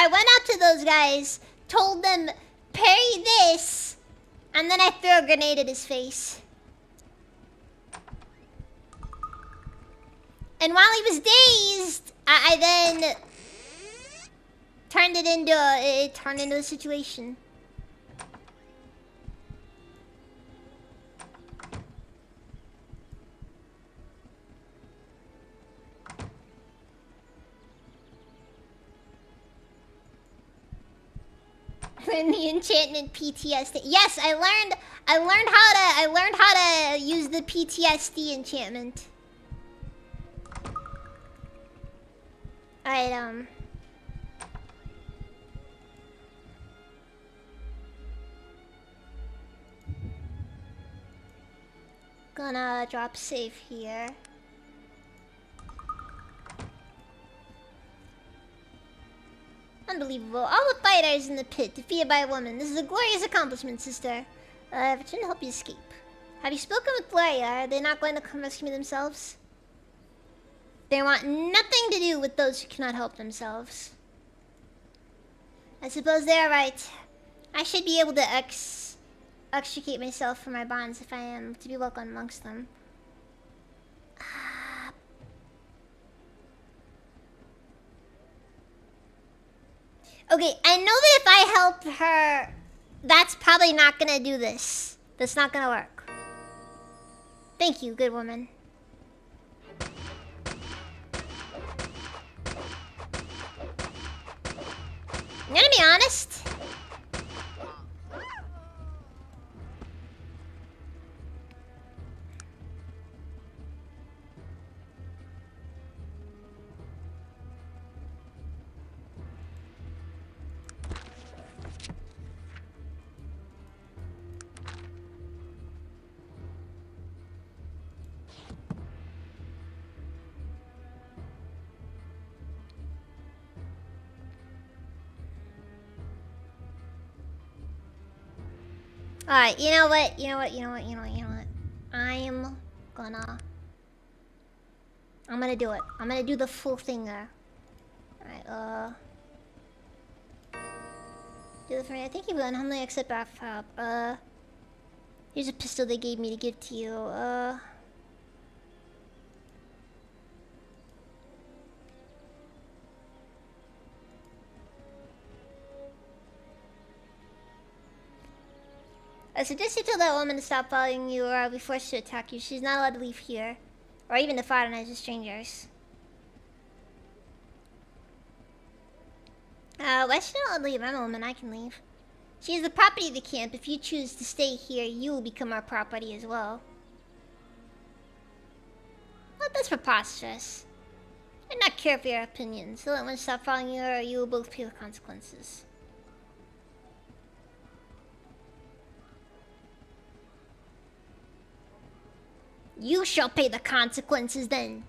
I went out to those guys, told them, parry this, and then I threw a grenade at his face. And while he was dazed, I then turned it into a situation. Learn the enchantment PTSD. Yes, I learned how to use the PTSD enchantment. Alright, gonna drop save here. Unbelievable. All the fighters in the pit defeated by a woman. This is a glorious accomplishment, sister. It shouldn't help you escape. Have you spoken with Gloria? Are they not going to come rescue me themselves? They want nothing to do with those who cannot help themselves. I suppose they are right. I should be able to extricate myself from my bonds if I am to be welcome amongst them. Okay, I know that if I help her, that's probably not gonna do this. That's not gonna work. Thank you, good woman. I'm gonna be honest. Alright, you know what? I'm gonna do it. I'm gonna do the full thing there. Alright, do the friend. Thank you, but unhumbly accept our help. Here's a pistol they gave me to give to you. I suggest you tell that woman to stop following you or I'll be forced to attack you. She's not allowed to leave here. Or even to fraternize with strangers. Why should I leave? I'm a woman, I can leave. She is the property of the camp. If you choose to stay here, you will become our property as well. Well, that's preposterous. I do not care for your opinions. So let one stop following you or you will both pay the consequences. You shall pay the consequences then.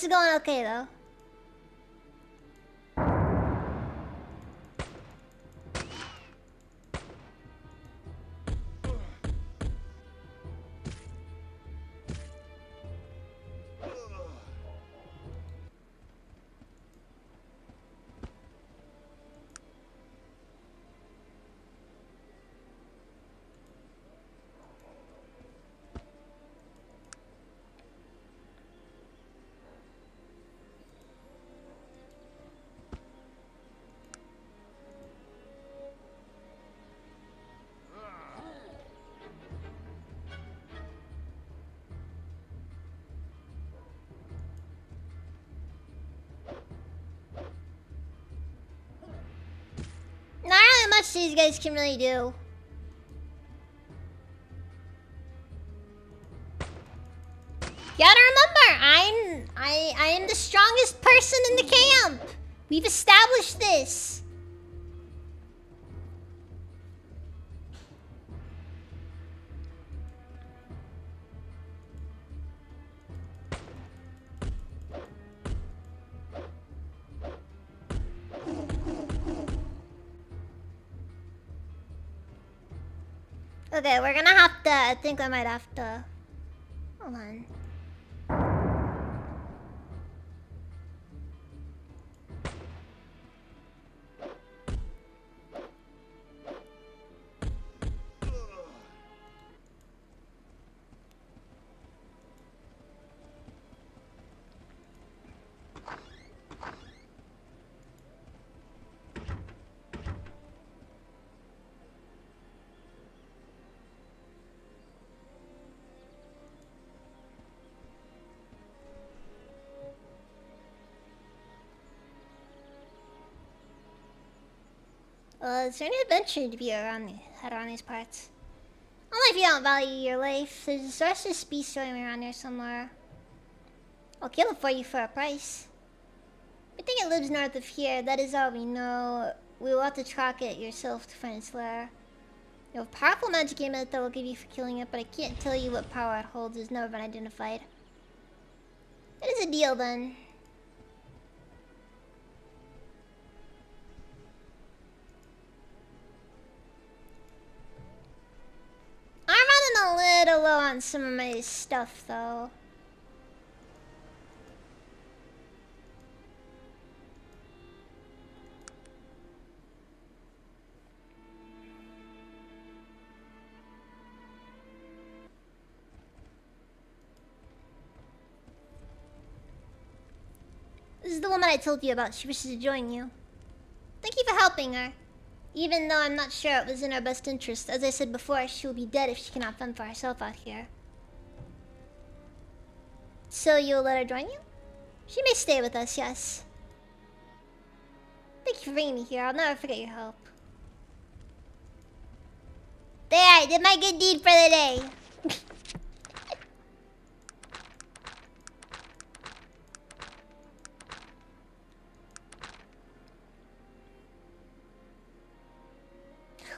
is going okay though. Not really much these guys can really do. Gotta remember, I am the strongest person in the camp. We've established this. Okay, we're gonna have to. I think I might have to. Hold on. Is there any adventure to be around these parts? Only if you don't value your life. There's a sorceress beast roaming around here somewhere. I'll kill it for you for a price. I think it lives north of here. That is all we know. We will have to track it yourself to find its lair. You have a powerful magic amulet that will give you for killing it, but I can't tell you what power it holds. It's never been identified. It is a deal then. I'm running a little low on some of my stuff though. This is the woman I told you about. She wishes to join you. Thank you for helping her. Even though I'm not sure it was in her best interest. As I said before, she will be dead if she cannot fend for herself out here. So you'll let her join you? She may stay with us, yes. Thank you for bringing me here. I'll never forget your help. There, I did my good deed for the day.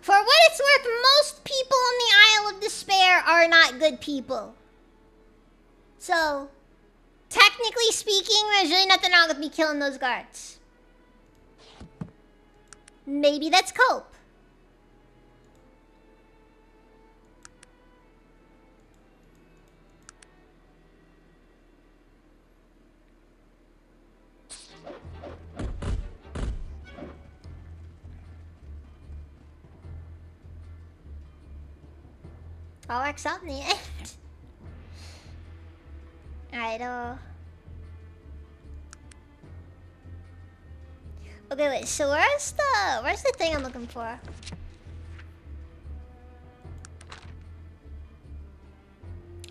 For what it's worth, most people on the Isle of Despair are not good people. So, technically speaking, there's really nothing wrong with me killing those guards. Maybe that's cope. All works out in the end. Alright, okay, wait, so where's the thing I'm looking for?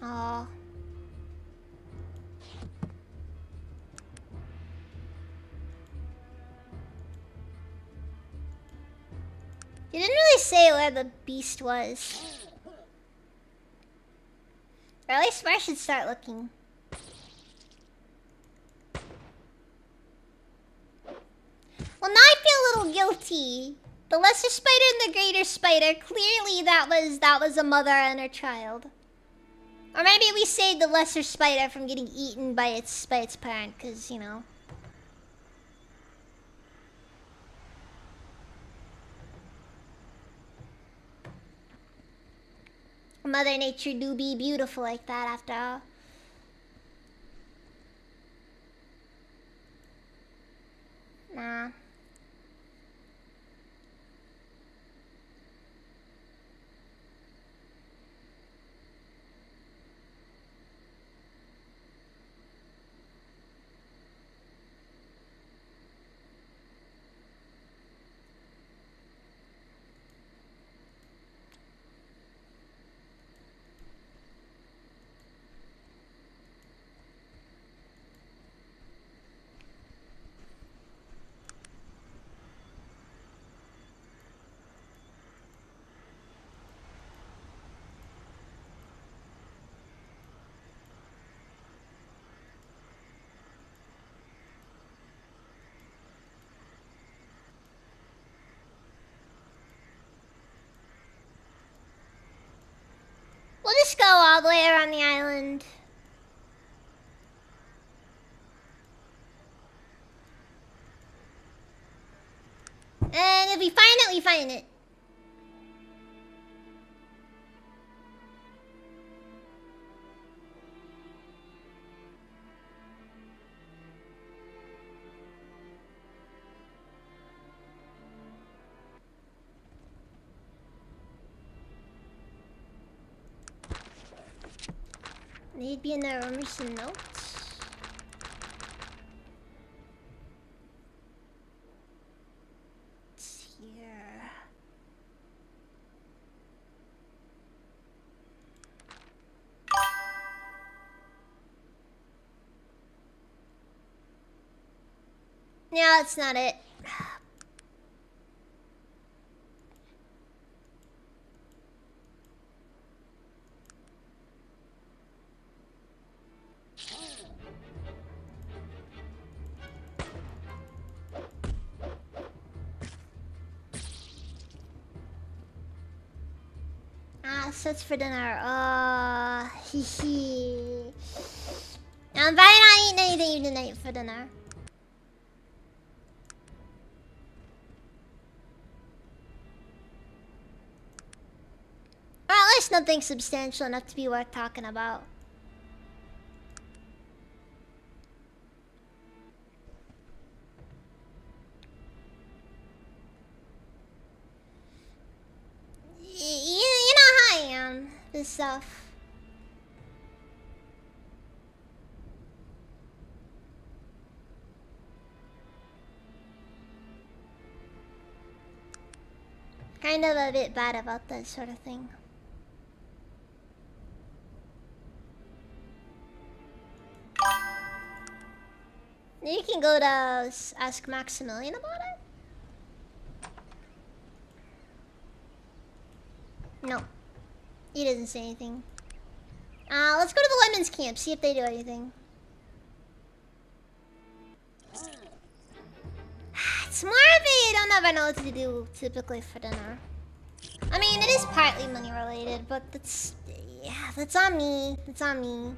Oh. You didn't really say where the beast was. Or at least I should start looking. Well, now I feel a little guilty. The lesser spider and the greater spider. Clearly, that was a mother and her child. Or maybe we saved the lesser spider from getting eaten by its parent, cause you know. Mother Nature do be beautiful like that after all. Nah. We'll just go all the way around the island. And if we find it, we find it. They'd be in their rooms and notes. It's here. No, that's not it. So it's for dinner. Hee hee. I'm probably not eating anything tonight for dinner. Or at least nothing substantial enough to be worth talking about. You know how I am. This stuff. Kind of a bit bad about that sort of thing. You can go to ask Maximilian about it. No. He doesn't say anything. Let's go to the women's camp, see if they do anything. It's more of a don't ever know what to do typically for dinner. I mean, it is partly money related, but that's... yeah, that's on me. That's on me.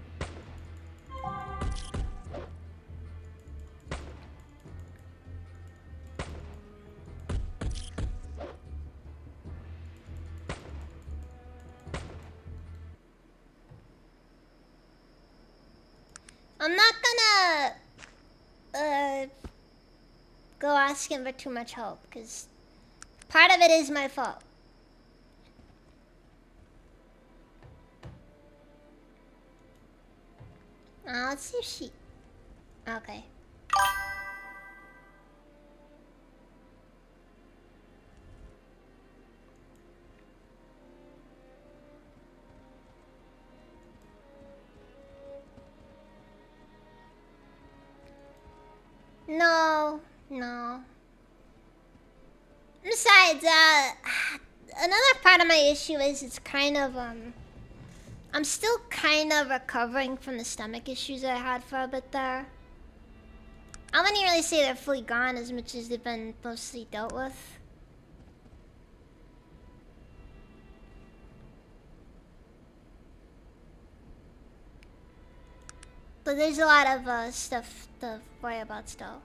I'm not gonna go asking for too much help, because part of it is my fault. Let's see if she... okay. No, no. Besides, another part of my issue is it's kind of, I'm still kind of recovering from the stomach issues I had for a bit there. I wouldn't really say they're fully gone as much as they've been mostly dealt with. But there's a lot of stuff to worry about still.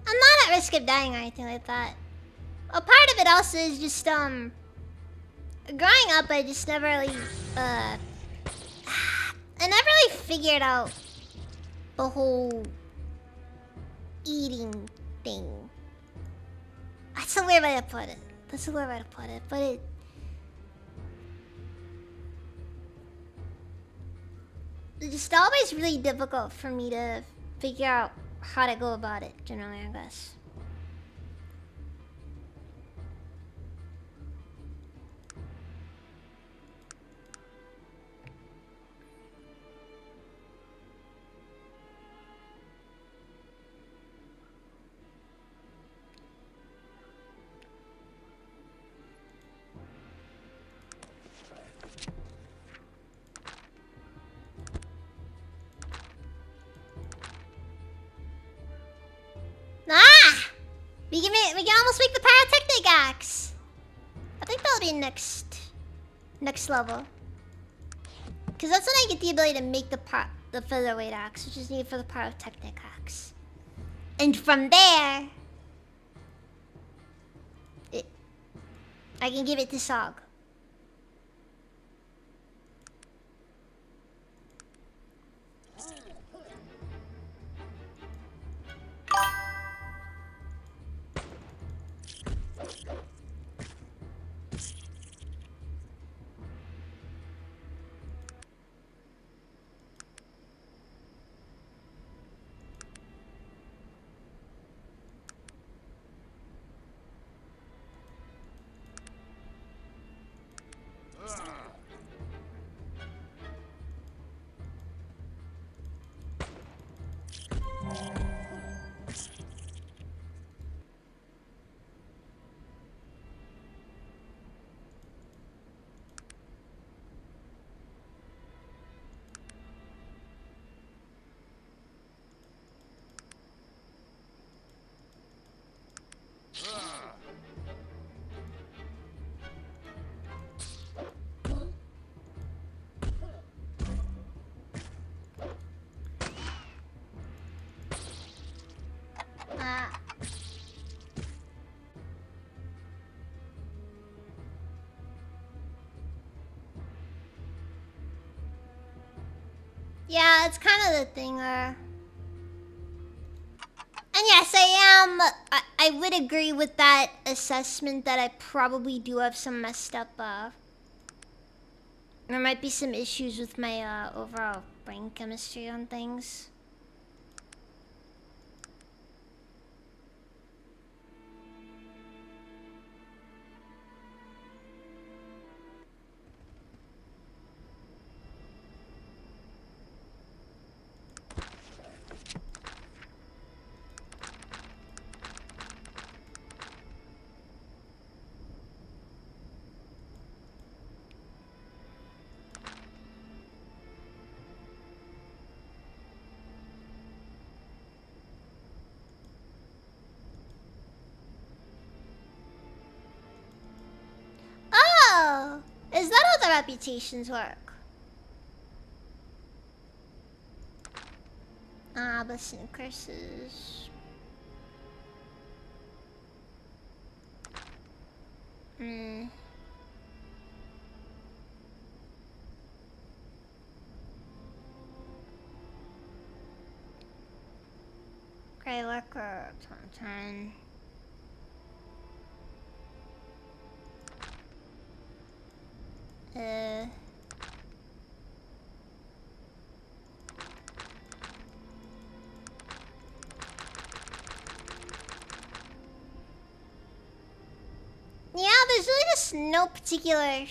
I'm not at risk of dying or anything like that. A part of it also is just growing up I just never really I never really figured out the whole eating thing. That's a weird way to put it. That's a weird way to put it, but it's just always really difficult for me to figure out how to go about it, generally, I guess. Ah! We can almost make the pyrotechnic axe. I think that'll be next level. Cause that's when I get the ability to make the featherweight axe, which is needed for the pyrotechnic axe. And from there, I can give it to Sog. Yeah, it's kind of the thing where... And yes, I would agree with that assessment that I probably do have some messed up, there might be some issues with my, overall brain chemistry on things. Oh! Is that how the reputations work? Ah, blessing and curses. Hmm. Grey worker, 10. just no particular.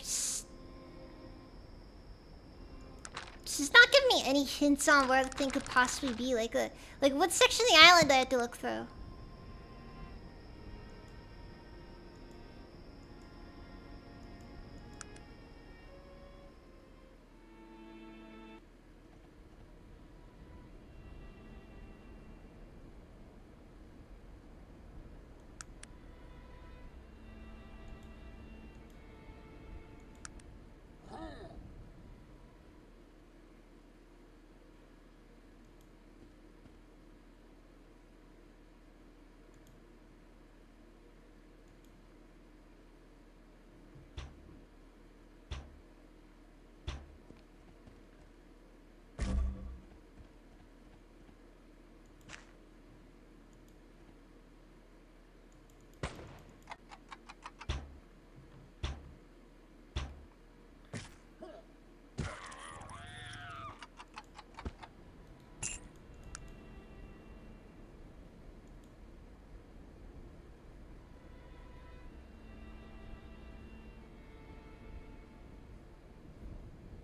She's not giving me any hints on where the thing could possibly be. Like what section of the island do I have to look through?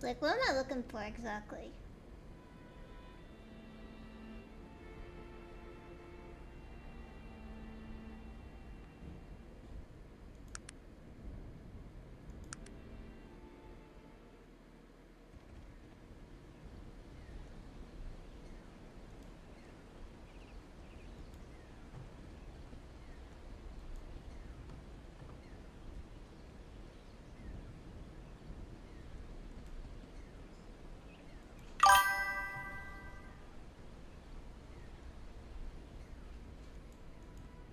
Like, what am I looking for exactly?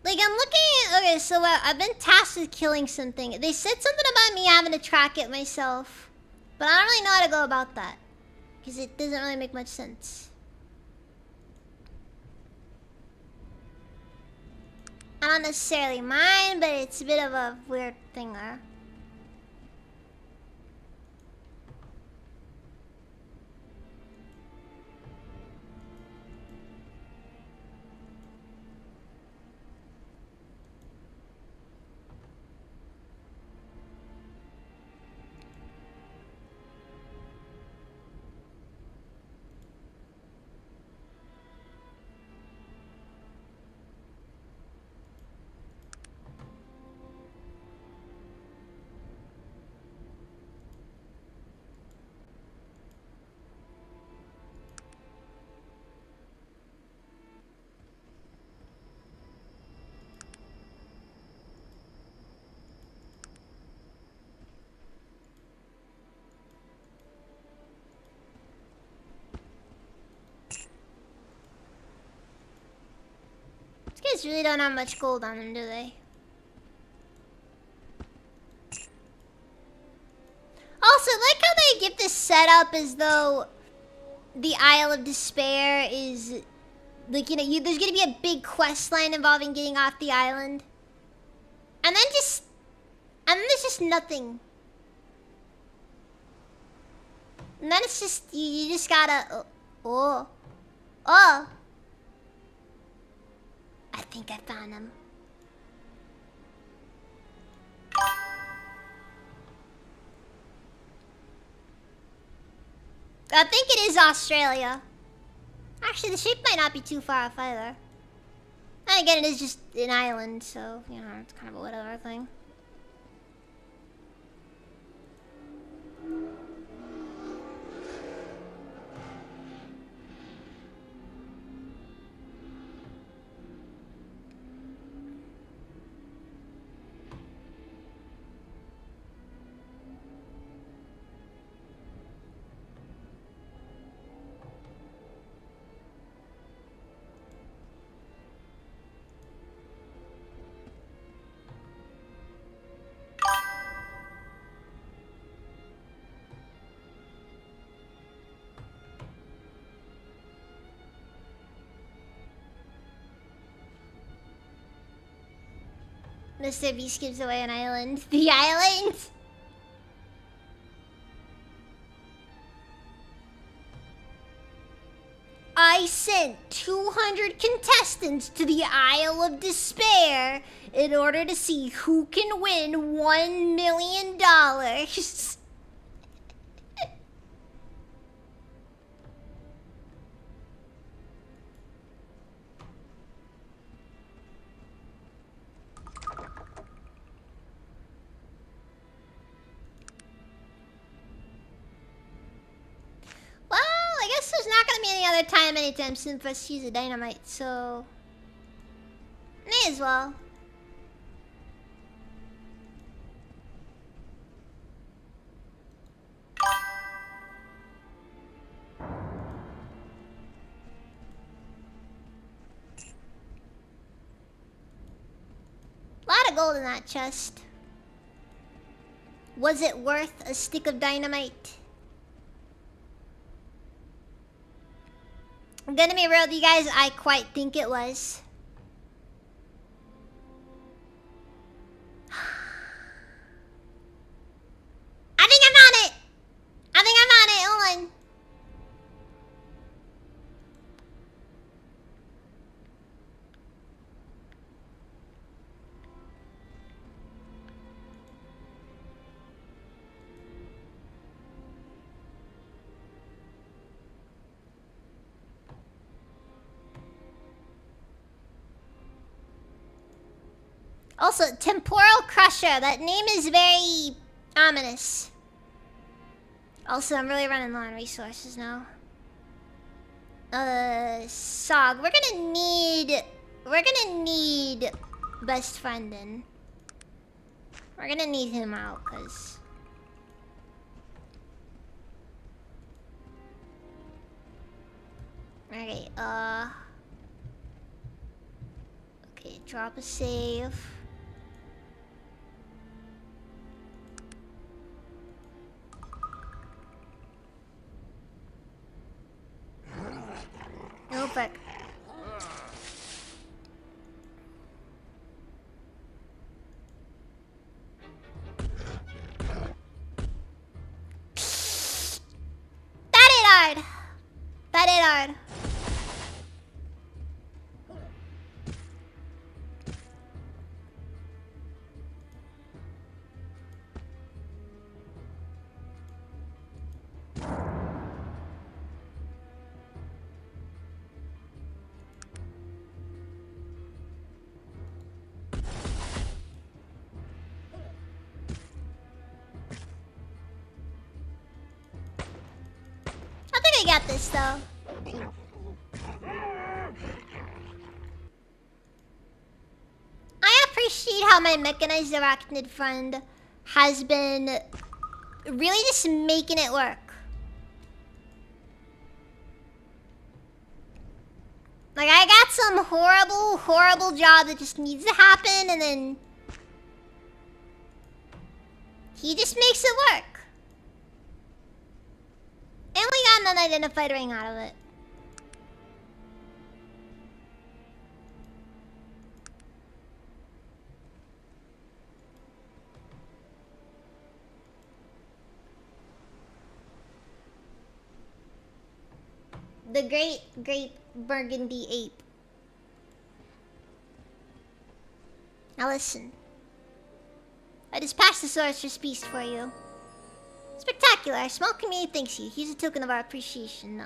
Like, I'm looking at... Okay, so I've been tasked with killing something. They said something about me having to track it myself. But I don't really know how to go about that. Because it doesn't really make much sense. I don't necessarily mind, but it's a bit of a weird thing there. These guys really don't have much gold on them, do they? Also, like how they get this set up as though the Isle of Despair is... Like, you know, there's gonna be a big quest line involving getting off the island. And then just... And then there's just nothing. And then it's just... You just gotta... Oh. I think I found him. I think it is Australia. Actually, the shape might not be too far off either. And again, it is just an island, so, you know, it's kind of a whatever thing. Mr. Beast gives away an island. The island? I sent 200 contestants to the Isle of Despair in order to see who can win $1 million. Well, I guess there's not gonna be any other time anytime soon for us to use a dynamite, so may as well. Lot of gold in that chest. Was it worth a stick of dynamite? I'm gonna be real with you guys, I quite think it was. I think I found it! I think I found it, hold on. Also, Temporal Crusher. That name is very ominous. Also, I'm really running low on resources now. Sog. We're gonna need Best Friend in. We're gonna need him out, cause okay, okay, drop a save. No fuck. That ain't hard. That ain't hard. I think I got this though. I appreciate how my mechanized arachnid friend has been really just making it work. Like, I got some horrible, horrible job that just needs to happen, and then he just makes it work. And we got an unidentified ring out of it. The great burgundy ape. Now listen. I dispatched the sorcerer's beast for you. Spectacular. Our small community thanks you. Here's a token of our appreciation.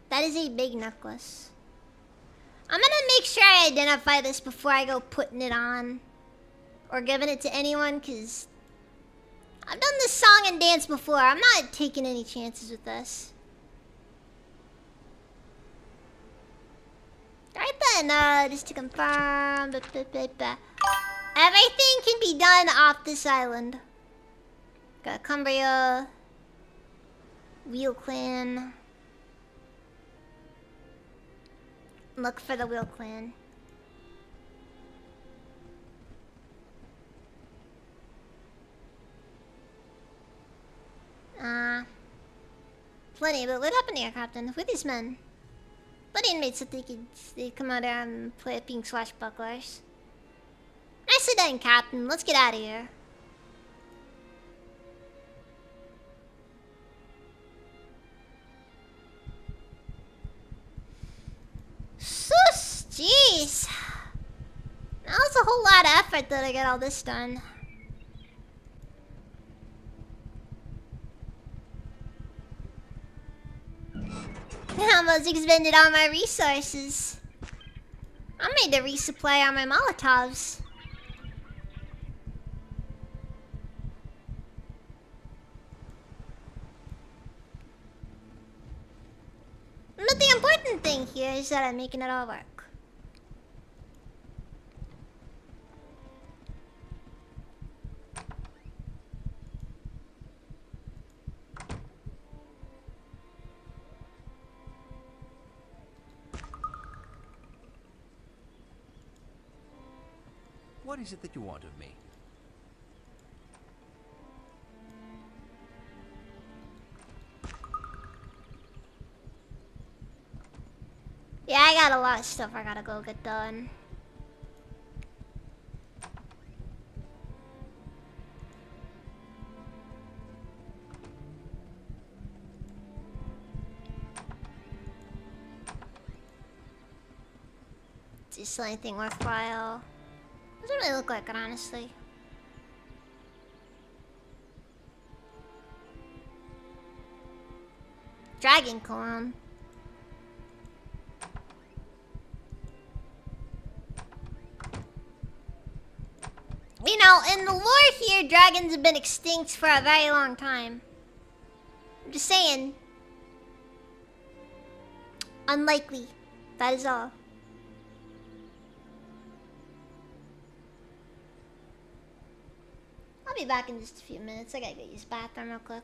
That is a big necklace. I'm gonna make sure I identify this before I go putting it on or giving it to anyone, because I've done this song and dance before. I'm not taking any chances with this. Right then, just to confirm, everything can be done off this island. Got Cumbria, Wheel Clan. Look for the Wheel Clan. Plenty, but what happened here, Captain? Who are these men? Bloody inmates that they come out here and play at being swashbucklers. Nicely done, Captain. Let's get out of here. Sus, jeez. That was a whole lot of effort to get all this done. I almost expended all my resources. I made to resupply all my Molotovs. But the important thing here is that I'm making it all work. What is it that you want of me? Yeah, I got a lot of stuff I gotta go get done. Is this anything worthwhile? Doesn't really look like it, honestly. Dragon Corn. You know, in the lore here, dragons have been extinct for a very long time. I'm just saying. Unlikely. That is all. I'll be back in just a few minutes. I gotta go use the bathroom real quick.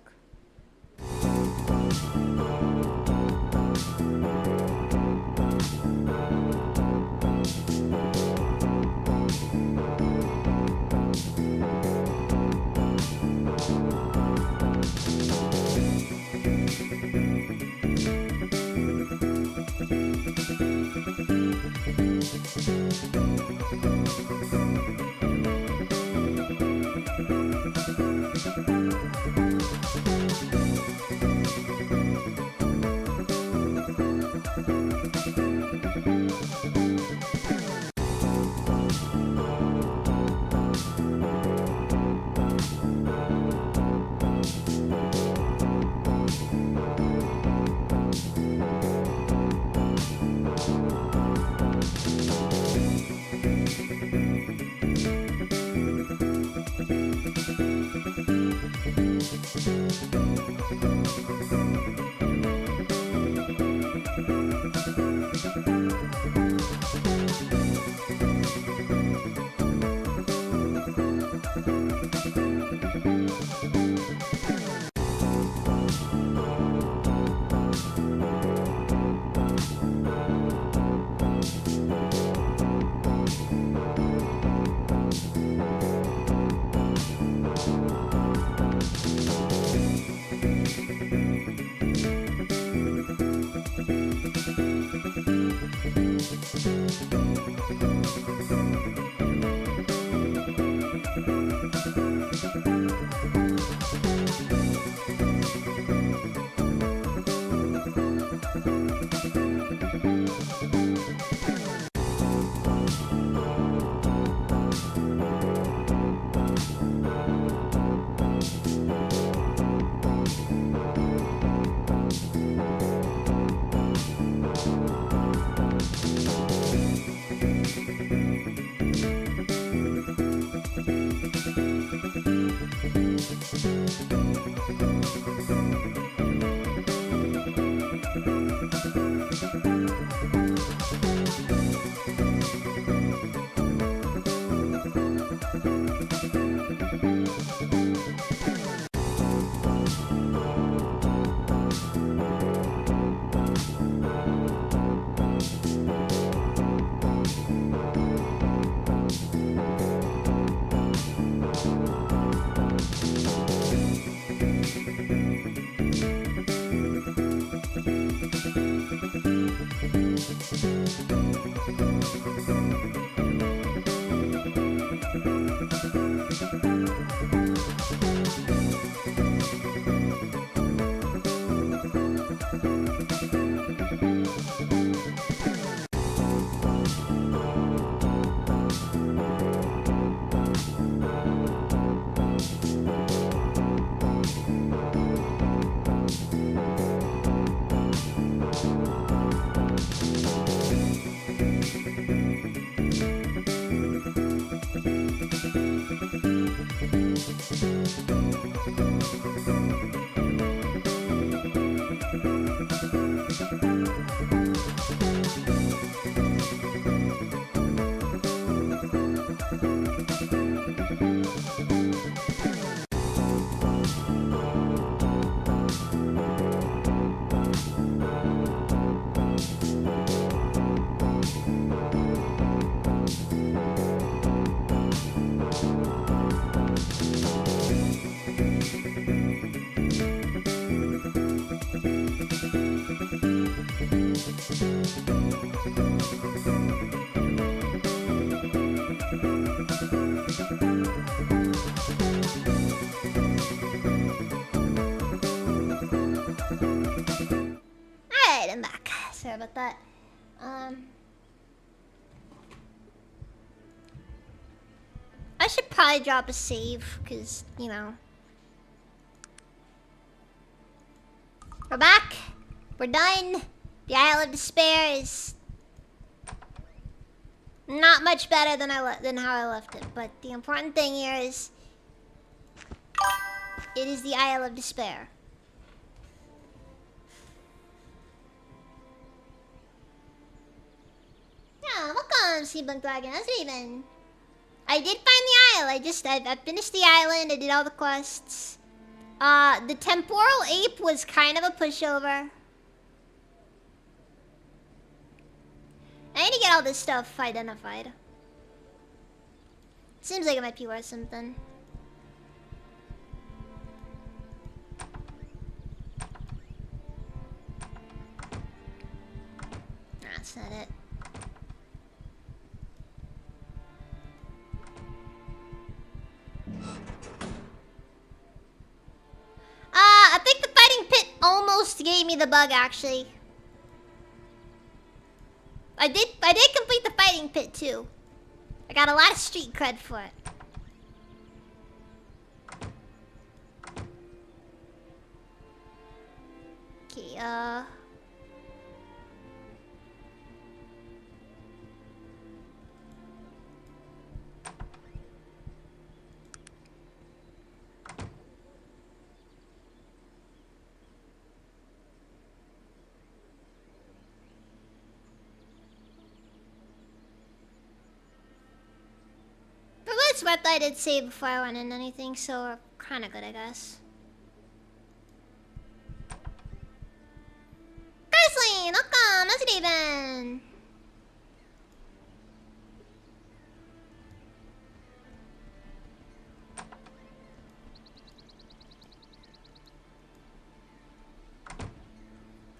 Alright, I'm back. Sorry about that. I should probably drop a save, because, you know. We're back. We're done. The Isle of Despair is not much better than how I left it, but the important thing here is it is the Isle of Despair. Yeah, welcome, Seabunk Dragon. How's it even? I did find the isle. I finished the island. I did all the quests. The temporal ape was kind of a pushover. I need to get all this stuff identified. Seems like it might be worth something. That's not it. I think the fighting pit almost gave me the bug, actually. I did complete the fighting pit too. I got a lot of street cred for it. Okay, for what it's worth, I did save before I went in anything, so we're kinda good, I guess. Grizzly, welcome, how's it even?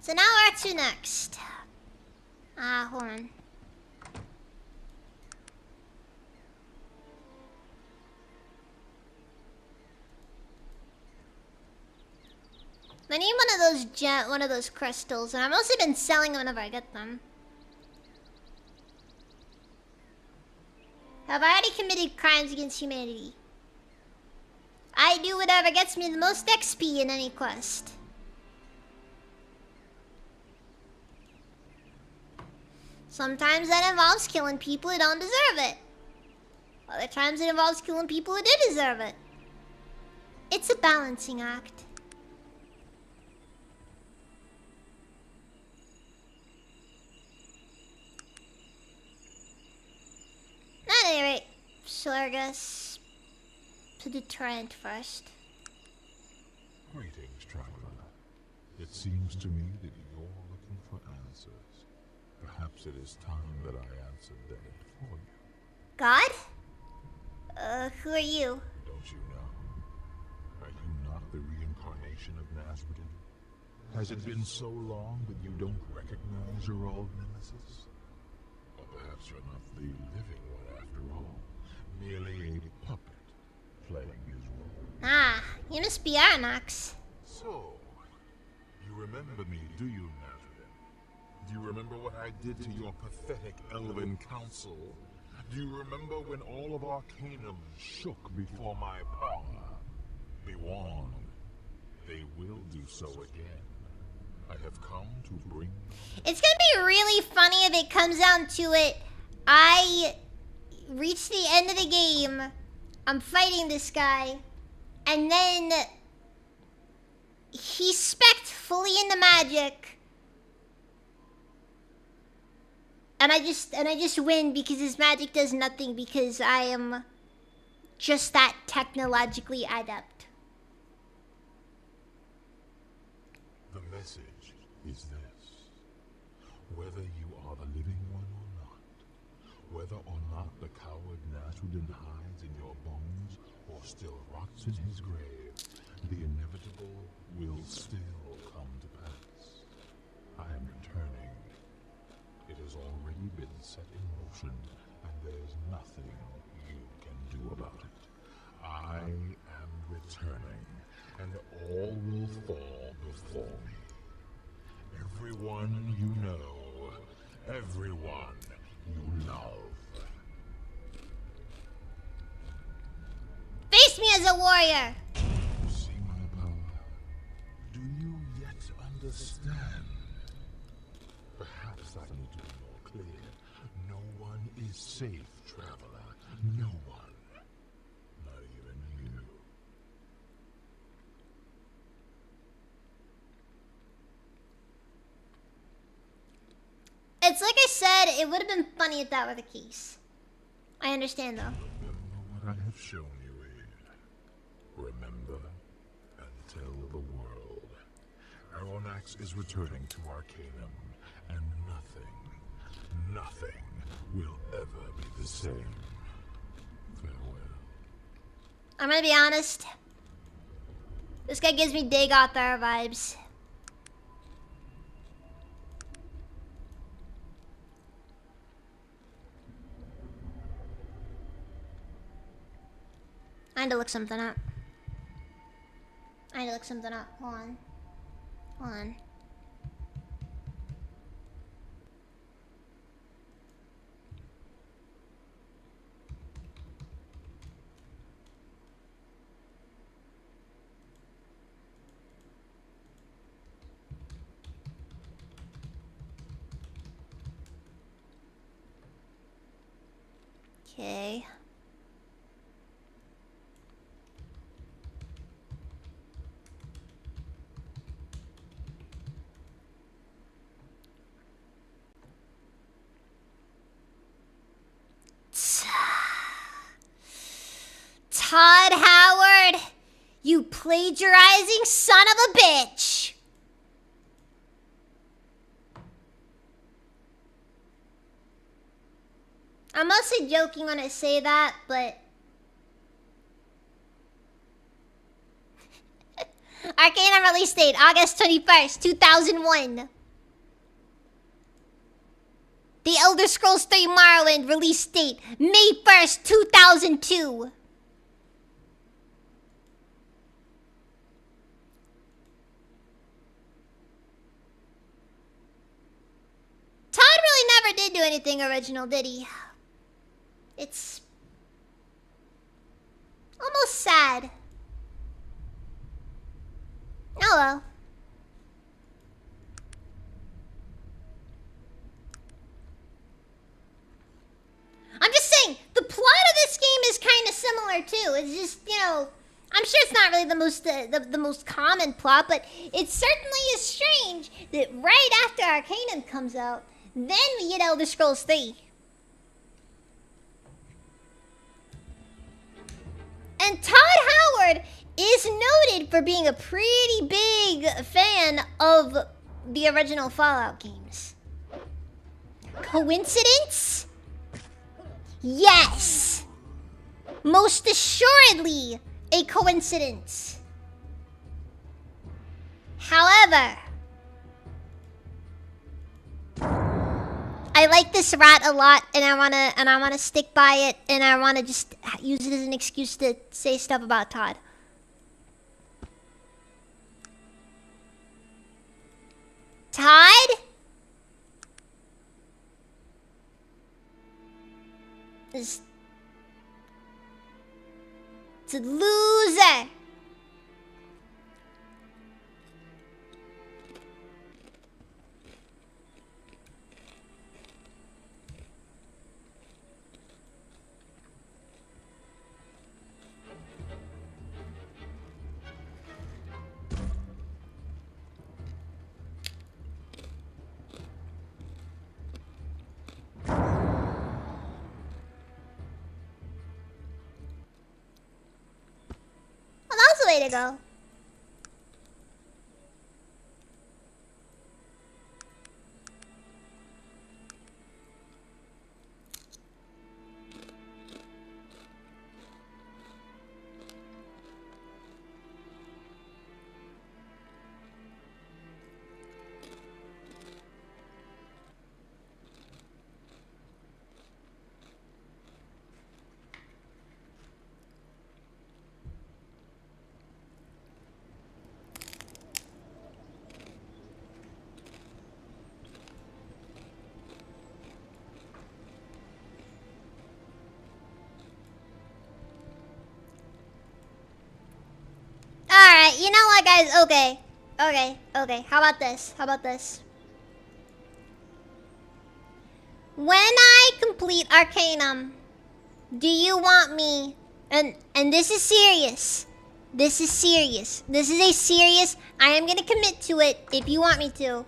So now where to next? Hold on. I need one of those crystals, and I've also been selling them whenever I get them. Have I already committed crimes against humanity? I do whatever gets me the most XP in any quest. Sometimes that involves killing people who don't deserve it. Other times it involves killing people who do deserve it. It's a balancing act. At any rate, so I guess to the Trent first. Greetings, traveler. It seems to me that you're looking for answers. Perhaps it is time that I answered them for you. God? Who are you? Don't you know? Are you not the reincarnation of Nazredin? Has it been so long that you don't recognize your old nemesis? Or perhaps you're not the living one after all, merely a puppet playing his role. Ah, you must be Arnox. So, you remember me, do you, Nazredin? Do you remember what I did to your pathetic elven council? Do you remember when all of Arcanum shook before my power? Be warned, they will do so again. I have come to bring... It's gonna be really funny if it comes down to it. I reach the end of the game. I'm fighting this guy. And then he spec'd fully into magic. And I just win because his magic does nothing because I am just that technologically adept. The message is this. Whether you are the living one or not, whether or not the coward Nasruddin hides in your bones or still rots in his grave, the inevitable will still come to pass. I am returning. It has already been set in motion, and there's nothing you can do about it. I am returning, and all will fall before me. Everyone you know, everyone you love. Face me as a warrior! You see my power? Do you yet understand? Perhaps I need to be more clear. No one is safe, traveler. No one. Not even you. It's like I said, it would have been funny if that were the case. I understand though. Remember what I have shown you here. Remember and tell the world. Aronax is returning to Arcanum, and nothing will ever be the same. Farewell. I'm gonna be honest. This guy gives me Dagothar vibes. I had to look something up. Hold on. Okay. Todd Howard, you plagiarizing son of a bitch. I'm mostly joking when I say that, but Arcanum release date, August 21st, 2001. The Elder Scrolls 3 Morrowind release date, May 1st, 2002. Todd really never did do anything original, did he? It's almost sad. Oh well. I'm just saying, the plot of this game is kind of similar too. It's just, you know, I'm sure it's not really the most common plot, but it certainly is strange that right after Arcanum comes out, then we get Elder Scrolls 3. And Todd Howard is noted for being a pretty big fan of the original Fallout games. Coincidence? Yes! Most assuredly a coincidence. However, I like this rat a lot, and I wanna stick by it, and I wanna just use it as an excuse to say stuff about Todd. Todd? It's a loser. to go. Alright, you know what, guys? Okay. Okay. How about this? When I complete Arcanum, do you want me... And this is serious. This is a serious... I am gonna commit to it if you want me to.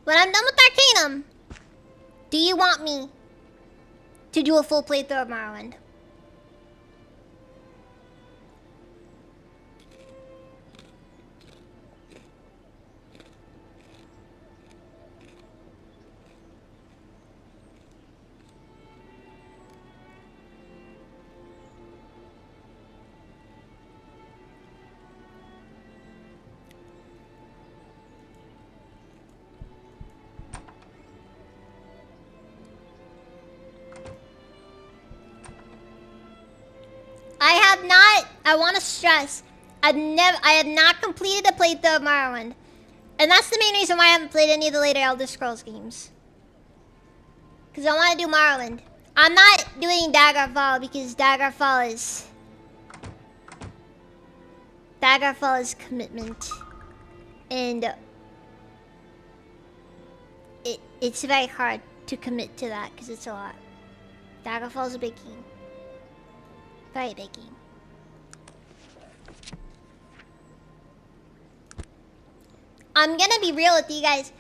When I'm done with Arcanum, do you want me to do a full playthrough of Morrowind? I want to stress, I have not completed a playthrough of Morrowind. And that's the main reason why I haven't played any of the later Elder Scrolls games. Because I want to do Morrowind. I'm not doing Daggerfall because Daggerfall is commitment. And it's very hard to commit to that because it's a lot. Daggerfall is a big game. Very big game. I'm gonna be real with you guys.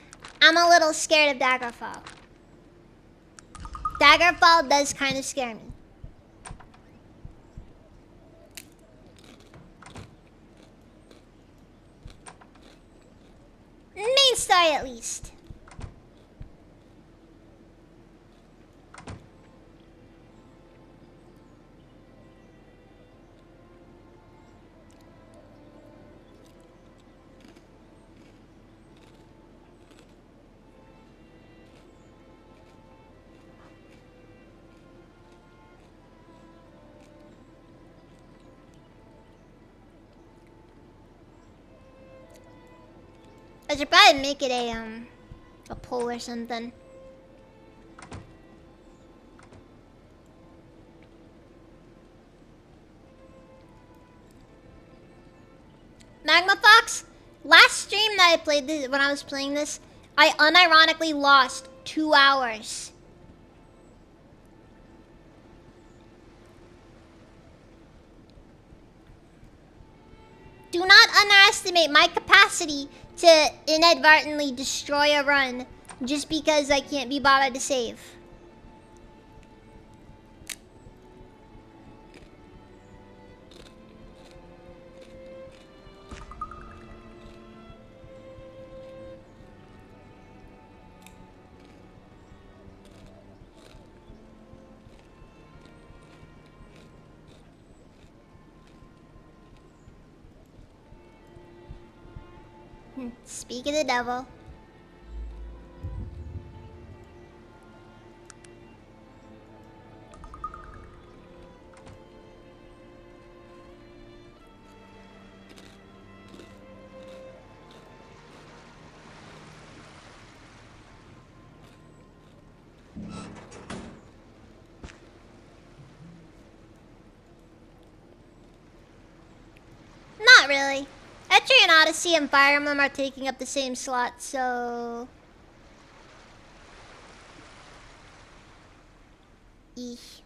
I'm a little scared of Daggerfall. Daggerfall does kind of scare me. Main story at least. I should probably make it a poll or something. Magma Fox, last stream that I played this, when I was playing this, I unironically lost 2 hours. Do not underestimate my capacity to inadvertently destroy a run just because I can't be bothered to save. Speak of the devil. Not really. Etrian Odyssey and Fire Emblem are taking up the same slot, so... Eesh.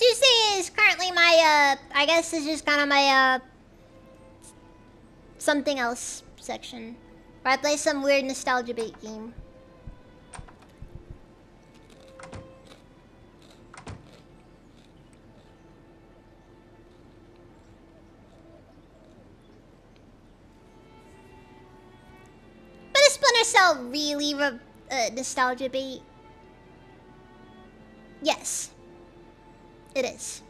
Tuesday is currently my, I guess it's just kind of my, something else section. Where I play some weird nostalgia bait game. But is Splinter Cell really nostalgia bait? Yes. It is.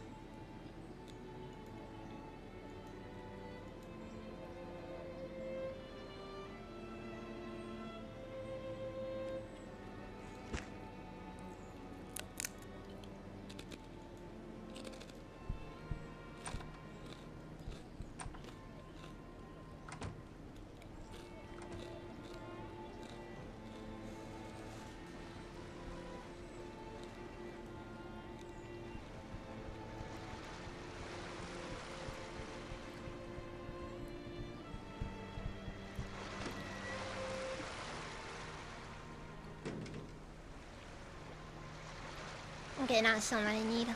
Okay, not someone I need.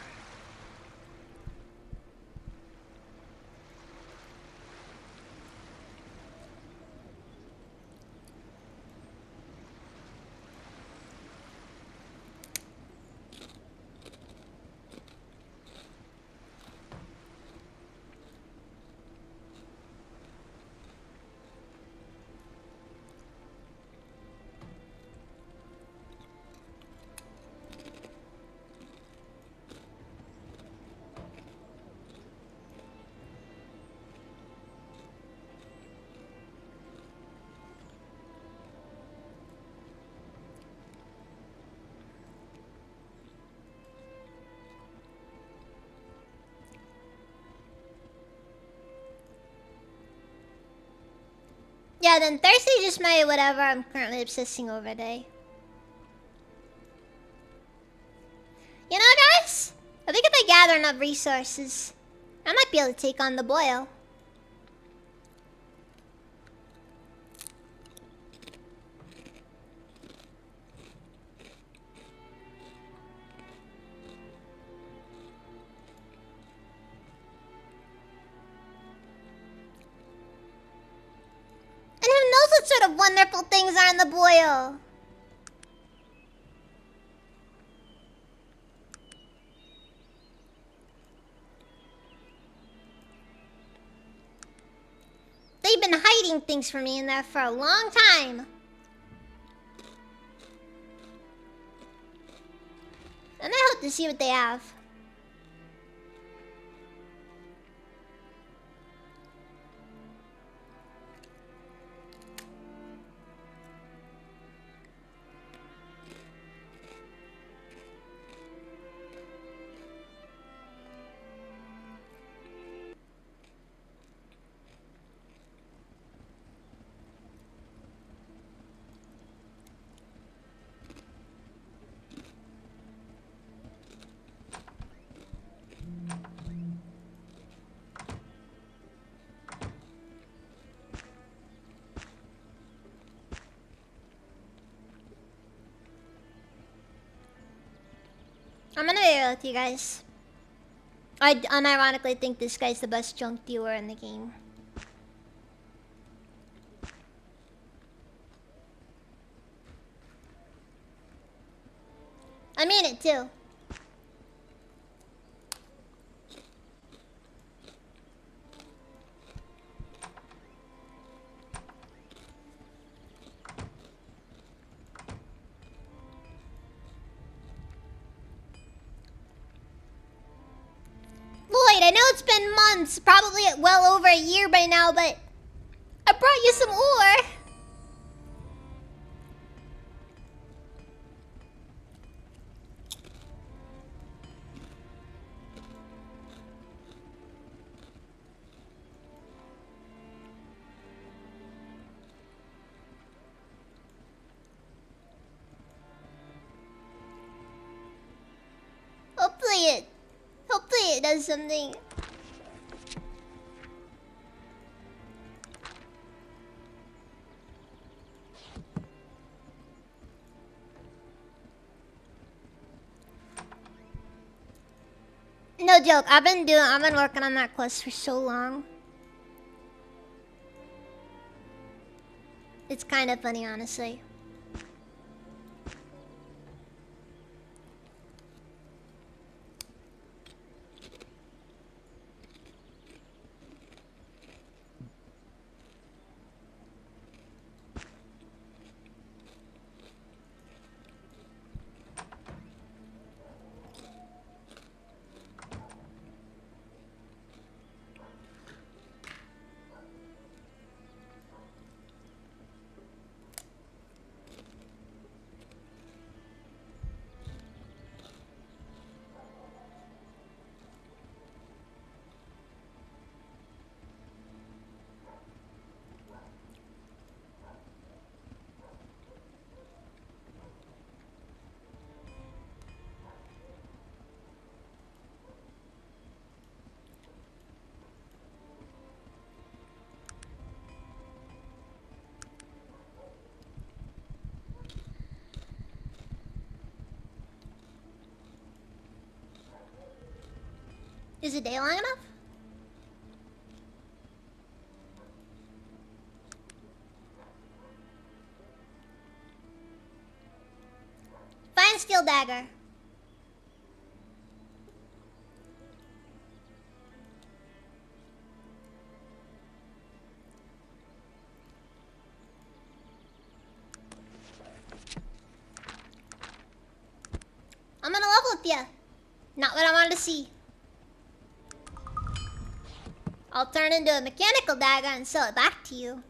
Yeah, then Thursday just my whatever I'm currently obsessing over day. You know, guys? I think if I gather enough resources, I might be able to take on the boil. And who knows what sort of wonderful things are in the boil? They've been hiding things from me in there for a long time. And I hope to see what they have. I'm gonna be real with you guys. I unironically think this guy's the best junk dealer in the game. I mean it too. Lloyd, I know it's been months, probably well over a year by now, but I brought you some ore. Hopefully it does something. no joke. I've been working on that quest for so long. It's kind of funny, honestly. Is a day long enough? Fine steel dagger. I'm gonna level with ya. Not what I wanted to see. I'll turn into a mechanical dagger and sell it back to you.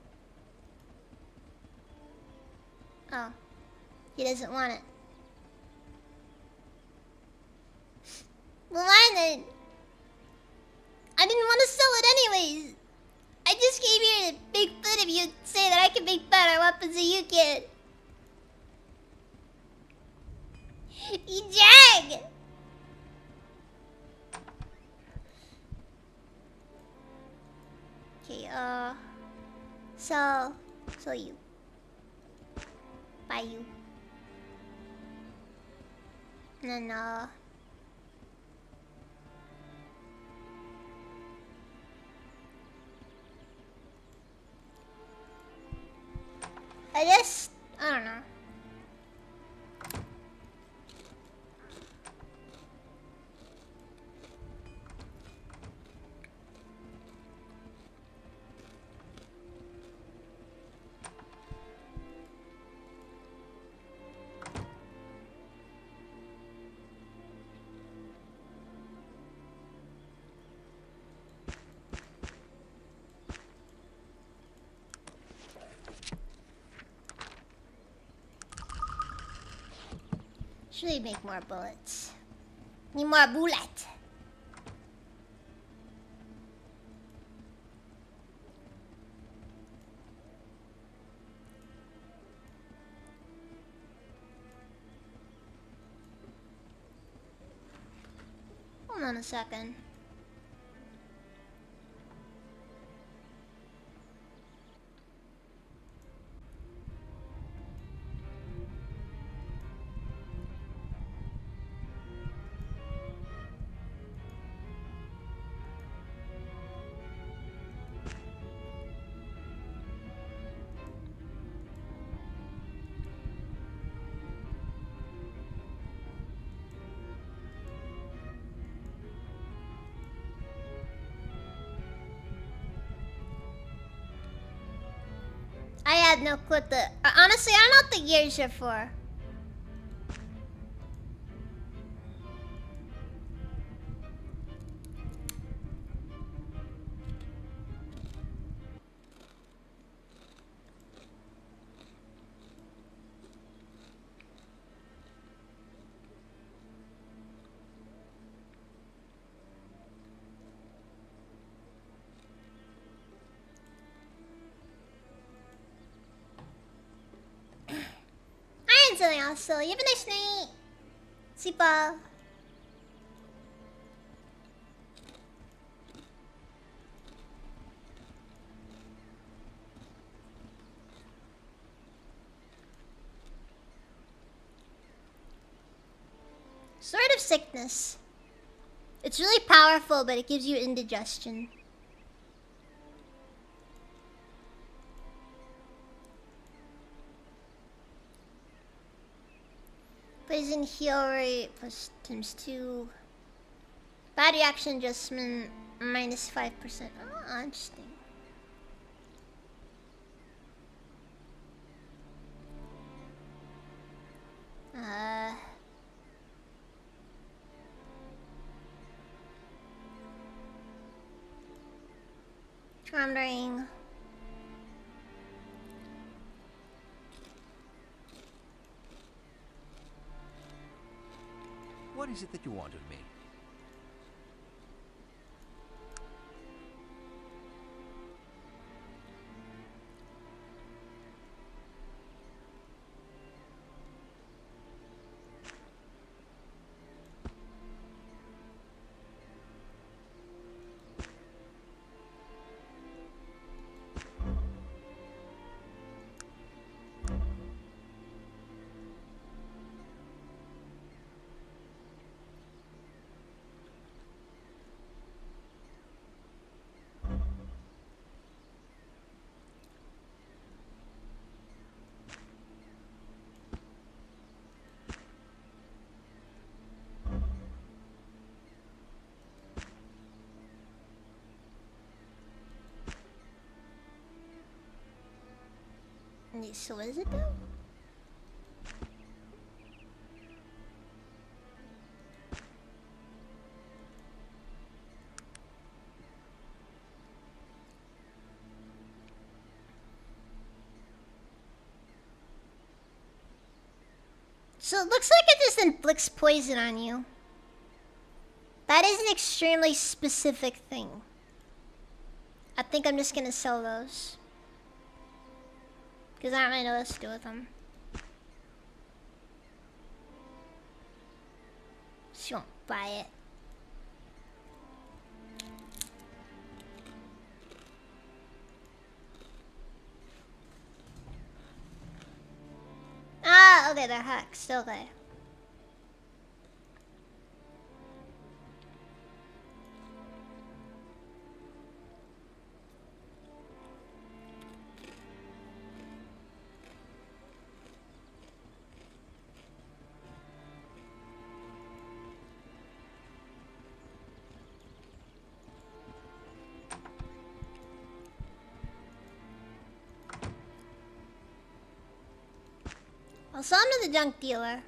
Oh. He doesn't want it. Well, fine then. I didn't want to sell it anyways. I just came here to make fun of you and say that I can make better weapons than you can. You jag! Okay, so you. Bye you. And then, I don't know. Should we make more bullets? Need more bullet. Hold on a second. I had no clue what the... honestly, I don't know what the gears are for. Something else, so you have a nice night. Sipa. Sword of Sickness. It's really powerful, but it gives you indigestion. Poison heal rate plus times 2. Bad reaction adjustment minus 5%. Oh, interesting. Charmed ring. What is it that you want of me? So what is it though? So it looks like it just inflicts poison on you. That is an extremely specific thing. I think I'm just gonna sell those. Because I don't really know what to do with them. She won't buy it. Ah, okay, they're hacked. Okay. I'll sell them to the junk dealer.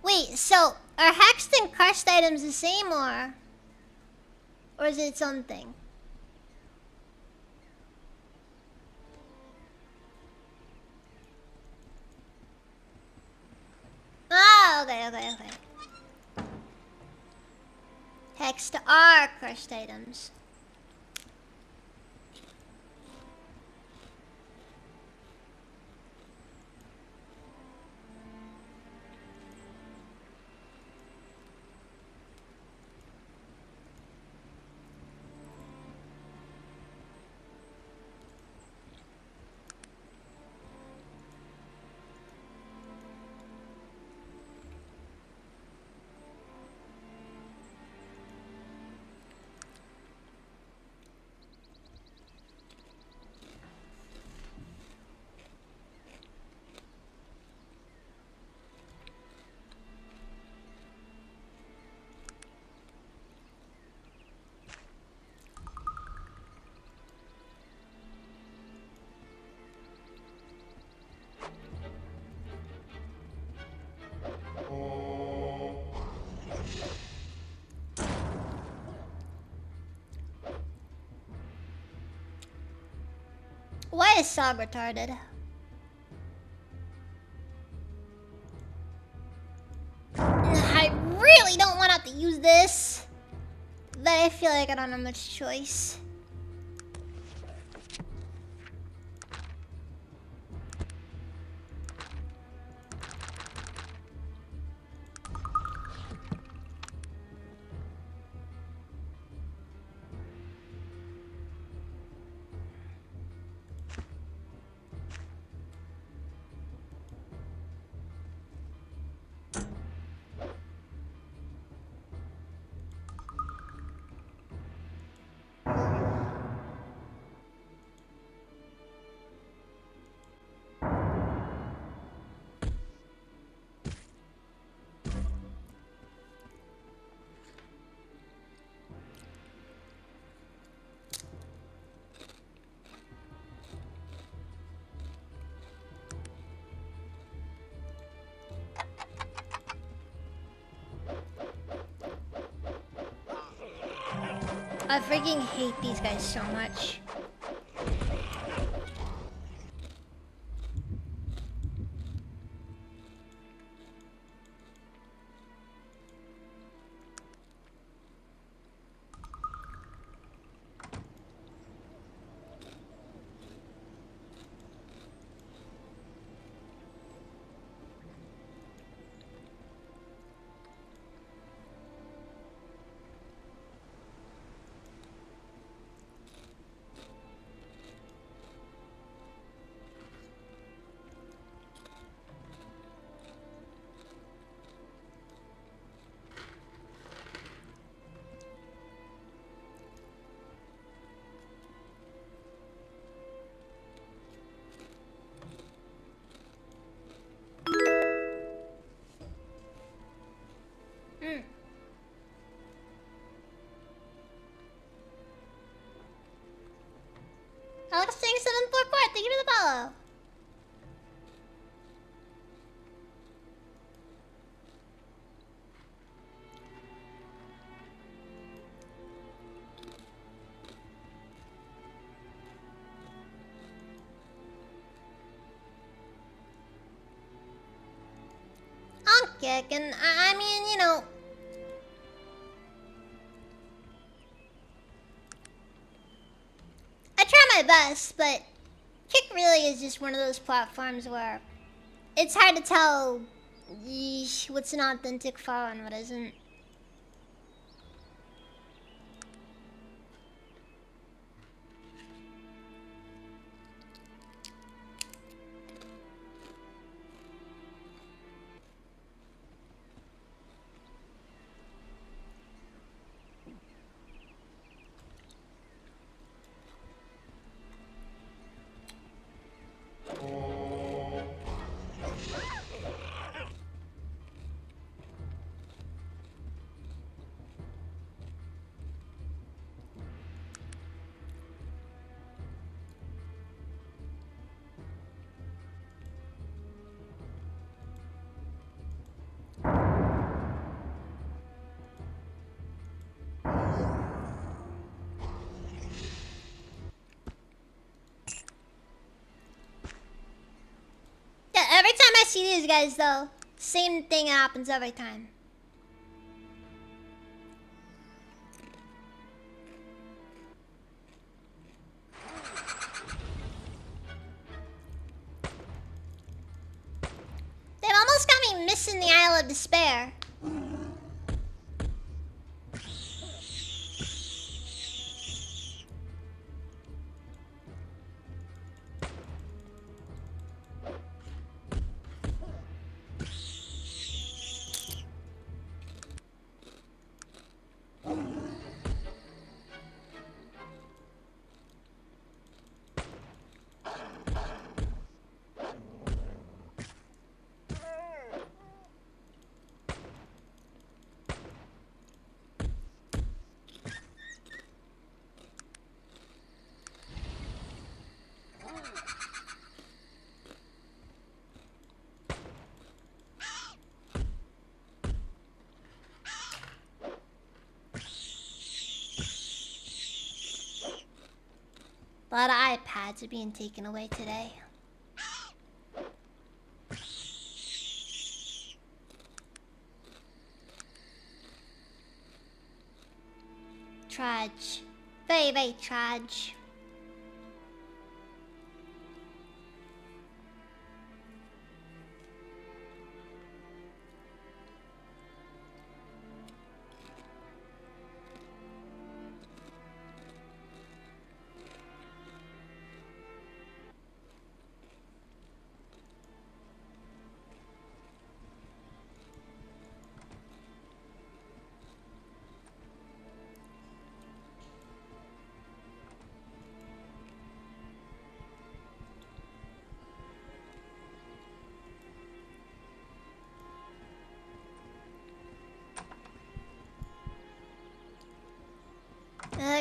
Wait, so are hexed and cursed items the same or is it its own thing? Ah, okay. Hexed are cursed items. Why is Sog retarded? I really don't want to have to use this, but I feel like I don't have much choice. I freaking hate these guys so much. Alex saying 744, thank you for the follow. I'll kick, and I mean, you know, I try my best, but Kick really is just one of those platforms where it's hard to tell what's an authentic file and what isn't. Yeah, every time I see these guys though, same thing happens every time. They've almost got me missing the Isle of Despair. A lot of iPads are being taken away today. Trudge. Very, very trudge.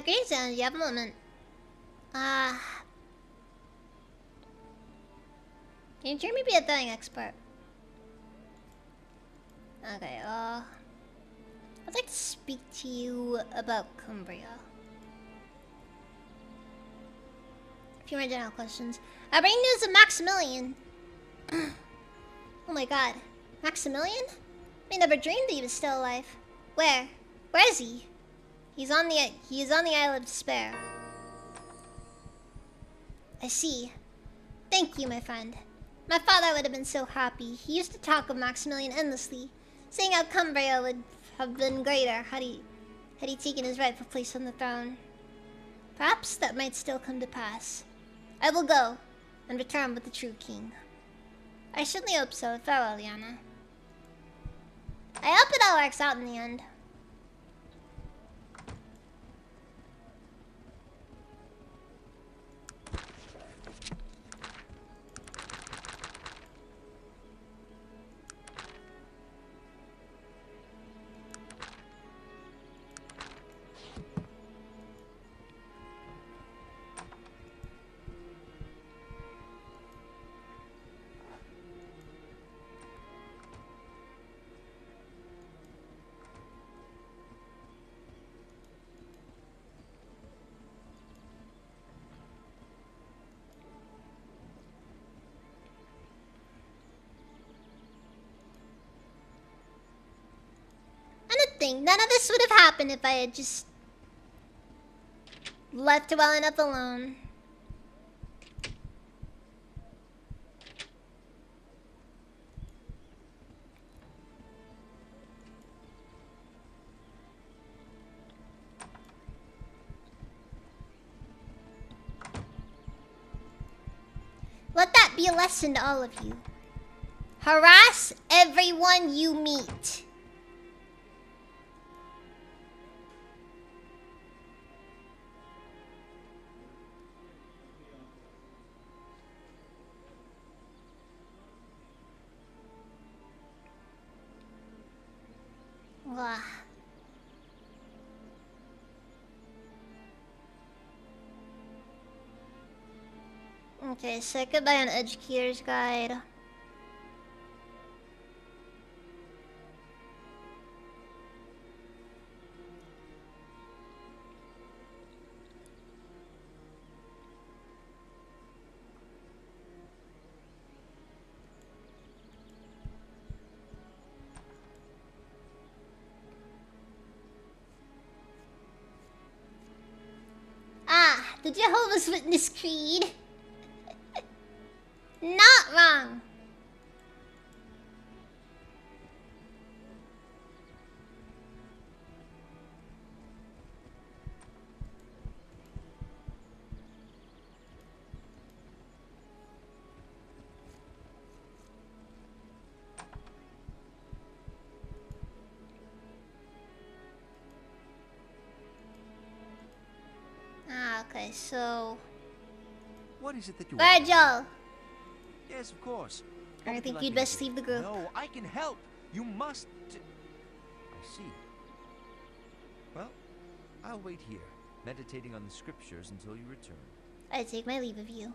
Greetings, you have a moment. Can you hear me be a throwing expert? Okay, I'd like to speak to you about Cumbria. A few more general questions. I bring news of Maximilian. Oh my god. Maximilian? I never dreamed that he was still alive. Where? Where is he? He is on the Isle of Despair. I see. Thank you, my friend. My father would have been so happy. He used to talk of Maximilian endlessly, saying how Cumbria would have been greater had he taken his rightful place on the throne. Perhaps that might still come to pass. I will go, and return with the true king. I certainly hope so. Farewell, Liana. I hope it all works out in the end. None of this would have happened if I had just left well enough alone. Let that be a lesson to all of you. Harass everyone you meet. Ugh. Okay, say goodbye on Educator's Guide. The Jehovah's Witness Creed. Not wrong. Okay, so... What is it that you want? Virgil! Yes, of course. I think you'd best leave the group. No, I can help. You must... I see. Well, I'll wait here, meditating on the scriptures until you return. I take my leave of you.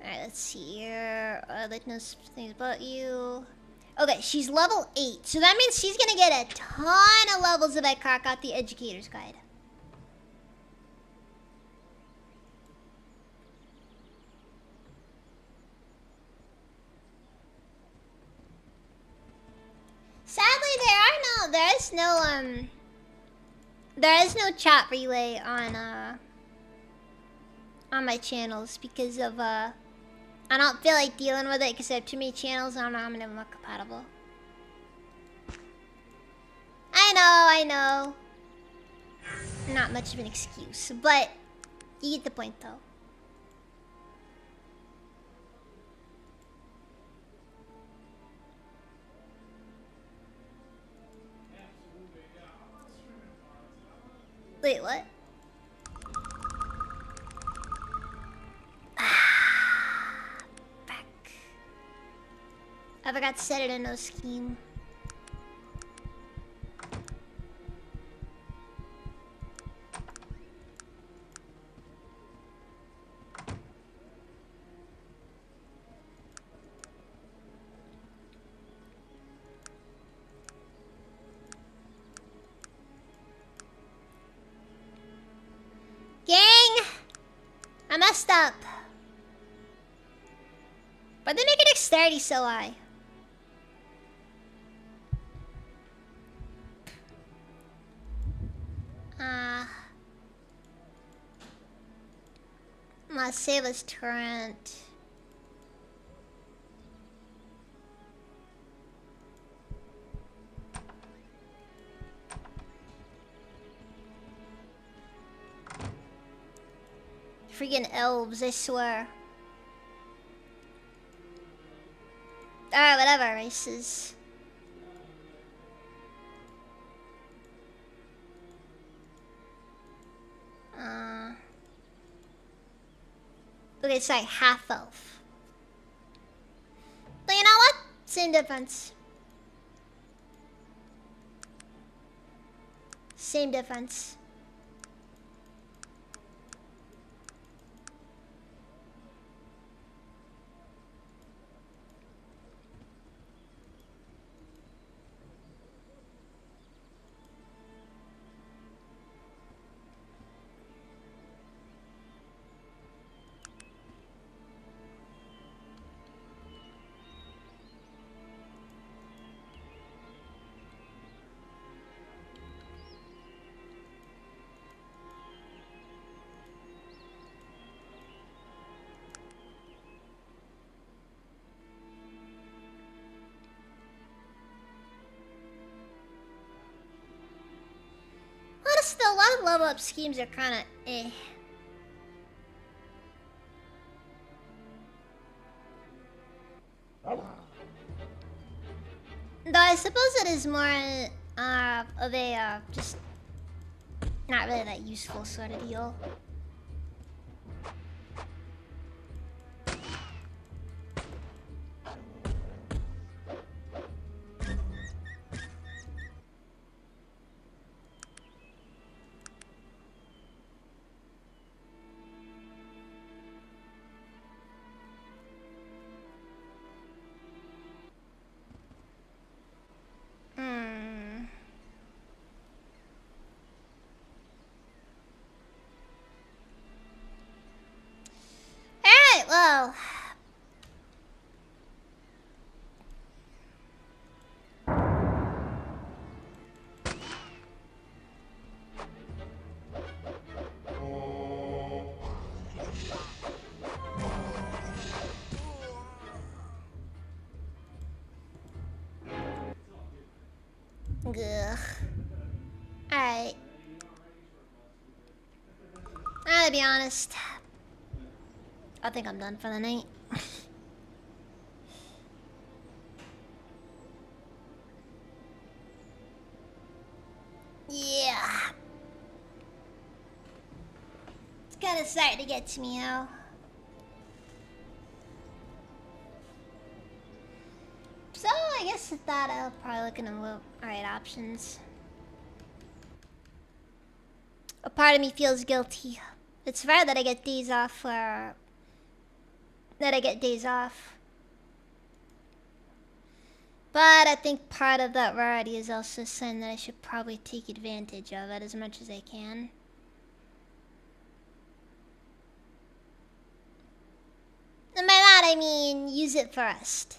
Alright, let's see here. I'd like to know some things about you. Okay, she's level 8. So that means she's gonna get a ton of levels if I crack out the Educator's Guide. Sadly, there is no chat relay on my channels because of, I don't feel like dealing with it because I have too many channels and I don't know how many of them are compatible. I know. Not much of an excuse, but you get the point though. Wait, what? Back. I forgot to set it in no scheme. Gang! I messed up. But they make it dexterity so high. Must save us torrent. Freaking elves, I swear. Alright, whatever, races. Okay, it's like half elf. But you know what? Same difference. Same difference. Honestly, a lot of level up schemes are kind of eh. Though I suppose it is more of a just not really that useful sort of deal. Alright, well. Ugh. Alright. I gotta be honest. I think I'm done for the night. Yeah. It's kind of starting to get to me now. So I guess with that, I'll probably look into alright options. A part of me feels guilty. It's rare that I get days off for But But I think part of that rarity is also a sign that I should probably take advantage of it as much as I can. And by that I mean use it first.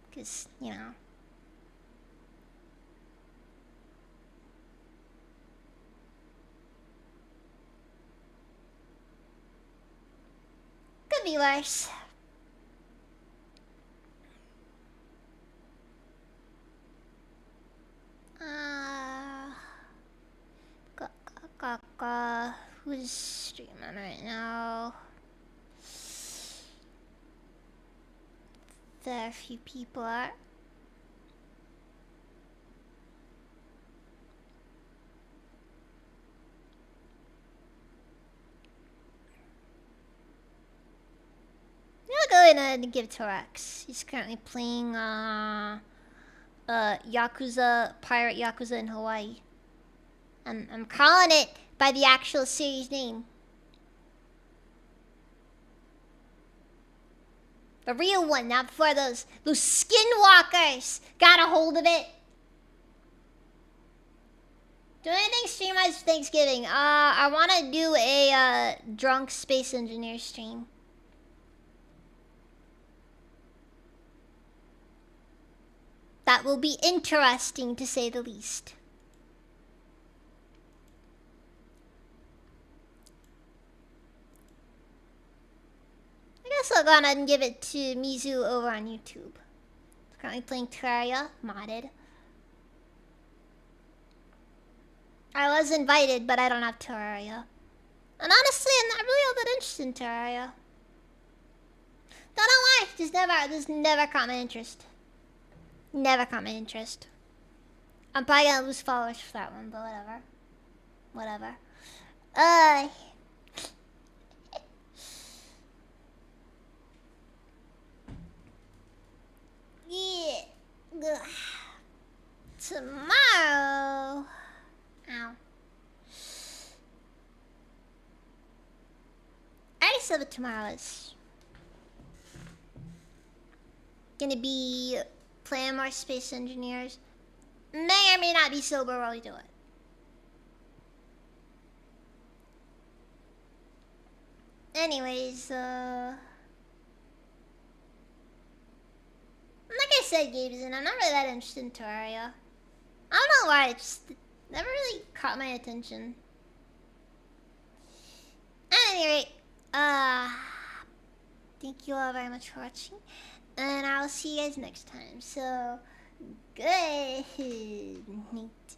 Because, you know. Could be worse. Who's streaming right now? There are a few people are. I'm going to give it to Rex. He's currently playing Yakuza, Pirate Yakuza in Hawaii. I'm calling it by the actual series name. The real one, not before those skinwalkers got a hold of it. Do anything stream-wise for Thanksgiving? I want to do a drunk space engineer stream. That will be interesting to say the least. I guess I'll go on and give it to Mizu over on YouTube. Currently playing Terraria, modded. I was invited, but I don't have Terraria. And honestly, I'm not really all that interested in Terraria. Don't know why, just never caught my interest. Never caught my interest. I'm probably gonna lose followers for that one, but whatever. Whatever. Yeah. Ugh. Tomorrow. Ow. I already said what tomorrow is. Gonna be playing more Space Engineers. May or may not be sober while we do it. Anyways, like I said, Gabes, and I'm not really that interested in Terraria. I don't know why, it just never really caught my attention. At any rate, thank you all very much for watching, and I'll see you guys next time. So, good night.